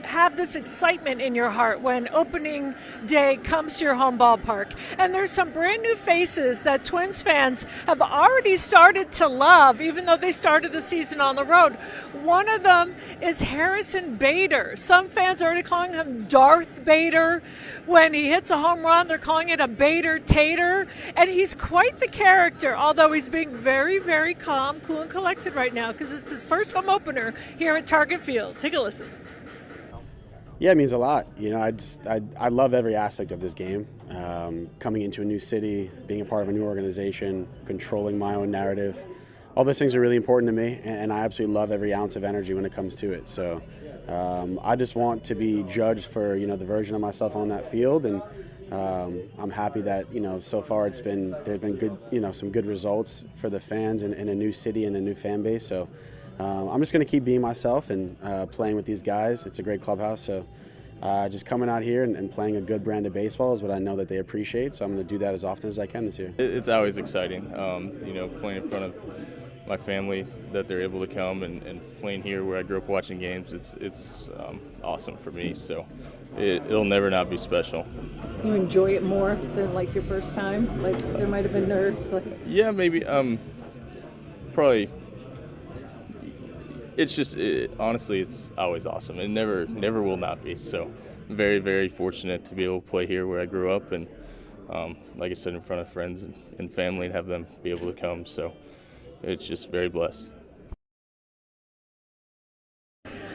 S13: have this excitement in your heart when opening day comes to your home ballpark. And there's some brand new faces that Twins fans have already started to love, even though they started the season on the road. One of them is Harrison Bader. Some fans are already calling him Darth Bader. When he hits a home run, they're calling it a Bader Tater. And he's quite the character, although he's being very, very calm, cool, and collected right now because it's his first home opener here at Target Field. Take a listen.
S14: Yeah, it means a lot. You know, I love every aspect of this game. Coming into a new city, being a part of a new organization, controlling my own narrative. All those things are really important to me, and I absolutely love every ounce of energy when it comes to it. So I just want to be judged for, you know, the version of myself on that field, and I'm happy that, you know, so far there's been good, you know, some good results for the fans in a new city and a new fan base. So I'm just going to keep being myself and playing with these guys. It's a great clubhouse, so just coming out here and playing a good brand of baseball is what I know that they appreciate. So I'm going to do that as often as I can this year.
S15: It's always exciting, you know, playing in front of my family, that they're able to come and playing here where I grew up watching games. It's awesome for me. So it'll never not be special.
S13: You enjoy it more than like your first time? Like there might have been nerves?
S15: Yeah, maybe. Probably. It's just, honestly, it's always awesome. It never will not be. So very, very fortunate to be able to play here where I grew up, and like I said, in front of friends and family, and have them be able to come. So it's just very blessed.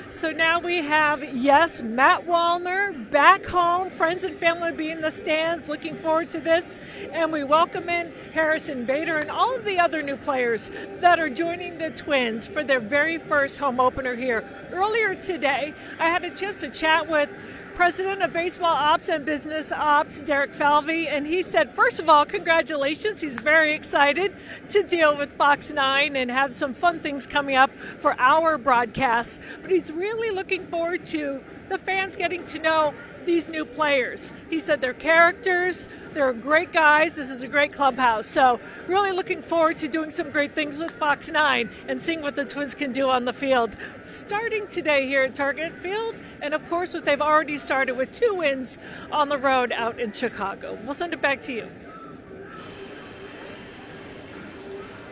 S13: So now we have, yes, Matt Wallner back home, friends and family be in the stands, looking forward to this. And we welcome in Harrison Bader and all of the other new players that are joining the Twins for their very first home opener here. Earlier today, I had a chance to chat with President of Baseball Ops and Business Ops, Derek Falvey, and he said, first of all, congratulations. He's very excited to deal with Fox 9 and have some fun things coming up for our broadcasts. But he's really looking forward to the fans getting to know these new players. He said they're characters, they're great guys, this is a great clubhouse. So really looking forward to doing some great things with Fox 9 and seeing what the Twins can do on the field. Starting today here at Target Field, and of course what they've already started with 2 wins on the road out in Chicago. We'll send it back to you.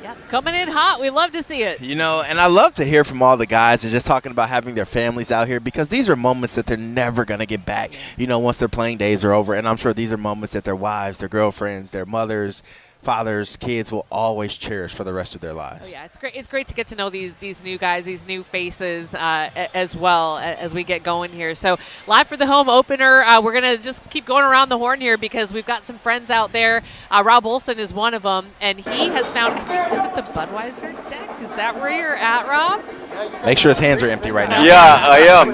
S2: Yeah, coming in hot. We love to see it.
S3: You know, and I love to hear from all the guys and just talking about having their families out here, because these are moments that they're never going to get back, you know, once their playing days are over. And I'm sure these are moments that their wives, their girlfriends, their mothers, fathers, kids will always cherish for the rest of their lives.
S2: Oh, yeah, it's great. It's great to get to know these new guys, these new faces as well as we get going here. So live for the home opener. We're going to just keep going around the horn here because we've got some friends out there. Rob Olson is one of them, and he has found, is it the Budweiser deck? Is that where you're at, Rob?
S3: Make sure his hands are empty right now.
S4: Yeah, I am.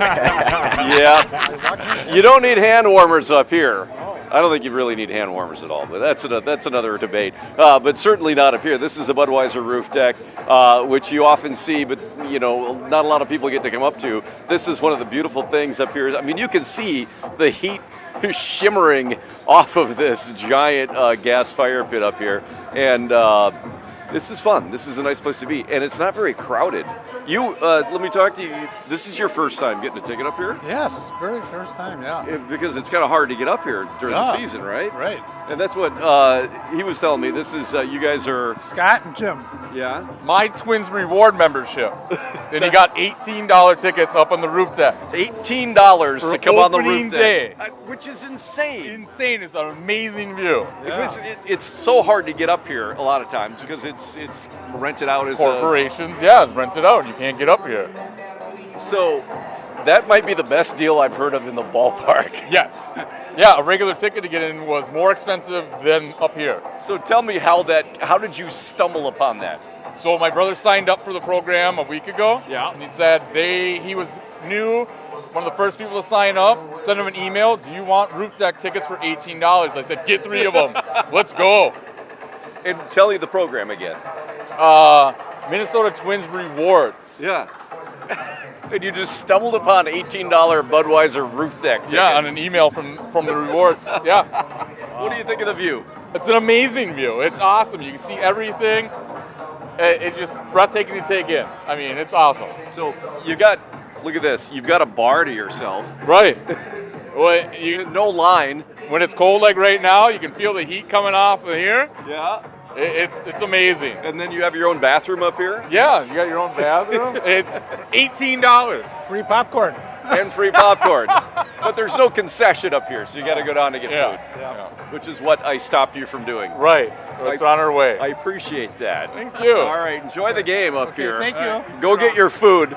S4: Yeah. You don't need hand warmers up here. I don't think you really need hand warmers at all, but that's another debate. But certainly not up here. This is a Budweiser roof deck, which you often see, but you know, not a lot of people get to come up to. This is one of the beautiful things up here. I mean, you can see the heat shimmering off of this giant gas fire pit up here, and this is fun. This is a nice place to be, and it's not very crowded. Let me talk to you. This is your first time getting a ticket up here?
S17: Yes, very first time, yeah.
S4: Because it's kind of hard to get up here during the season, right?
S17: Right.
S4: And that's what he was telling me. This is, you guys are...
S17: Scott and Jim.
S4: Yeah?
S19: My Twins Reward membership. And he got $18 tickets up on the roof deck.
S4: $18 to come on the roof
S19: deck.
S4: Day. Which is insane.
S19: Insane. It's an amazing view.
S4: Because it's so hard to get up here a lot of times because it's rented out as
S19: corporations, it's rented out. You can't get up here.
S4: So that might be the best deal I've heard of in the ballpark.
S19: Yes. Yeah, a regular ticket to get in was more expensive than up here.
S4: So tell me how did you stumble upon that?
S19: So my brother signed up for the program a week ago.
S4: Yeah.
S19: And he said he was new, one of the first people to sign up, sent him an email, do you want roof deck tickets for $18? I said, get 3 of them. Let's go.
S4: And tell me the program again.
S19: Minnesota Twins Rewards.
S4: Yeah. And you just stumbled upon $18 Budweiser roof deck tickets.
S19: Yeah, on an email from the rewards. Yeah.
S4: What do you think of the view?
S19: It's an amazing view. It's awesome. You can see everything. It's just breathtaking to take in. I mean, it's awesome.
S4: So look at this. You've got a bar to yourself.
S19: Right. Well,
S4: no line.
S19: When it's cold like right now, you can feel the heat coming off of here.
S4: Yeah.
S19: It's amazing.
S4: And then you have your own bathroom up here?
S19: Yeah, you got your own bathroom. It's $18.
S17: Free popcorn.
S4: And free popcorn. But there's no concession up here, so you got to go down to get food.
S17: Yeah.
S4: Which is what I stopped you from doing.
S19: Right. It's on our way.
S4: I appreciate that.
S19: Thank you.
S4: All right, enjoy the game up here.
S17: Thank you.
S4: Go get your food.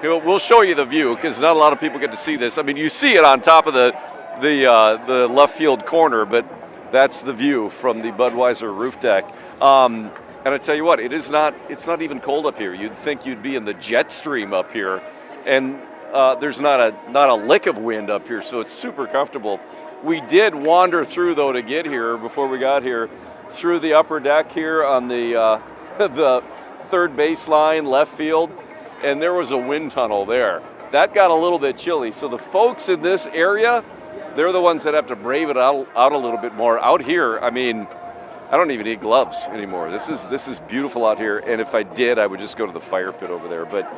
S4: We'll show you the view because not a lot of people get to see this. I mean, you see it on top of the left field corner, but that's the view from the Budweiser roof deck. And I tell you what, it's not even cold up here. You'd think you'd be in the jet stream up here, and there's not a lick of wind up here, so it's super comfortable. We did wander through though to get here before we got here through the upper deck here on the the third baseline left field, and there was a wind tunnel there. That got a little bit chilly. So the folks in this area, they're the ones that have to brave it out a little bit more. Out here, I mean, I don't even need gloves anymore. This is beautiful out here, and if I did, I would just go to the fire pit over there. But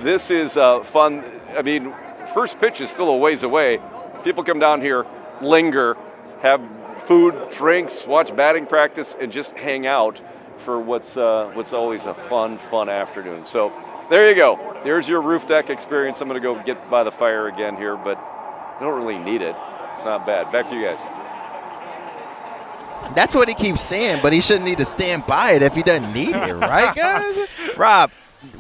S4: this is fun. I mean, first pitch is still a ways away. People come down here, linger, have food, drinks, watch batting practice, and just hang out for what's always a fun afternoon. So there you go. There's your roof deck experience. I'm going to go get by the fire again here, but I don't really need it. It's not bad. Back to you guys.
S3: That's what he keeps saying, but he shouldn't need to stand by it if he doesn't need it, right, guys? Rob,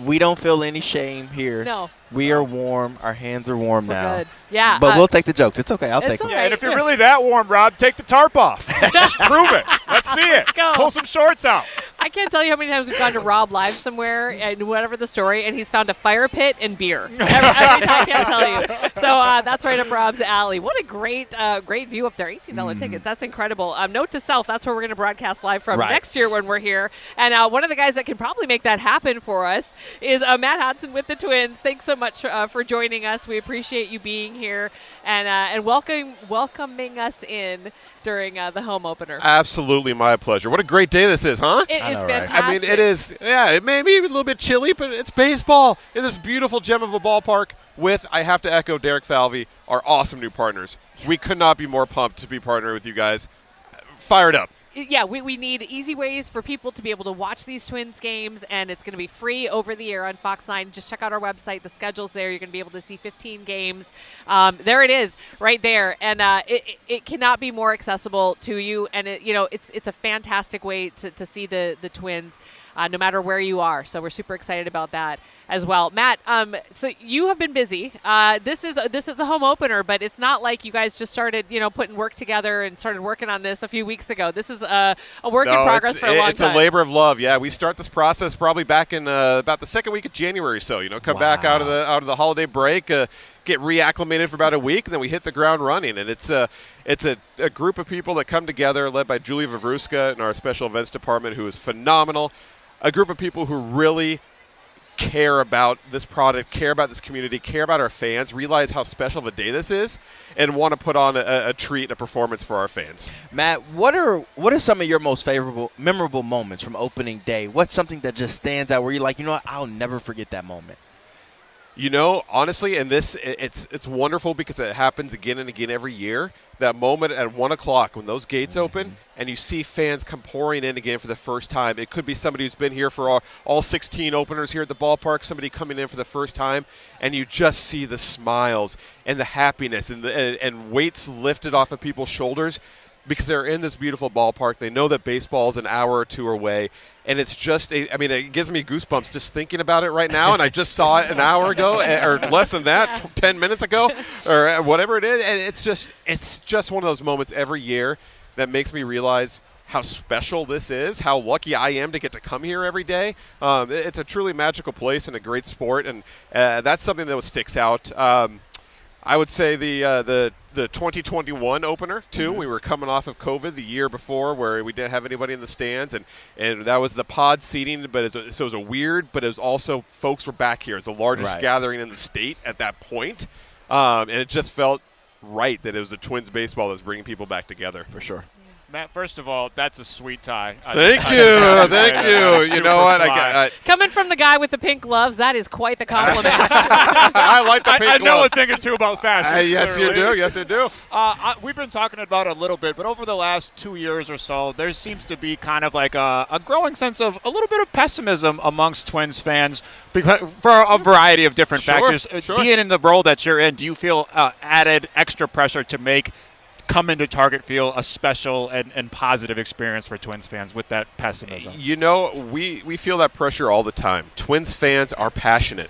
S3: we don't feel any shame here.
S2: No.
S3: We are warm. Our hands are warm now.
S2: Good. Yeah.
S3: But we'll take the jokes. It's okay. I'll take them.
S1: Yeah, and if you're really that warm, Rob, take the tarp off. Prove it. Let's see it.
S2: go.
S1: Pull some shorts out.
S2: I can't tell you how many times we've gone to Rob live somewhere and whatever the story, and he's found a fire pit and beer. Every time, I can't tell you. So that's right up Rob's alley. What a great view up there. $18 tickets. That's incredible. Note to self, that's where we're going to broadcast live from next year when we're here. And one of the guys that can probably make that happen for us is Matt Hodson with the Twins. Thanks so much for joining us. We appreciate you being here and welcoming us in during the home opener.
S20: Absolutely my pleasure. What a great day this is, huh?
S2: It is fantastic.
S20: I mean, it is, it may be a little bit chilly, but it's baseball in this beautiful gem of a ballpark with, I have to echo Derek Falvey, our awesome new partners. We could not be more pumped to be partnering with you guys. Fired up.
S2: Yeah, we need easy ways for people to be able to watch these Twins games, and it's going to be free over the air on Fox 9. Just check out our website. The schedule's there. You're going to be able to see 15 games. There it is, right there. And it cannot be more accessible to you. And it's a fantastic way to see the Twins. No matter where you are. So we're super excited about that as well. Matt, so you have been busy. This is a home opener, but it's not like you guys just started, putting work together and started working on this a few weeks ago. This is a work in progress for a long time.
S20: It's a labor of love. Yeah, we start this process probably back in about the second week of January. So come back out of the holiday break, get reacclimated for about a week, and then we hit the ground running. And it's a group of people that come together, led by Julia Vavruska in our special events department, who is phenomenal. A group of people who really care about this product, care about this community, care about our fans, realize how special of a day this is, and want to put on a treat, a performance for our fans.
S3: Matt, what are some of your most memorable moments from opening day? What's something that just stands out where you're like, what, I'll never forget that moment?
S20: Honestly, and it's wonderful because it happens again and again every year. That moment at 1 o'clock when those gates open and you see fans come pouring in again for the first time. It could be somebody who's been here for all 16 openers here at the ballpark, somebody coming in for the first time, and you just see the smiles and the happiness and weights lifted off of people's shoulders because they're in this beautiful ballpark. They know that baseball is an hour or two away. And it's just, it gives me goosebumps just thinking about it right now. And I just saw it an hour ago, or less than that, 10 minutes ago, or whatever it is. And it's just one of those moments every year that makes me realize how special this is, how lucky I am to get to come here every day. It's a truly magical place and a great sport. And that's something that sticks out. I would say the 2021 opener too. We were coming off of COVID the year before, where we didn't have anybody in the stands, and that was the pod seating. But so it was a weird, but it was also folks were back here. It's the largest gathering in the state at that point, and it just felt right that it was the Twins baseball that was bringing people back together for sure.
S1: Matt, first of all, that's a sweet tie.
S20: Thank you. You know what?
S2: Coming from the guy with the pink gloves, that is quite the compliment.
S20: I like the pink gloves.
S1: I know a thing or two about fashion.
S20: Yes, you do. Yes, you do.
S1: We've been talking about it a little bit, but over the last 2 years or so, there seems to be kind of like a growing sense of a little bit of pessimism amongst Twins fans for a variety of different factors.
S20: Sure.
S1: Being in the role that you're in, do you feel added extra pressure to come into Target Field a special and positive experience for Twins fans with that pessimism?
S20: We feel that pressure all the time. Twins fans are passionate.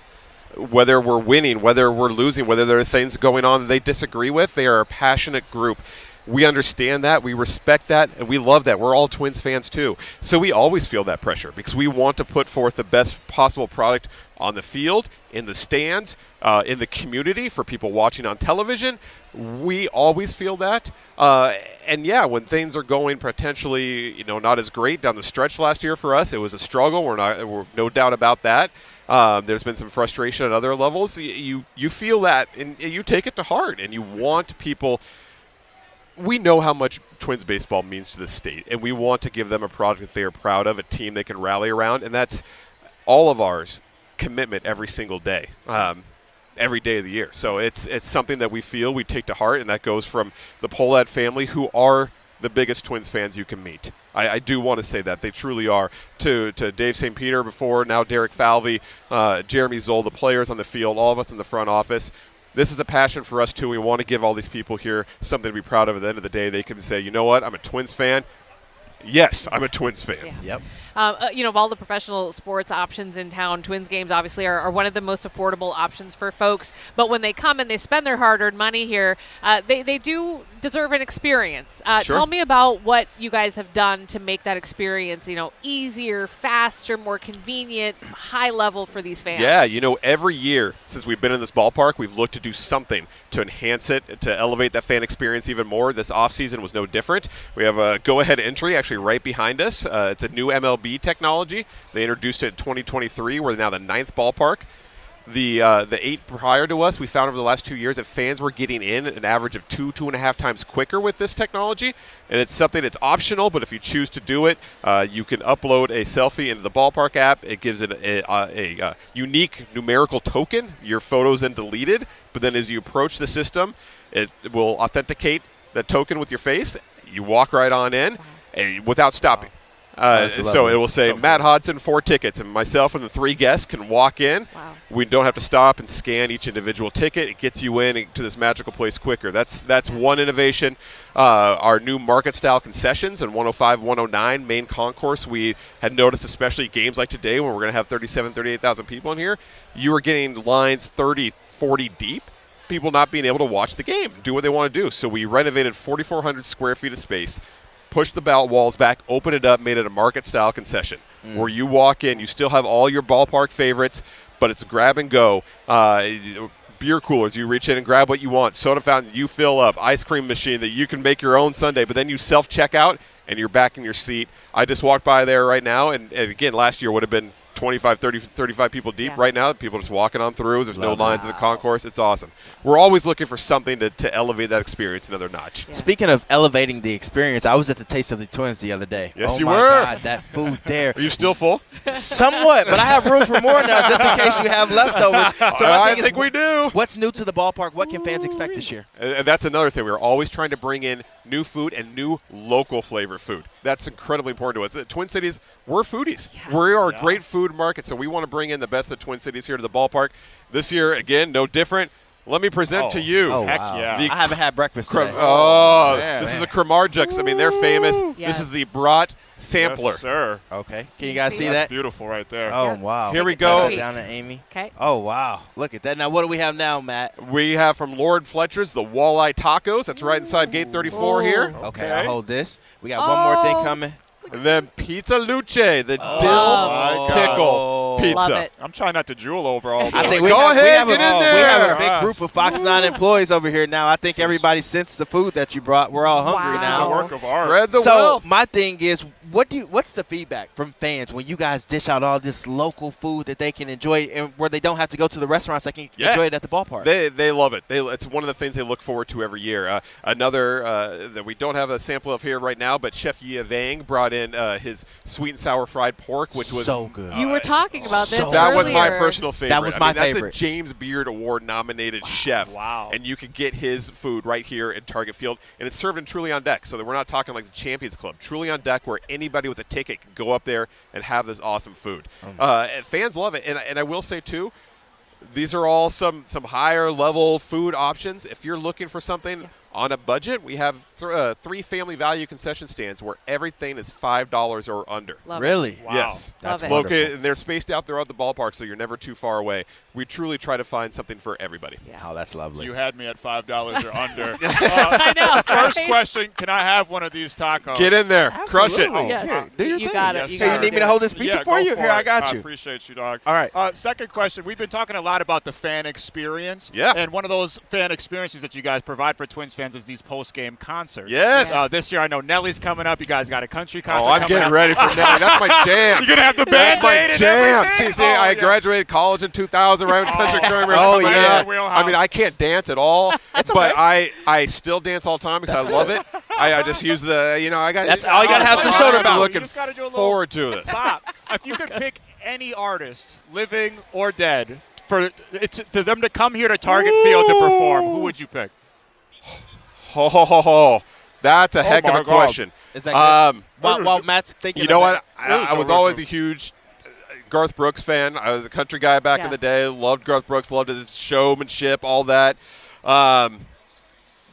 S20: Whether we're winning, whether we're losing, whether there are things going on that they disagree with, they are a passionate group. We understand that, we respect that, and we love that. We're all Twins fans too. So we always feel that pressure because we want to put forth the best possible product on the field, in the stands, in the community, for people watching on television. We always feel that. And yeah, when things are going potentially, not as great down the stretch last year for us, it was a struggle. We're no doubt about that. There's been some frustration at other levels. You feel that, and you take it to heart, and you want people. We know how much Twins baseball means to the state, and we want to give them a product that they are proud of, a team they can rally around, and that's all of ours commitment every single day, every day of the year. So it's something that we feel we take to heart, and that goes from the Pohlad family, who are the biggest Twins fans you can meet. I do want to say that. They truly are. To Dave St. Peter before, now Derek Falvey, Jeremy Zoll, the players on the field, all of us in the front office. This is a passion for us, too. We want to give all these people here something to be proud of. At the end of the day, they can say, you know what, I'm a Twins fan. Yes, I'm a Twins fan.
S2: Yeah. Yep. Of all the professional sports options in town, Twins games obviously are one of the most affordable options for folks. But when they come and they spend their hard-earned money here, they do deserve an experience.
S20: Sure.
S2: Tell me about what you guys have done to make that experience, easier, faster, more convenient, high level for these fans.
S20: Yeah, every year since we've been in this ballpark, we've looked to do something to enhance it, to elevate that fan experience even more. This offseason was no different. We have a go-ahead entry actually right behind us. It's a new MLB technology. They introduced it in 2023. We're now the 9th ballpark. The 8 prior to us, we found over the last 2 years that fans were getting in an average of 2.5 times quicker with this technology. And it's something that's optional, but if you choose to do it, you can upload a selfie into the Ballpark app. It gives it a unique numerical token. Your photo's then deleted, but then as you approach the system, it will authenticate the token with your face. You walk right on in and without stopping. So it will say Matt Hodson 4 tickets, and myself and the 3 guests can walk in.
S2: Wow.
S20: We don't have to stop and scan each individual ticket. It gets you in to this magical place quicker. That's one innovation. Our new market-style concessions in 105, 109 main concourse. We had noticed, especially games like today when we're going to have 38,000 people in here, you were getting lines 30, 40 deep. People not being able to watch the game, do what they want to do. So we renovated 4,400 square feet of space, pushed the ballot walls back, opened it up, made it a market-style concession where you walk in, you still have all your ballpark favorites, but it's grab and go. Beer coolers, you reach in and grab what you want. Soda fountain, you fill up. Ice cream machine that you can make your own sundae, but then you self-check out and you're back in your seat. I just walked by there right now, and again, last year would have been 25, 30, 35 people deep. Right now, people are just walking on through. There's no lines in the concourse. It's awesome. We're always looking for something to elevate that experience another notch.
S3: Yeah. Speaking of elevating the experience, I was at the Taste of the Twins the other day.
S20: Yes,
S3: you were. Oh, my God, that food there.
S20: Are you still full?
S3: Somewhat, but I have room for more now just in case you have leftovers. So
S20: I think we do.
S3: What's new to the ballpark? What can fans expect this year?
S20: And that's another thing. We're always trying to bring in new food and new local flavor food. That's incredibly important to us. At Twin Cities, we're foodies. Yeah. We are a great food market, so we want to bring in the best of Twin Cities here to the ballpark. This year, again, no different. Let me present to you.
S3: Oh, wow. I haven't had breakfast today.
S20: This is a Cremarjux. I mean, they're famous.
S2: Yes.
S20: This is the Brat Sampler.
S1: Yes, sir.
S3: Okay. Can you guys see
S1: That's
S3: that?
S1: beautiful right there.
S3: Oh, wow.
S20: Here we go.
S3: Sit down to Amy.
S2: Okay.
S3: Oh, wow. Look at that. Now, what do we have now, Matt?
S20: We have from Lord Fletcher's the walleye tacos. That's right inside gate 34 here.
S3: Okay, I'll hold this. We got one more thing coming.
S20: And then Pizza Luce, the dill pickle pizza.
S2: Love it.
S1: I'm trying not to drool over all this.
S3: I think
S20: Go ahead, get in there.
S3: We have a big group of Fox 9 employees over here now. I think everybody sensed the food that you brought. We're all hungry
S1: This is
S3: now.
S1: a work of art.
S20: Spread the
S3: So
S20: wealth.
S3: my thing is, what's the feedback from fans when you guys dish out all this local food that they can enjoy and where they don't have to go to the restaurants, they can enjoy it at the ballpark?
S20: They love it. It's one of the things they look forward to every year. Another that we don't have a sample of here right now, but Chef Yia Vang brought in his sweet and sour fried pork, which was
S3: so good.
S2: You were talking about this
S20: That was my
S2: earlier.
S20: personal favorite.
S3: That was my
S20: That's
S3: favorite.
S20: a James Beard Award nominated chef.
S1: Wow.
S20: And you can get his food right here in Target Field. And it's served in Truly on Deck. So that we're not talking like the Champions Club. Truly on Deck, where anybody with a ticket can go up there and have this awesome food. And fans love it. And I will say, too, these are all some higher level food options. If you're looking for something on a budget, we have 3 family value concession stands where everything is $5 or under.
S2: Love
S3: Really?
S2: it.
S1: Wow.
S20: Yes.
S2: That's
S20: located, and they're spaced out throughout the ballpark, so you're never too far away. We truly try to find something for everybody.
S2: Yeah.
S3: Oh, that's lovely.
S1: You had me at $5 or under.
S2: I know.
S1: First
S2: right?
S1: question, can I have one of these tacos?
S20: Get in there. Crush it.
S3: Absolutely.
S2: Yes.
S3: Here, do your
S2: You
S3: thing.
S2: got it.
S1: Yes,
S2: You
S1: sir.
S3: Hey,
S2: got
S3: you need me to hold this pizza
S1: Yeah,
S3: for
S1: go
S3: you? Here, I got
S1: I
S3: you.
S1: appreciate you, dog.
S3: All right.
S1: Second question. We've been talking a lot about the fan experience.
S20: Yeah.
S1: And one of those fan experiences that you guys provide for Twins fans is these post-game concerts.
S20: Yes.
S1: This year, I know Nelly's coming up. You guys got a country concert
S20: I'm
S1: coming
S20: getting
S1: up.
S20: ready for Nelly. That's my jam.
S1: You're going to have the band
S20: That's my
S1: and
S20: jam.
S1: everything?
S20: See, I graduated college in 2000, right when Country Cromer
S3: Oh,
S20: came
S3: yeah.
S20: out. I mean, I can't dance at all, but I still dance all the time because I love it. I just use the, I got.
S3: That's all you gotta have some shoulder
S20: I'm
S3: bounce.
S20: looking
S1: You just gotta do a little-
S20: forward to this.
S1: Bob, if you could pick any artist, living or dead, for them to come here to Target Field to perform, who would you pick?
S20: That's a heck of
S1: my
S20: a
S1: God.
S20: question.
S3: Is that good? While Matt's thinking
S20: You know
S3: of
S20: what? I was always a huge Garth Brooks fan. I was a country guy back in the day. Loved Garth Brooks. Loved his showmanship, all that.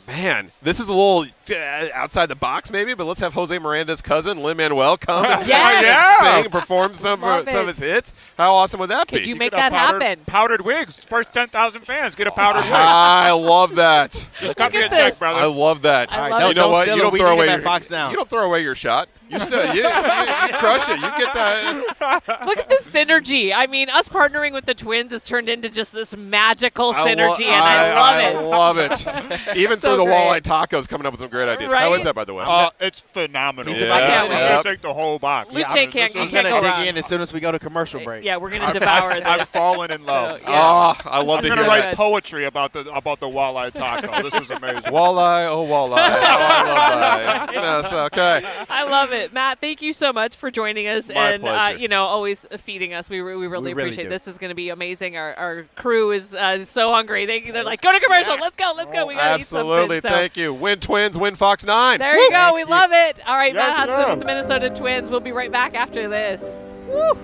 S20: Man, this is a little outside the box maybe, but let's have Jose Miranda's cousin, Lin-Manuel, come and sing and perform some of his hits. How awesome would that be?
S2: Could you make that happen?
S1: Powdered wigs. First 10,000 fans get a powdered wig.
S20: I love that.
S1: Just cut me a check, brother.
S20: I love that.
S2: I love
S20: You know what?
S3: steal
S20: You
S3: it.
S20: don't
S3: We
S20: throw
S3: need
S20: away
S3: him
S20: your
S3: at Fox now.
S20: You don't throw away your shot. You still you crush it. You get that.
S2: Look at the synergy. I mean, us partnering with the Twins has turned into just this magical synergy, and I love it.
S20: I love it. Even
S2: So
S20: through the
S2: great.
S20: walleye tacos, coming up with some great ideas.
S2: Right?
S20: How is that, by the way?
S1: It's phenomenal.
S3: He's about to
S1: Yeah,
S3: get
S1: we
S3: it.
S1: should take the whole box.
S2: Luke can't
S3: I'm
S2: go
S3: going to dig
S2: wrong.
S3: in as soon as we go to commercial break.
S2: Yeah, we're going to devour this.
S1: I've fallen in love.
S2: So, yeah.
S20: I love
S1: I'm
S20: to
S1: going
S20: hear
S1: to write
S20: that.
S1: poetry about the walleye taco. This is amazing.
S20: Walleye, oh walleye. I love that. Yes, okay.
S2: I love it. Matt, thank you so much for joining us
S20: My
S2: and
S20: pleasure.
S2: always feeding us. We really
S3: really
S2: appreciate
S3: do.
S2: it. This is going to be amazing. Our crew is so hungry. They're like, go to commercial. Let's go. We got to eat something.
S20: Absolutely.
S2: So
S20: Thank you. Win Twins, win Fox 9.
S2: there you go. We love it. All right,
S1: Yeah,
S2: Matt Hudson
S1: yeah.
S2: with the Minnesota Twins. We'll be right back after this. Woo.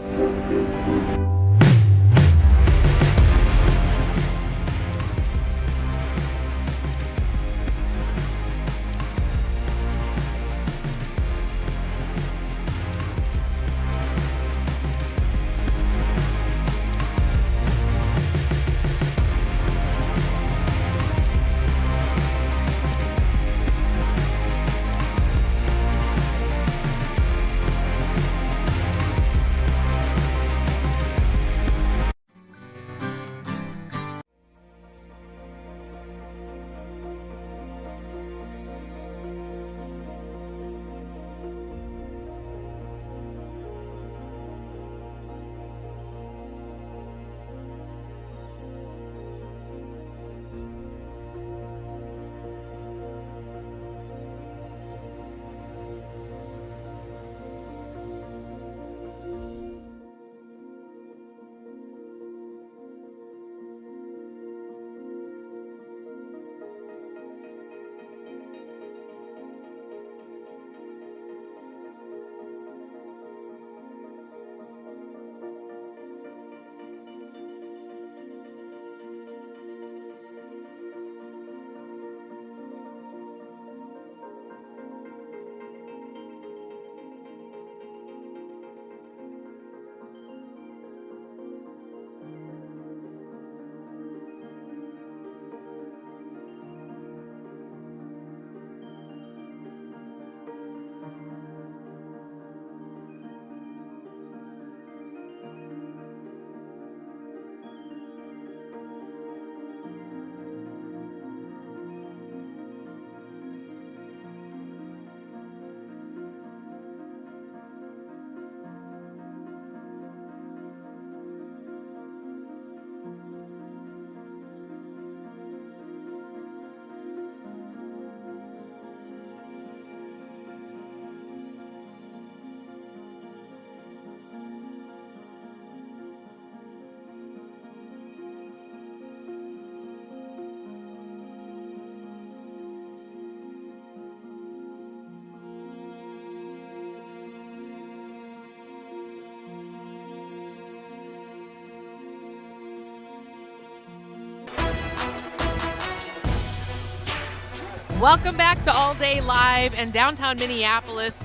S2: Welcome back to All Day Live and downtown Minneapolis.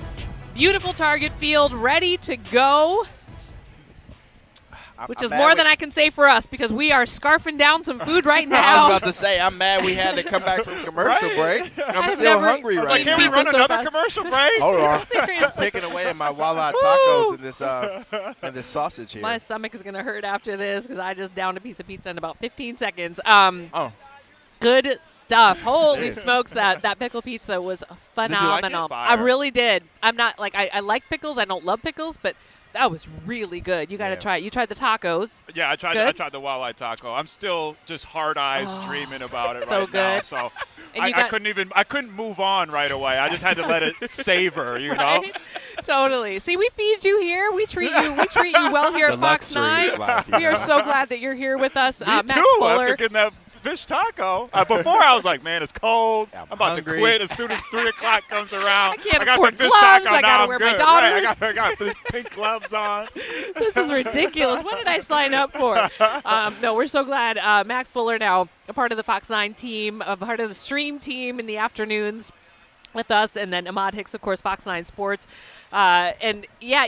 S2: Beautiful Target Field ready to go, which is more than I can say for us because we are scarfing down some food right now.
S3: I was about to say, I'm mad we had to come back from commercial break. I'm still hungry right now.
S1: Can we run another commercial break?
S3: Hold on.
S2: Seriously.
S3: Picking away at my walleye tacos and this sausage here.
S2: My stomach is going to hurt after this because I just downed a piece of pizza in about 15 seconds. Good stuff. Holy smokes, that pickle pizza was phenomenal. I really did. I'm not like I like pickles. I don't love pickles, but that was really good. You got to try it. You tried the tacos.
S1: Yeah, I tried the walleye taco. I'm still just hard eyes dreaming about it right now. So I couldn't move on right away. I just had to let it savor, you know.
S2: Totally. See, we feed you here. We treat you well here at Fox 9. We are so glad that you're here with us.
S1: Me
S2: Max
S1: too.
S2: Fuller.
S1: After getting that fish taco. Before I was like, man, it's cold. I'm about
S3: hungry.
S1: to quit as soon as 3 o'clock comes around.
S2: I
S1: got
S2: afford
S1: the fish
S2: gloves.
S1: taco.
S2: I
S1: Now
S2: gotta
S1: I'm
S2: wear
S1: good.
S2: my daughters.
S1: Right, I got the pink gloves on.
S2: This is ridiculous. What did I sign up for? No, we're so glad. Max Fuller now a part of the Fox 9 team, a part of the stream team in the afternoons. with us, and then Ahmad Hicks, of course, Fox 9 Sports. And yeah,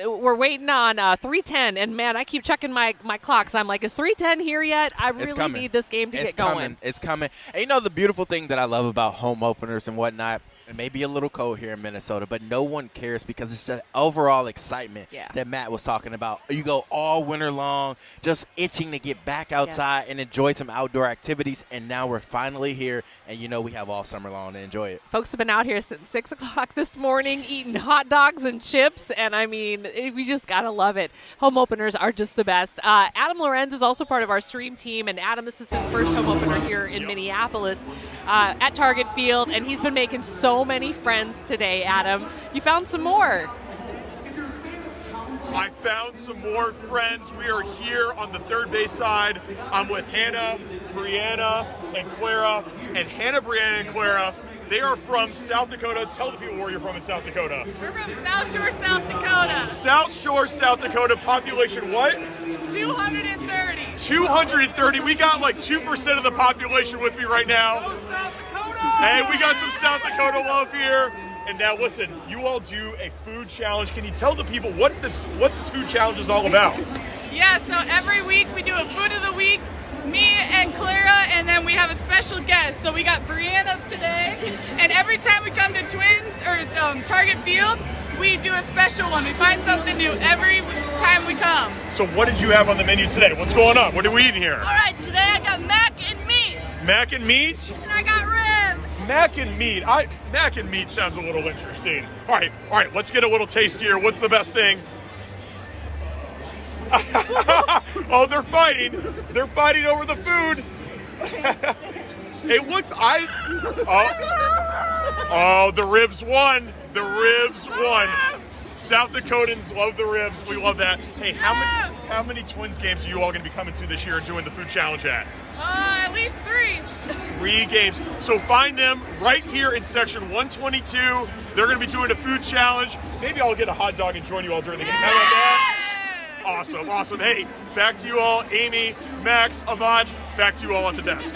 S2: we're waiting on 3:10, and man, I keep checking my clocks. I'm like, is 3:10 here yet? I really need this game to get going.
S3: It's coming. And the beautiful thing that I love about home openers and whatnot, it may be a little cold here in Minnesota, but no one cares because it's the overall excitement that Matt was talking about. You go all winter long, just itching to get back outside and enjoy some outdoor activities, and now we're finally here, and we have all summer long to enjoy it.
S2: Folks have been out here since 6 o'clock this morning eating hot dogs and chips, and I mean, we just got to love it. Home openers are just the best. Adam Lorenz is also part of our stream team, and Adam, this is his first home opener here in Minneapolis at Target Field, and he's been making so many friends today. Adam, you found some more.
S10: I found some more friends. We are here on the third base side. I'm with Hannah, Brianna, and Clara. And Hannah, Brianna, and Clara, they are from South Dakota. Tell the people where you're from in South Dakota.
S18: We're from South Shore, South Dakota.
S10: South Shore, South Dakota. Population what?
S18: 230.
S10: 230. We got like 2% of the population with me right now.
S18: Go South Dakota!
S10: And we got some South Dakota love here. And now listen, you all do a food challenge. Can you tell the people what this food challenge is all about?
S18: Yeah, so every week we do a food of the week, me and Clara, and then we have a special guest. So we got Brianna today, and every time we come to Target Field, we do a special one. We find something new every time we come.
S10: So what did you have on the menu today? What's going on? What are we eating here?
S18: All right, today I got mac and meat.
S10: Mac and meat?
S18: And I got ribs.
S10: Mac and meat. Mac and meat sounds a little interesting. All right, let's get a little tastier. What's the best thing? Oh, they're fighting. They're fighting over the food. It looks, the ribs won. The ribs won. South Dakotans love the ribs. We love that. Hey, how many Twins games are you all going to be coming to this year and doing the food challenge at?
S18: At least 3.
S10: 3 games. So find them right here in section 122. They're going to be doing a food challenge. Maybe I'll get a hot dog and join you all during the game. How about that? Awesome. Hey, back to you all. Amy, Max, Ahmad, back to you all at the desk.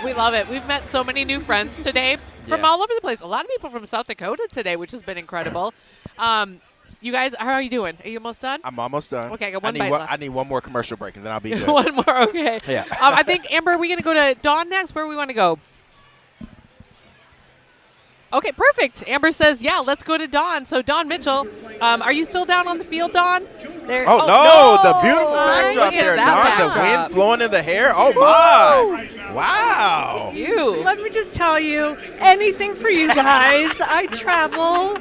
S2: We love it. We've met so many new friends today from all over the place. A lot of people from South Dakota today, which has been incredible. You guys, how are you doing? Are you almost done?
S3: I'm almost done.
S2: Okay, I got one bite left.
S3: I need one more commercial break, and then I'll be good.
S2: One more, okay.
S3: Yeah.
S2: I think, Amber, are we going to go to Dawn next? Where do we want to go? Okay, perfect. Amber says, yeah, let's go to Dawn. So, Dawn Mitchell, are you still down on the field, Dawn?
S3: There. Oh, no, the beautiful backdrop there, Dawn. The wind flowing in the hair. Oh, my. Wow.
S2: You.
S13: Let me just tell you, anything for you guys. I travel.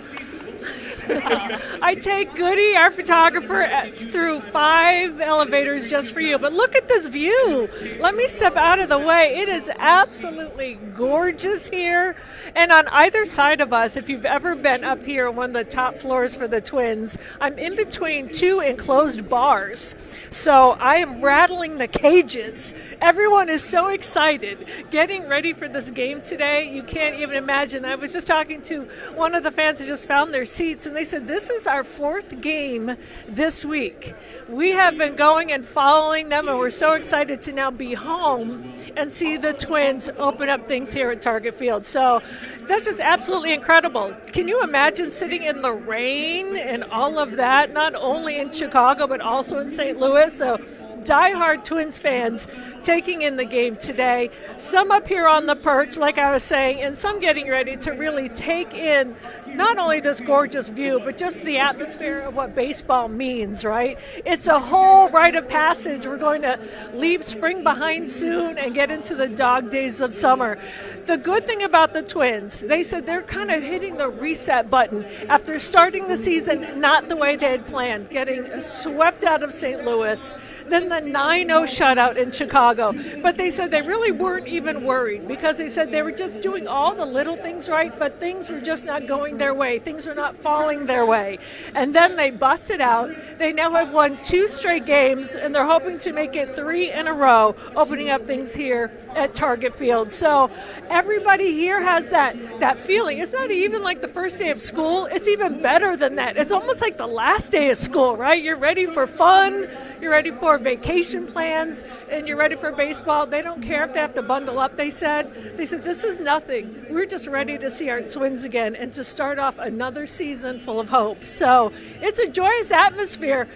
S13: I take Goody, our photographer, through 5 elevators just for you. But look at this view. Let me step out of the way. It is absolutely gorgeous here. And on either side of us, if you've ever been up here on one of the top floors for the Twins, I'm in between 2 enclosed bars. So I am rattling the cages. Everyone is so excited, getting ready for this game today. You can't even imagine. I was just talking to one of the fans who just found their seats, and they said, this is our 4th game this week. We have been going and following them, and we're so excited to now be home and see the Twins open up things here at Target Field. So that's just absolutely incredible. Can you imagine sitting in the rain and all of that, not only in Chicago, but also in St. Louis? So diehard Twins fans taking in the game today. Some up here on the perch, like I was saying, and some getting ready to really take in not only this gorgeous view, but just the atmosphere of what baseball means, right? It's a whole rite of passage. We're going to leave spring behind soon and get into the dog days of summer. The good thing about the Twins, they said they're kind of hitting the reset button after starting the season not the way they had planned, getting swept out of St. Louis, then the 9-0 shutout in Chicago. But they said they really weren't even worried because they said they were just doing all the little things right, but things were just not going their way. Things were not falling funneling their way. And then they busted out. They now have won 2 straight games, and they're hoping to make it 3 in a row, opening up things here at Target Field. So everybody here has that feeling. It's not even like the first day of school. It's even better than that. It's almost like the last day of school, right? You're ready for fun. You're ready for vacation plans, and you're ready for baseball. They don't care if they have to bundle up, they said. They said, this is nothing. We're just ready to see our Twins again and to start off another season full of hope. So it's a joyous atmosphere.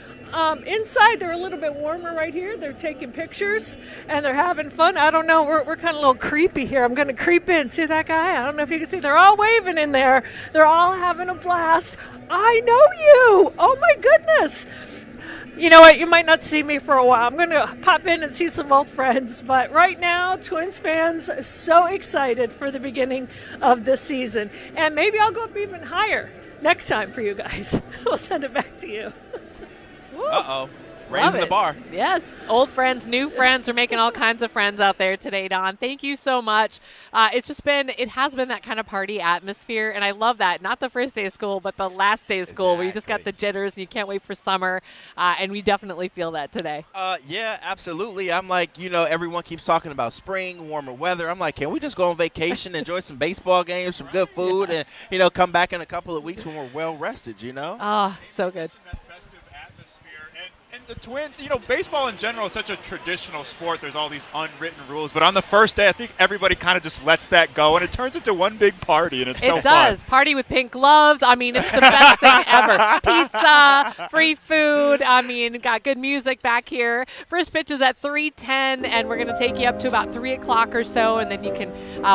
S13: Inside, they're a little bit warmer right here. They're taking pictures, and they're having fun. I don't know. We're kind of a little creepy here. I'm going to creep in. See that guy? I don't know if you can see. They're all waving in there. They're all having a blast. I know you. Oh, my goodness. You know what? You might not see me for a while. I'm going to pop in and see some old friends. But right now, Twins fans are so excited for the beginning of this season. And maybe I'll go up even higher next time for you guys. We'll send it back to you.
S3: Uh-oh. Raising the bar.
S2: Yes. Old friends, new friends. We're making all kinds of friends out there today, Don. Thank you so much. It has been that kind of party atmosphere, and I love that. Not the first day of school, but the last day of school where you just got the jitters and you can't wait for summer, and we definitely feel that today.
S3: Yeah, absolutely. I'm like, everyone keeps talking about spring, warmer weather. I'm like, can we just go on vacation, enjoy some baseball games, some good food, and, come back in a couple of weeks when we're well-rested,
S2: Oh, so good.
S1: The Twins, baseball in general is such a traditional sport. There's all these unwritten rules. But on the first day, I think everybody kind of just lets that go, and it turns into one big party, and it's so fun.
S2: It does. Party with pink gloves. I mean, it's the best thing ever. Pizza, free food. I mean, got good music back here. First pitch is at 3:10, and we're going to take you up to about 3 o'clock or so, and then you can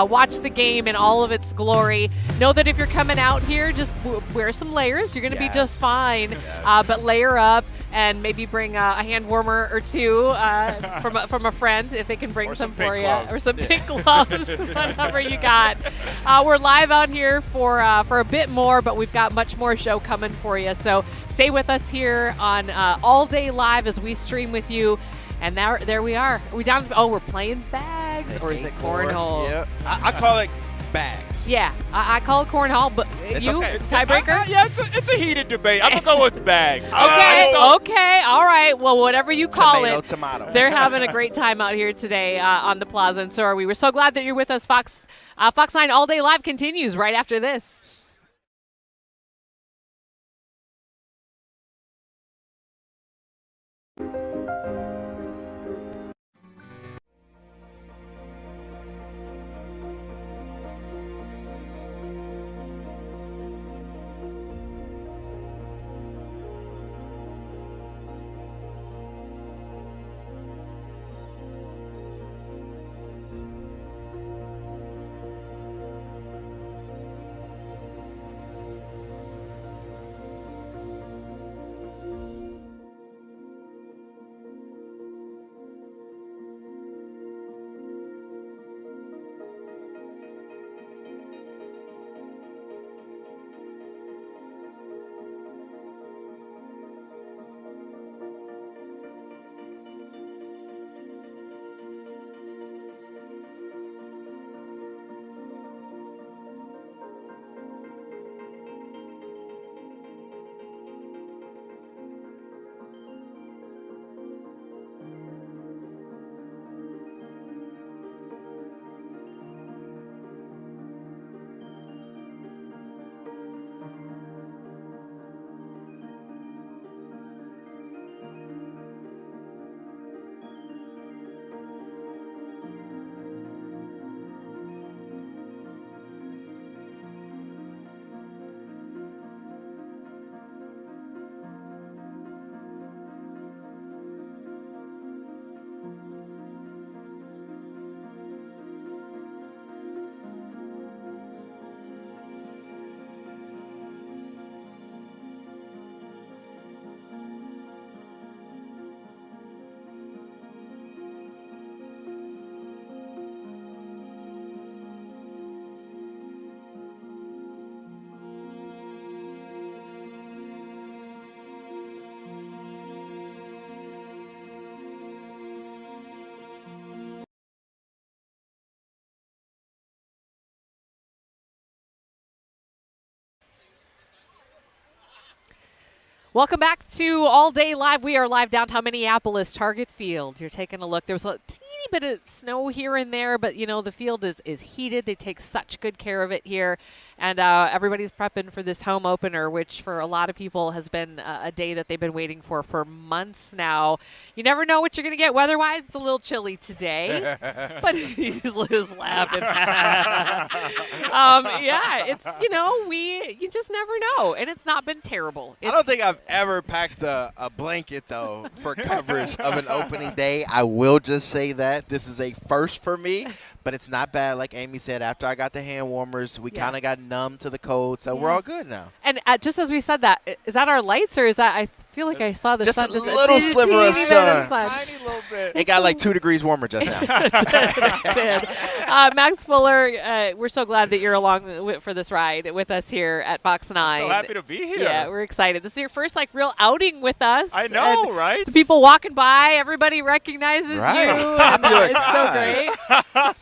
S2: watch the game in all of its glory. Know that if you're coming out here, just wear some layers. You're going to be just fine, but layer up and maybe bring a hand warmer or two from a friend if they can bring some for you, or some pink gloves, whatever you got. We're live out here for a bit more, but we've got much more show coming for you. So stay with us here on All Day Live as we stream with you. And there we are. Are we down? We're playing bags, or is it cornhole?
S3: Yep. I call it bags.
S2: Yeah, I call it cornhole, but
S3: it's
S2: you,
S3: okay.
S2: tiebreaker?
S1: Yeah, it's a heated debate. I'm going to go with bags.
S2: Okay, all right. Well, whatever you call
S3: tomato.
S2: They're having a great time out here today on the plaza, and so are we. We're so glad that you're with us. Fox 9 All Day Live continues right after this. Welcome back to All Day Live. We are live downtown Minneapolis, Target Field. You're taking a look. There's a teeny bit of snow here and there, but, you know, the field is heated. They take such good care of it here. And everybody's prepping for this home opener, which for a lot of people has been a day that they've been waiting for months now. You never know what you're going to get weather-wise. It's a little chilly today, but he's laughing. Yeah, it's, you know, you just never know, and it's not been terrible.
S3: I don't think I've ever packed a blanket, though, for coverage of an opening day. I will just say that. This is a first for me. But it's not bad. Like Amy said, after I got the hand warmers, we kind of got numb to the cold, so we're all good now.
S2: And just as we said that, is that our lights, or is that, I feel like I saw the
S3: just
S2: sun.
S3: A little sliver of sun.
S1: Tiny little bit.
S3: It got like 2 degrees warmer just now.
S2: It did. Max Fuller, we're so glad that you're along for this ride with us here at Fox 9.
S1: I'm so happy to be here.
S2: Yeah, we're excited. This is your first real outing with us.
S1: I know,
S2: and
S1: right?
S2: The people walking by, everybody recognizes you. It's so great.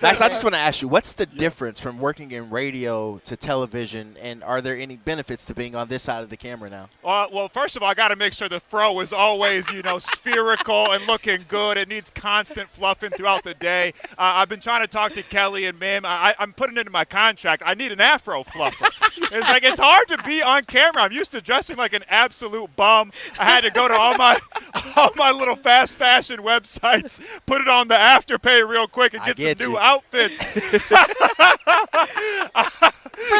S3: Max, I just want to ask you, what's the difference from working in radio to television, and are there any benefits to being on this side of the camera now?
S1: Well, first of all, I got to make sure the throw is always, spherical and looking good. It needs constant fluffing throughout the day. I've been trying to talk to Kelly and Mim. I'm putting it in my contract. I need an afro fluffer. It's hard to be on camera. I'm used to dressing like an absolute bum. I had to go to all my little fast fashion websites, put it on the Afterpay real quick, and get some new outfits.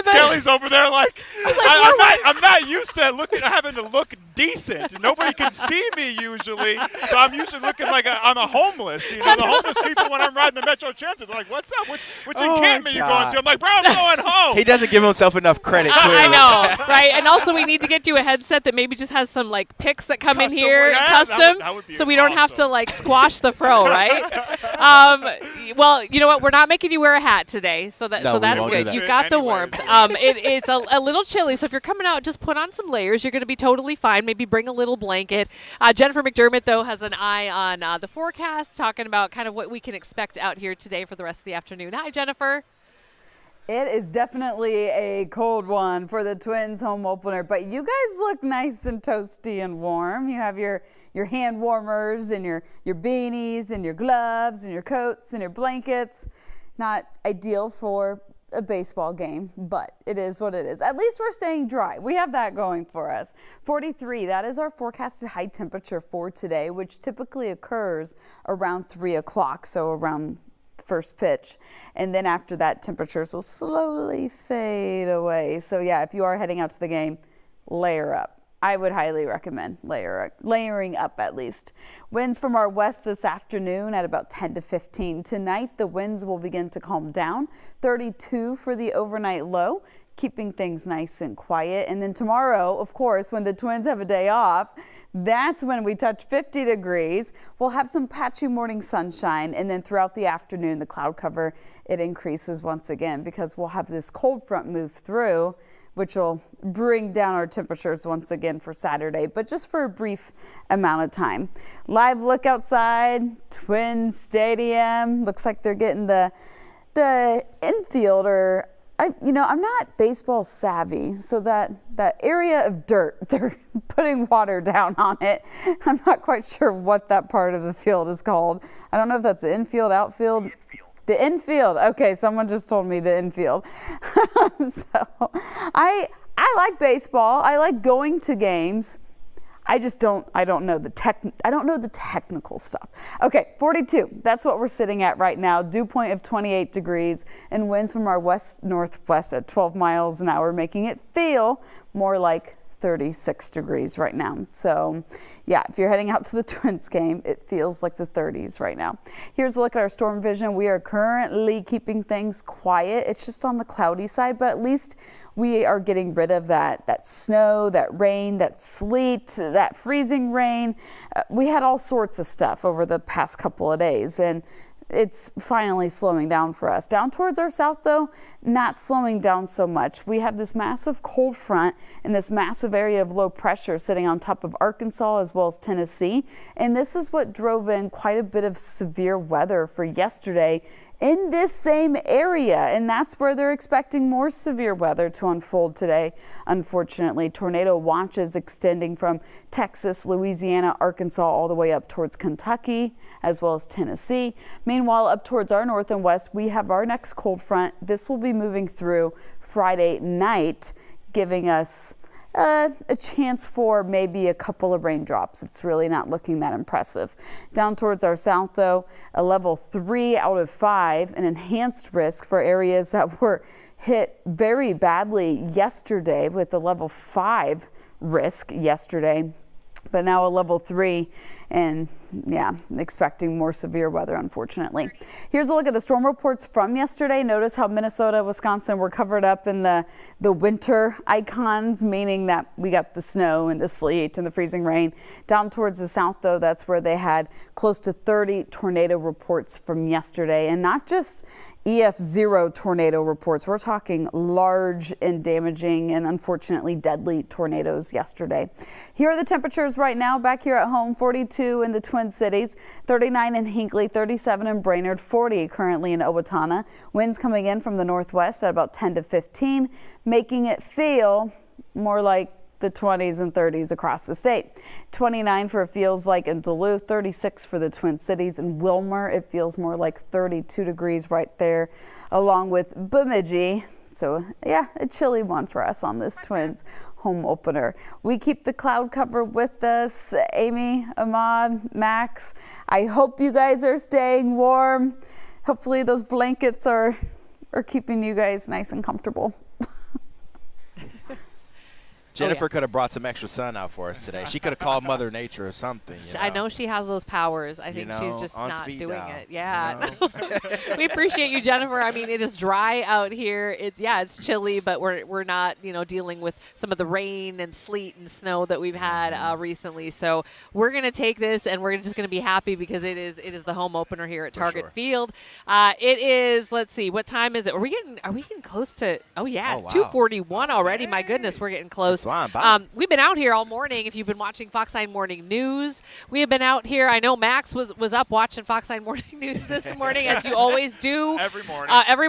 S1: Kelly's over there I'm not used to having to look decent. Nobody can see me usually, so I'm usually looking like I'm a homeless. The homeless people when I'm riding the Metro Transit, they're like, "What's up? Which encampment you going to?" I'm like, "Bro, I'm going home."
S3: He doesn't give himself enough credit.
S2: I know, right? And also, we need to get you a headset that maybe just has some pics that come in here, custom,
S1: that would be
S2: so we don't have to squash the fro, right? Well, you know what? We're not making you wear a hat today, so that's good. You got the warmth. It's a little chilly, so if you're coming out, just put on some layers. You're going to be totally fine. Maybe bring a little blanket. Jennifer McDermott, though, has an eye on the forecast, talking about kind of what we can expect out here today for the rest of the afternoon. Hi, Jennifer.
S6: It is definitely a cold one for the Twins home opener, but you guys look nice and toasty and warm. You have your hand warmers and your beanies and your gloves and your coats and your blankets. Not ideal for a baseball game, but it is what it is. At least we're staying dry. We have that going for us. 43, that is our forecasted high temperature for today, which typically occurs around 3 o'clock, so around first pitch. And then after that, temperatures will slowly fade away. So yeah, if you are heading out to the game, layer up. I would highly recommend layering up at least. Winds from our west this afternoon at about 10 to 15. Tonight, the winds will begin to calm down. 32 for the overnight low, keeping things nice and quiet. And then tomorrow, of course, when the Twins have a day off, that's when we touch 50 degrees. We'll have some patchy morning sunshine, and then throughout the afternoon, the cloud cover, it increases once again because we'll have this cold front move through, which will bring down our temperatures once again for Saturday, but just for a brief amount of time. Live look outside, Twins Stadium. Looks like they're getting the infield, or I'm not baseball savvy, so that area of dirt, they're putting water down on it. I'm not quite sure what that part of the field is called. I don't know if that's the infield, outfield. The infield. Okay, someone just told me the infield. So I like baseball. I like going to games. I don't know the technical stuff. Okay, 42. That's what we're sitting at right now. Dew point of 28 degrees and winds from our west-northwest at 12 miles an hour, making it feel more like 36 degrees right now. So yeah, if you're heading out to the Twins game, it feels like the 30s right now. Here's a look at our storm vision. We are currently keeping things quiet. It's just on the cloudy side, but at least we are getting rid of that snow, that rain, that sleet, that freezing rain. We had all sorts of stuff over the past couple of days, and it's finally slowing down for us. Down towards our south, though, not slowing down so much. We have this massive cold front and this massive area of low pressure sitting on top of Arkansas as well as Tennessee. And this is what drove in quite a bit of severe weather for yesterday in this same area, and that's where they're expecting more severe weather to unfold today. Unfortunately, tornado watches extending from Texas, Louisiana, Arkansas, all the way up towards Kentucky, as well as Tennessee. Meanwhile, up towards our north and west, we have our next cold front. This will be moving through Friday night, giving us a chance for maybe a couple of raindrops. It's really not looking that impressive. Down towards our south, though, a level 3 out of 5, an enhanced risk for areas that were hit very badly yesterday with a level 5 risk yesterday, but now a level 3, and yeah, expecting more severe weather, unfortunately. Here's a look at the storm reports from yesterday. Notice how Minnesota, Wisconsin were covered up in the winter icons, meaning that we got the snow and the sleet and the freezing rain. Down towards the south, though, that's where they had close to 30 tornado reports from yesterday, and not just EF0 tornado reports. We're talking large and damaging and unfortunately deadly tornadoes yesterday. Here are the temperatures right now back here at home. 42 in the Twin Cities, 39 in Hinckley, 37 in Brainerd, 40 currently in Owatonna. Winds coming in from the northwest at about 10 to 15, making it feel more like the 20s and 30s across the state. 29 for it feels like in Duluth, 36 for the Twin Cities. In Wilmer, it feels more like 32 degrees right there, along with Bemidji. So yeah, a chilly one for us on this Twins home opener. We keep the cloud cover with us. Amy, Ahmad, Max, I hope you guys are staying warm. Hopefully those blankets are keeping you guys nice and comfortable.
S3: Jennifer could have brought some extra sun out for us today. She could have called Mother Nature or something.
S2: I know she has those powers. I think she's just not doing it. Yeah. We appreciate you, Jennifer. I mean, it is dry out here. It's chilly, but we're not, dealing with some of the rain and sleet and snow that we've had recently. So we're going to take this and we're just going to be happy because it is the home opener here at Target Field. It is, let's see, what time is it? Are we getting close to, it's 2:41 already. My goodness, we're getting close. We've been out here all morning. If you've been watching Fox 9 Morning News, we have been out here. I know Max was up watching Fox 9 Morning News this morning, as you always do. Every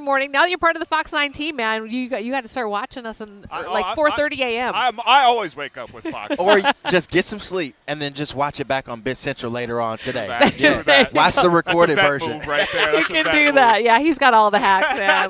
S2: morning. Now that you're part of the Fox 9 team, man, you got to start watching us in 4:30 a.m.
S1: I always wake up with Fox.
S3: Or just get some sleep and then just watch it back on Bit Central later on today.
S1: Watch
S3: the recorded version.
S1: Right there.
S2: You can do that. Yeah, he's got all the hacks. Yeah,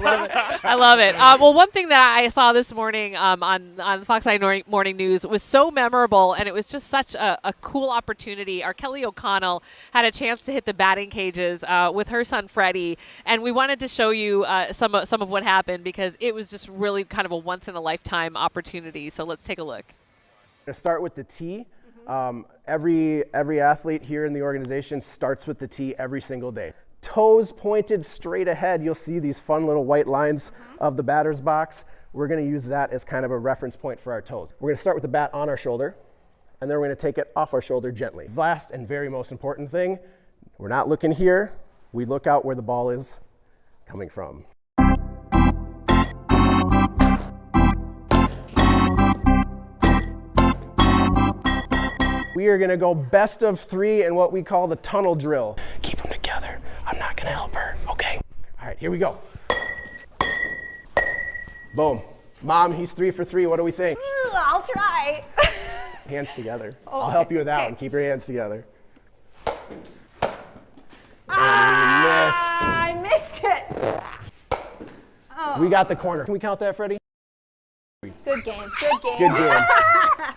S2: I love it. Well, one thing that I saw this morning on Fox 9 Morning News was so memorable, and it was just such a cool opportunity. Our Kelly O'Connell had a chance to hit the batting cages with her son Freddie, and we wanted to show you some of what happened because it was just really kind of a once-in-a-lifetime opportunity. So let's take a look.
S21: I'm going to start with the tee. Every athlete here in the organization starts with the tee every single day. Toes pointed straight ahead. You'll see these fun little white lines of the batter's box. We're going to use that as kind of a reference point for our toes. We're going to start with the bat on our shoulder, and then we're going to take it off our shoulder gently. Last and very most important thing, we're not looking here. We look out where the ball is coming from. We are going to go best of 3 in what we call the tunnel drill. Keep them together. I'm not going to help her. Okay. All right, here we go. Boom. Mom, he's 3 for 3. What do we think?
S11: I'll try.
S21: Hands together. I'll help you with that one. Keep your hands together.
S11: I missed it.
S21: We got the corner. Can we count that, Freddie?
S22: Good game. Good game.
S21: Good game.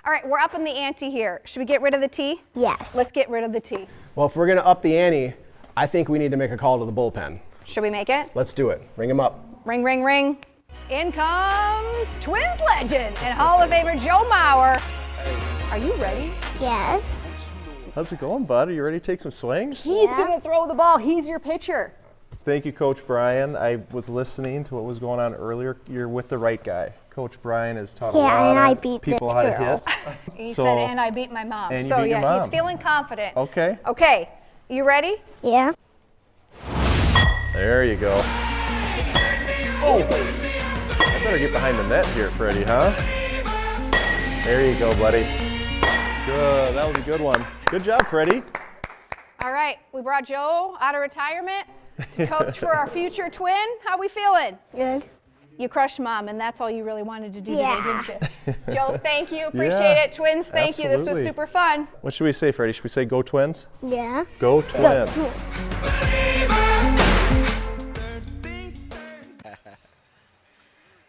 S22: All right, we're up in the ante here. Should we get rid of the tee?
S11: Yes.
S22: Let's get rid of the tee.
S21: Well, if we're going to up the ante, I think we need to make a call to the bullpen.
S22: Should we make it?
S21: Let's do it. Ring him up.
S22: Ring, ring, ring. In comes Twins legend and Hall of Famer Joe Mauer. Are you ready?
S11: Yes.
S23: How's it going, bud? Are you ready to take some swings?
S22: He's going to throw the ball. He's your pitcher.
S23: Thank you, Coach Brian. I was listening to what was going on earlier. You're with the right guy. Coach Brian has taught a lot of people how to hit.
S22: He said, and I beat my mom.
S23: And
S22: so
S23: you beat your mom.
S22: He's feeling confident.
S23: Okay.
S22: Okay, you ready?
S11: Yeah.
S23: There you go. Oh! I better get behind the net here, Freddie, huh? There you go, buddy. Good. That was a good one. Good job, Freddie.
S22: All right, we brought Joe out of retirement. to coach for our future twin. How we feeling?
S11: Good.
S22: You crushed Mom, and that's all you really wanted to do
S11: Yeah.
S22: today, didn't you? Joe, thank you. Appreciate it. Twins, thank you. This was
S23: Absolutely.
S22: super fun.
S23: What should we say, Freddie? Should we say go Twins?
S11: Yeah.
S23: Go Twins.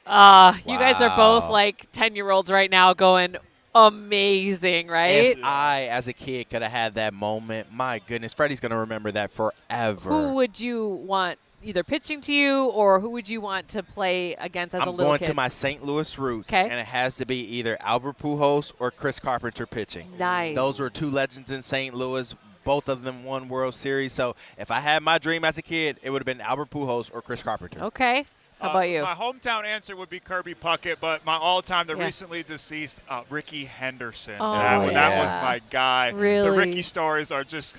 S2: You guys are both like 10-year-olds right now going amazing, right?
S3: If I, as a kid, could have had that moment, my goodness, Freddie's going to remember that forever.
S2: Who would you want either pitching to you, or who would you want to play against as a
S3: I'm
S2: little
S3: going
S2: kid?
S3: to my St. Louis roots,
S2: Okay.
S3: and it has to be either Albert Pujols or Chris Carpenter pitching.
S2: Nice.
S3: Those were two legends in St. Louis. Both of them won World Series. So if I had my dream as a kid, it would have been Albert Pujols or Chris Carpenter.
S2: Okay. How about you?
S1: My hometown answer would be Kirby Puckett, but my all-time, the
S2: Yeah.
S1: recently deceased Ricky Henderson.
S2: Oh,
S1: that was my guy.
S2: Really?
S1: The Ricky stories are just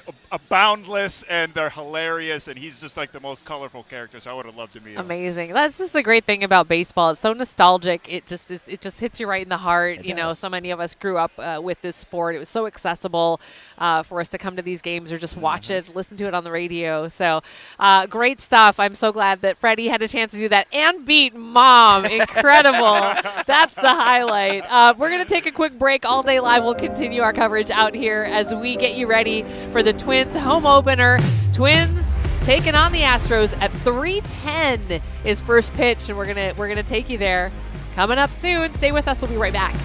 S1: boundless, and they're hilarious, and he's just like the most colorful character, so I would have loved to meet him.
S2: Amazing. That's just the great thing about baseball. It's so nostalgic. It just hits you right in the heart. You know, so many of us grew up with this sport. It was so accessible for us to come to these games or just watch it, listen to it on the radio. So great stuff. I'm so glad that Freddie had a chance to do that and beat Mom. Incredible. That's the highlight. We're going to take a quick break. All Day Live will continue our coverage out here as we get you ready for the Twins home opener. Twins taking on the Astros at 3:10 is first pitch, and we're gonna take you there. Coming up soon. Stay with us. We'll be right back.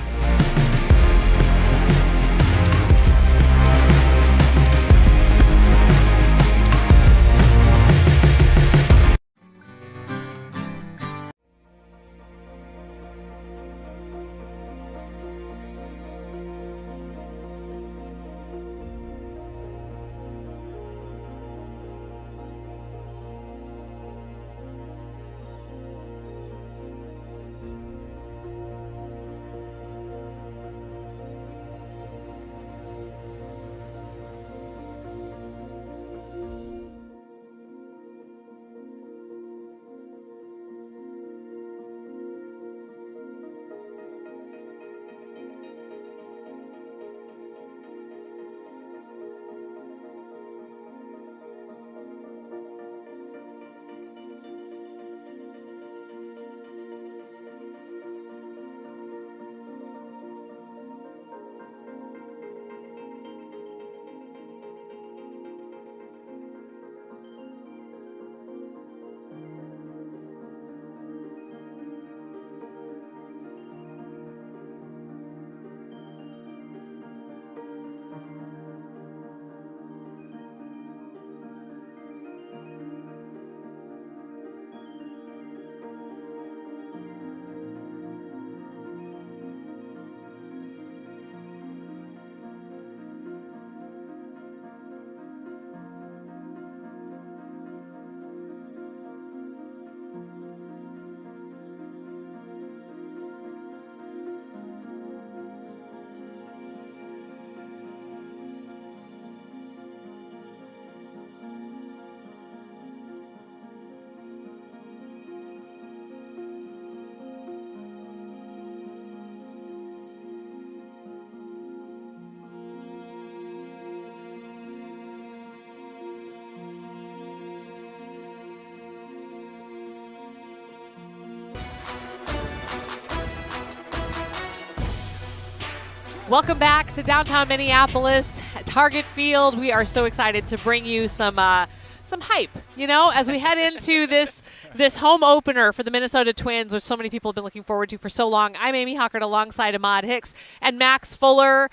S2: Welcome back to downtown Minneapolis, Target Field. We are so excited to bring you some hype, you know, as we head into this home opener for the Minnesota Twins, which so many people have been looking forward to for so long. I'm Amy Hockert alongside Ahmad Hicks and Max Fuller.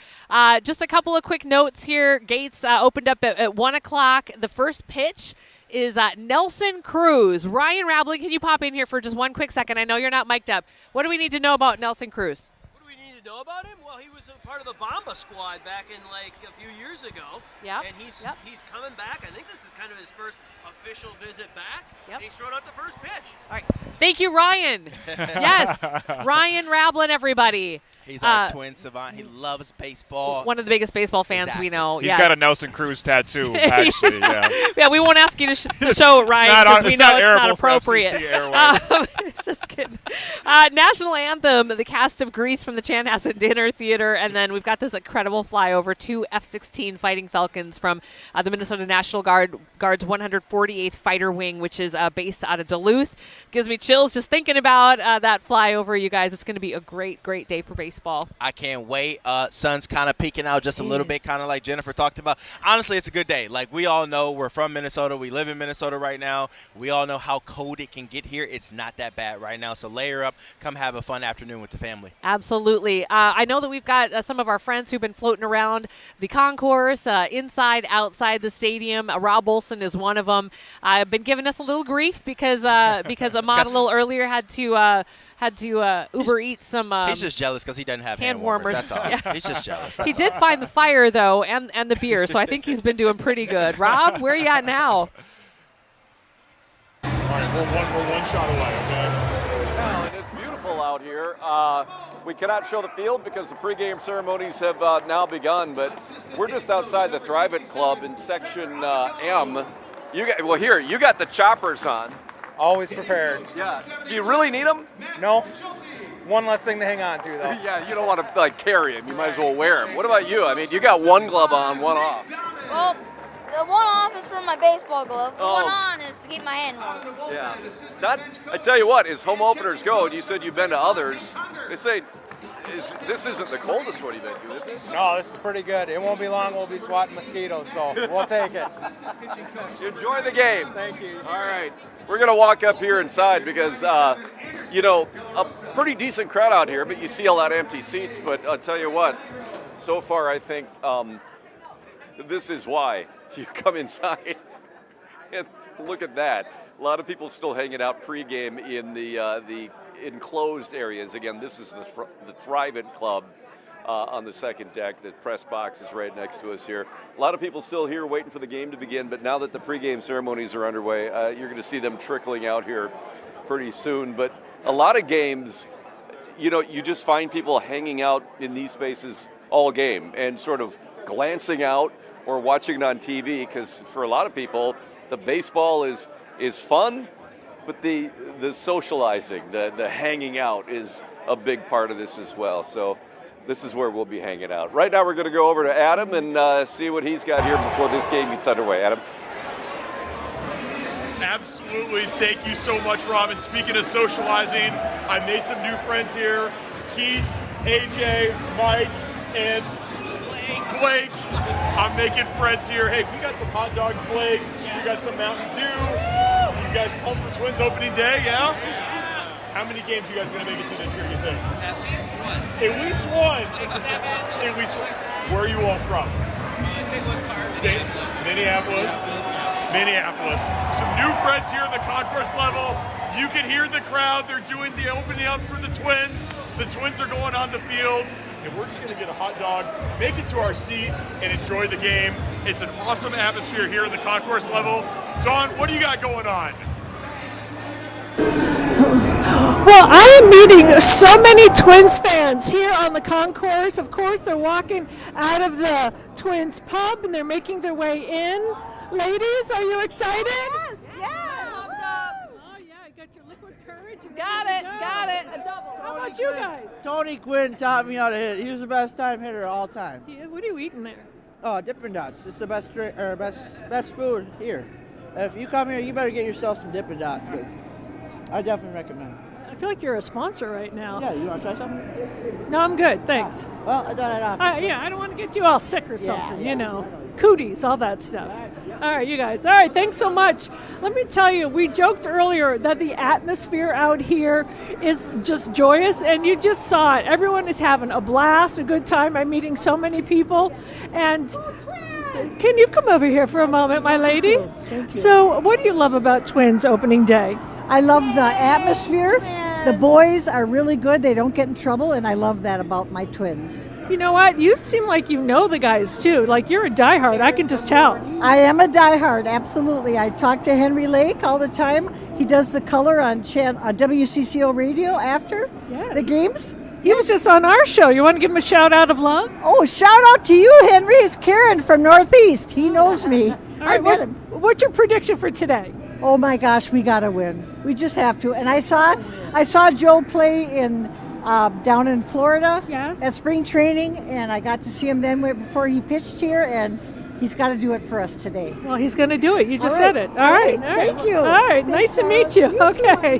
S2: Just a couple of quick notes here. Gates opened up at 1 o'clock. The first pitch is Nelson Cruz. Ryan Rabbling, can you pop in here for just one quick second? I know you're not mic'd up. What do we need to know about Nelson Cruz?
S5: Know about him? Well, he was a part of the Bomba squad back in like a few years ago.
S2: Yeah.
S5: And he's coming back. I think this is kind of his first official visit back.
S2: Yep.
S5: And he's thrown out the first pitch.
S2: All right. Thank you, Ryan. Yes, Ryan Rablin, everybody.
S3: He's our twin savant. He loves baseball.
S2: One of the biggest baseball fans we know.
S1: He's got a Nelson Cruz tattoo, actually.
S2: Yeah, we won't ask you to show it, Ryan, because we know it's not appropriate. Just kidding. National Anthem, the cast of Grease from the Chanhassen Dinner Theater, and then we've got this incredible flyover, 2 F-16 Fighting Falcons from the Minnesota National Guard's 148th Fighter Wing, which is based out of Duluth. Gives me chills just thinking about that flyover, you guys. It's going to be a great, great day for baseball.
S3: I can't wait. Sun's kind of peeking out just a little bit, kind of like Jennifer talked about. Honestly, it's a good day. Like, we all know we're from Minnesota. We live in Minnesota right now. We all know how cold it can get here. It's not that bad right now. So layer up. Come have a fun afternoon with the family.
S2: Absolutely. I know that we've got some of our friends who've been floating around the concourse, inside, outside the stadium. Rob Olson is one of them. I've been giving us a little grief because Ahmad a little earlier had to Uber Eats some.
S3: He's just jealous because he doesn't have hand warmers. That's all. Yeah. He's just jealous.
S2: He did find the fire though, and the beer, so I think he's been doing pretty good. Rob, where are you at now?
S10: All right, we're one shot away. Okay.
S4: Well, it is beautiful out here. We cannot show the field because the pregame ceremonies have now begun, but we're just outside the Thrivent Club in Section M. You got the choppers on.
S7: Always prepared.
S4: Yeah. Do you really need them?
S7: No. One less thing to hang on to, though.
S4: Yeah, you don't want to carry them. You might as well wear them. What about you? I mean, you got one glove on, one off.
S11: Well, the one off is for my baseball glove. The one on is to keep my hand warm.
S4: Yeah. I tell you what, as home openers go, and you said you've been to others, they say this isn't the coldest one you've been to, is this?
S7: No, this is pretty good. It won't be long. We'll be swatting mosquitoes, so we'll take it.
S4: Enjoy the game.
S7: Thank you.
S4: All right. We're going to walk up here inside because, a pretty decent crowd out here, but you see a lot of empty seats. But I'll tell you what, so far I think this is why you come inside and look at that. A lot of people still hanging out pregame in the enclosed areas. Again, this is the Thrivent Club on the second deck. The press box is right next to us here. A lot of people still here waiting for the game to begin, but now that the pregame ceremonies are underway, you're going to see them trickling out here pretty soon. But a lot of games, you just find people hanging out in these spaces all game and sort of glancing out or watching it on TV, because for a lot of people, the baseball is fun, but the socializing, the hanging out is a big part of this as well. So this is where we'll be hanging out. Right now we're going to go over to Adam and see what he's got here before this game gets underway. Adam?
S10: Absolutely. Thank you so much, Rob. And speaking of socializing, I made some new friends here. Keith, AJ, Mike, and Blake. I'm making friends here. Hey, we got some hot dogs, Blake. We got some Mountain Dew. You guys pumped for Twins opening day, yeah? How many games you guys going to make it to this year, you think?
S8: At least one.
S10: At least one?
S8: 6, 7.
S10: At least one. Where are you all from?
S8: St. Louis Park.
S10: Minneapolis. Some new friends here at the concourse level. You can hear the crowd. They're doing the opening up for the Twins. The Twins are going on the field. And we're just going to get a hot dog, make it to our seat, and enjoy the game. It's an awesome atmosphere here at the concourse level. Dawn, what do you got going on?
S13: Well, I am meeting so many Twins fans here on the concourse. Of course, they're walking out of the Twins pub and they're making their way in. Ladies, are you excited?
S11: Yes, yeah.
S13: Oh, yeah, I got your liquid courage.
S11: Got it. A double.
S13: How about you guys?
S9: Tony Gwynn taught me how to hit. He was the best time hitter all time.
S13: Yeah, what are you eating there?
S9: Oh, Dippin' Dots. It's the best drink, or best food here. If you come here, you better get yourself some Dippin' Dots, because I definitely recommend.
S13: I feel like you're a sponsor right now.
S9: Yeah, you want to try something?
S13: No, I'm good, thanks.
S9: Well, I done it on.
S13: Yeah, I don't want to get you all sick or something, you know. Cooties, all that stuff. All right, you guys. All right, thanks so much. Let me tell you, we joked earlier that the atmosphere out here is just joyous, and you just saw it. Everyone is having a blast, a good time. I'm meeting so many people. And can you come over here for a moment, my lady?
S24: Thank you.
S13: So what do you love about Twins opening day?
S24: I love the atmosphere,
S12: The boys are really good. They don't get in trouble, and I love that about my twins.
S13: You know what? You seem like you know the guys, too. Like, you're a diehard. I can just tell.
S12: I am a diehard, absolutely. I talk to Henry Lake all the time. He does the color on WCCO radio after the games.
S13: He was just on our show. You want to give him a shout out of love?
S12: Oh, shout out to you, Henry. It's Karen from Northeast. He knows me.
S13: All right, what's your prediction for today?
S12: Oh my gosh, we got to win. We just have to. And I saw Joe play in down in Florida at spring training, and I got to see him then before he pitched here, and he's got to do it for us today.
S13: Well, he's going to do it. You just said it. All right.
S12: Thank you.
S13: All right. Nice to meet you. Okay.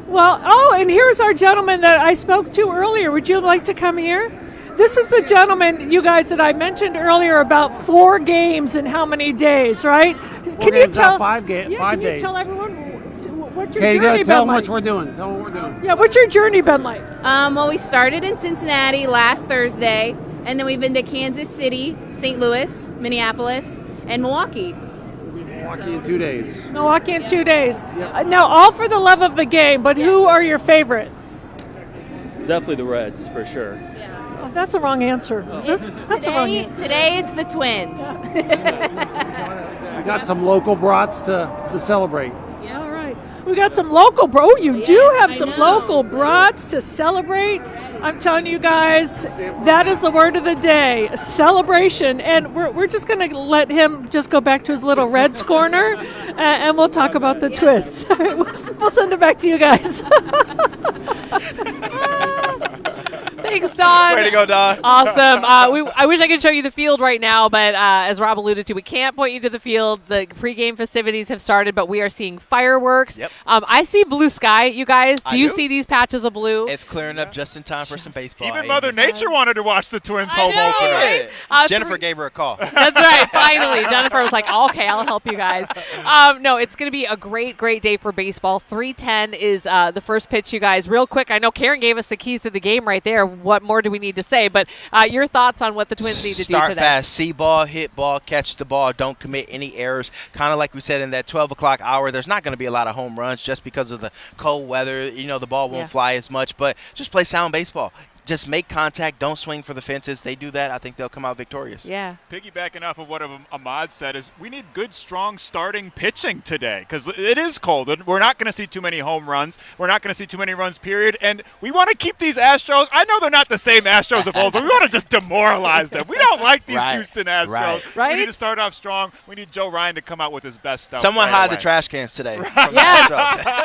S13: Well, and here's our gentleman that I spoke to earlier. Would you like to come here? This is the gentleman, you guys, that I mentioned earlier about 4 games in how many days, right?
S14: Can you tell 5 days?
S13: Can you tell everyone what your
S14: Okay,
S13: journey
S14: tell
S13: been
S14: them
S13: like?
S14: what we're doing. Tell them what we're doing.
S13: Yeah, what's your journey been like?
S16: Well, we started in Cincinnati last Thursday, and then we've been to Kansas City, St. Louis, Minneapolis, and Milwaukee.
S14: Milwaukee in 2 days.
S13: Milwaukee in 2 days. Now, all for the love of the game, but who are your favorites?
S24: Definitely the Reds, for sure.
S13: Oh, that's the wrong answer. That's the wrong answer.
S16: Today it's the Twins.
S14: We got some local brats to celebrate.
S13: Yeah, all right. We got some local you do have some local brats to celebrate. I'm telling you guys, that is the word of the day, celebration. And we're just going to let him just go back to his little Reds corner, and we'll talk about the Twins. We'll send it back to you guys. Thanks, Don.
S3: Way to go, Don.
S2: Awesome. I wish I could show you the field right now, but as Rob alluded to, we can't point you to the field. The pregame festivities have started, but we are seeing fireworks.
S3: Yep.
S2: I see blue sky, you guys.
S3: I
S2: Do you
S3: do.
S2: see these patches of blue?
S3: It's clearing up just in time for some baseball.
S1: Even Mother Nature wanted to watch the Twins home opener.
S3: Jennifer gave her a call.
S2: That's right. Finally, Jennifer was like, "Okay, I'll help you guys." No, it's going to be a great day for baseball. 3:10 is the first pitch, you guys. Real quick, I know Karen gave us the keys to the game right there. What more do we need to say? But your thoughts on what the Twins need to do
S3: Start
S2: today?
S3: fast, see ball, hit ball, catch the ball, don't commit any errors. Kind of like we said in that 12 o'clock hour, there's not going to be a lot of home runs just because of the cold weather. You know, the ball won't fly as much, but just play sound baseball. Just make contact. Don't swing for the fences. They do that, I think they'll come out victorious.
S2: Yeah.
S1: Piggybacking off of what Ahmad said is we need good, strong starting pitching today because it is cold. And we're not going to see too many home runs. We're not going to see too many runs, period. And we want to keep these Astros. I know they're not the same Astros of old, but we want to just demoralize them. We don't like these Houston Astros.
S3: Right.
S1: We need to start off strong. We need Joe Ryan to come out with his best stuff.
S3: Someone
S1: right
S3: hide
S1: away.
S3: the trash cans today.
S2: Yes.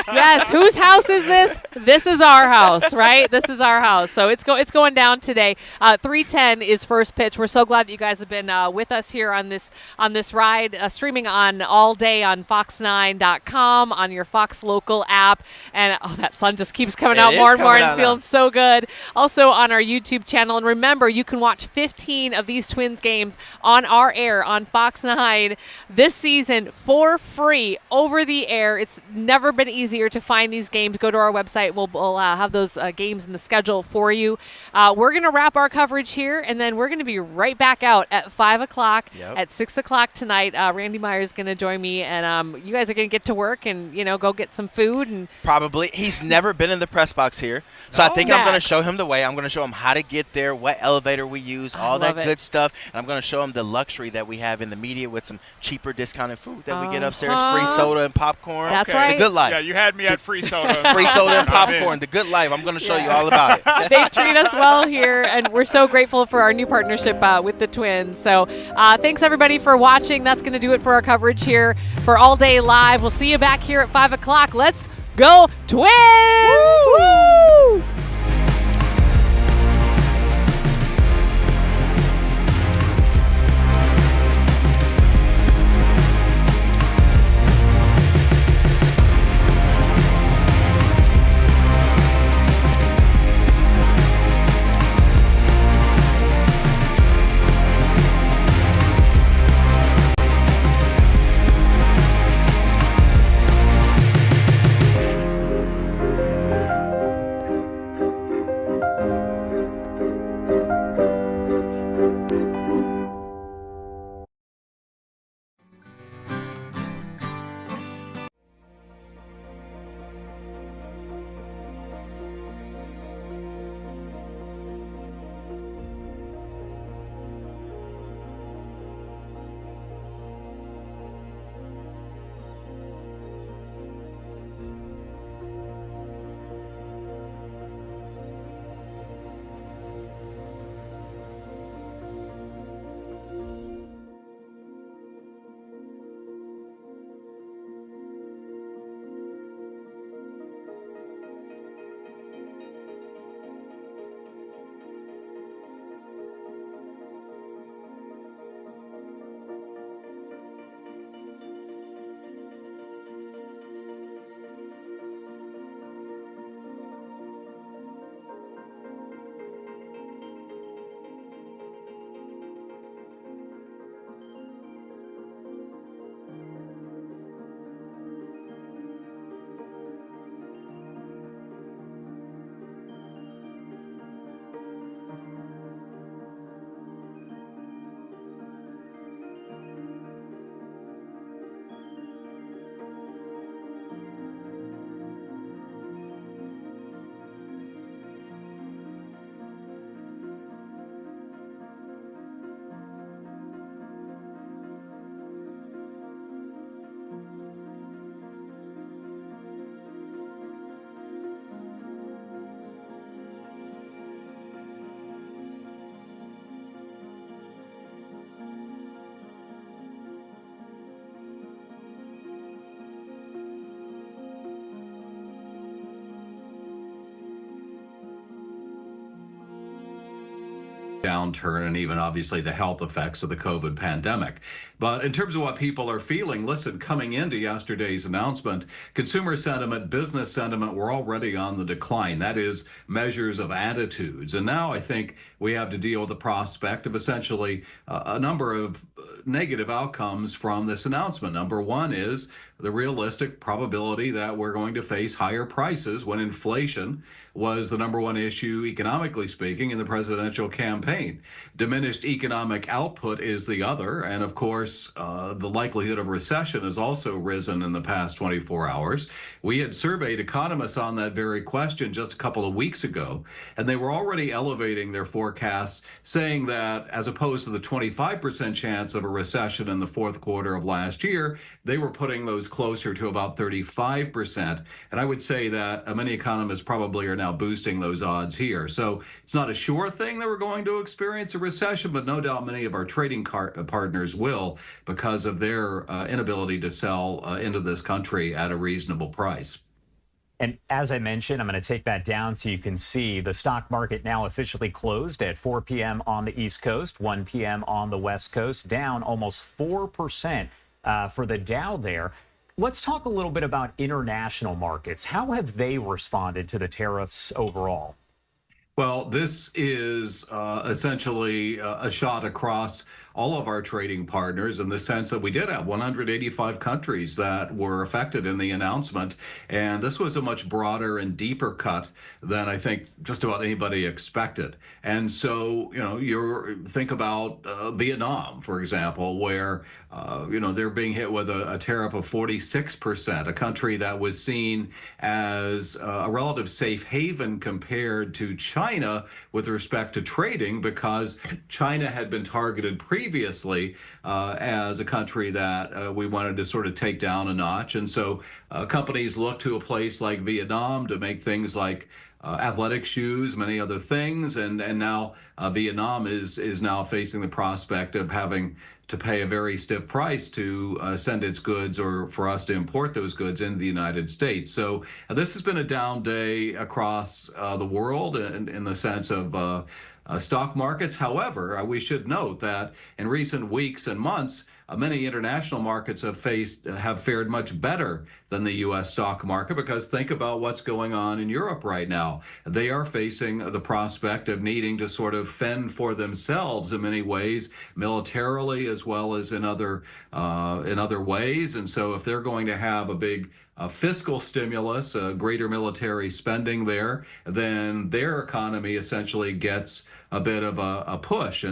S2: Yes. Whose house is this? This is our house, right? This is our house. So it's going down today. 3:10 is first pitch. We're so glad that you guys have been with us here on this ride, streaming all day on fox9.com, on your Fox Local app. And that sun just keeps coming out more and more, and it's feeling so good. Also on our YouTube channel. And remember, you can watch 15 of these Twins games on our air on Fox 9 this season for free over the air. It's never been easier to find these games. Go to our website. We'll have those games in the schedule for you. We're going to wrap our coverage here, and then we're going to be right back out at 5 o'clock. At 6 o'clock tonight. Randy Meyer's going to join me, and you guys are going to get to work and, go get some food. And
S3: Probably. He's never been in the press box here, so I think I'm going to show him the way. I'm going to show him how to get there, what elevator we use, all that good stuff, and I'm going to show him the luxury that we have in the media with some cheaper discounted food that we get upstairs, free soda and popcorn.
S2: That's right.
S3: The good life.
S1: Yeah, you had me at free soda.
S3: Free soda and popcorn, the good life. I'm going to show you all about it.
S2: They treat us well here, and we're so grateful for our new partnership with the Twins. So thanks, everybody, for watching. That's going to do it for our coverage here for All Day Live. We'll see you back here at 5 o'clock. Let's go Twins! Woo!
S15: downturn and even obviously the health effects of the COVID pandemic. But in terms of what people are feeling, listen, coming into yesterday's announcement, consumer sentiment, business sentiment were already on the decline. That is measures of attitudes. And now I think we have to deal with the prospect of essentially a number of negative outcomes from this announcement. Number one is the realistic probability that we're going to face higher prices when inflation was the number one issue, economically speaking, in the presidential campaign. Diminished economic output is the other. And of course, the likelihood of recession has also risen in the past 24 hours. We had surveyed economists on that very question just a couple of weeks ago, and they were already elevating their forecasts, saying that as opposed to the 25% chance of a recession in the fourth quarter of last year, they were putting those closer to about 35%. And I would say that many economists probably are now boosting those odds here. So it's not a sure thing that we're going to experience a recession, but no doubt many of our trading partners will because of their inability to sell into this country at a reasonable price.
S17: And as I mentioned, I'm going to take that down so you can see the stock market now officially closed at 4 p.m. on the East Coast, 1 p.m. on the West Coast, down almost 4% for the Dow there. Let's talk a little bit about international markets. How have they responded to the tariffs overall?
S15: Well, this is essentially a shot across all of our trading partners in the sense that we did have 185 countries that were affected in the announcement. And this was a much broader and deeper cut than I think just about anybody expected. And so, think about Vietnam, for example, where, they're being hit with a tariff of 46%, a country that was seen as a relative safe haven compared to China with respect to trading because China had been targeted previously as a country that we wanted to sort of take down a notch. And so companies look to a place like Vietnam to make things like athletic shoes, many other things. And now Vietnam is now facing the prospect of having to pay a very stiff price to send its goods or for us to import those goods into the United States. So this has been a down day across the world in the sense of stock markets. However, we should note that in recent weeks and months, many international markets have fared much better than the U.S. stock market because think about what's going on in Europe right now. They are facing the prospect of needing to sort of fend for themselves in many ways, militarily as well as in other ways. And so if they're going to have a big fiscal stimulus, greater military spending there, then their economy essentially gets a bit of a push. And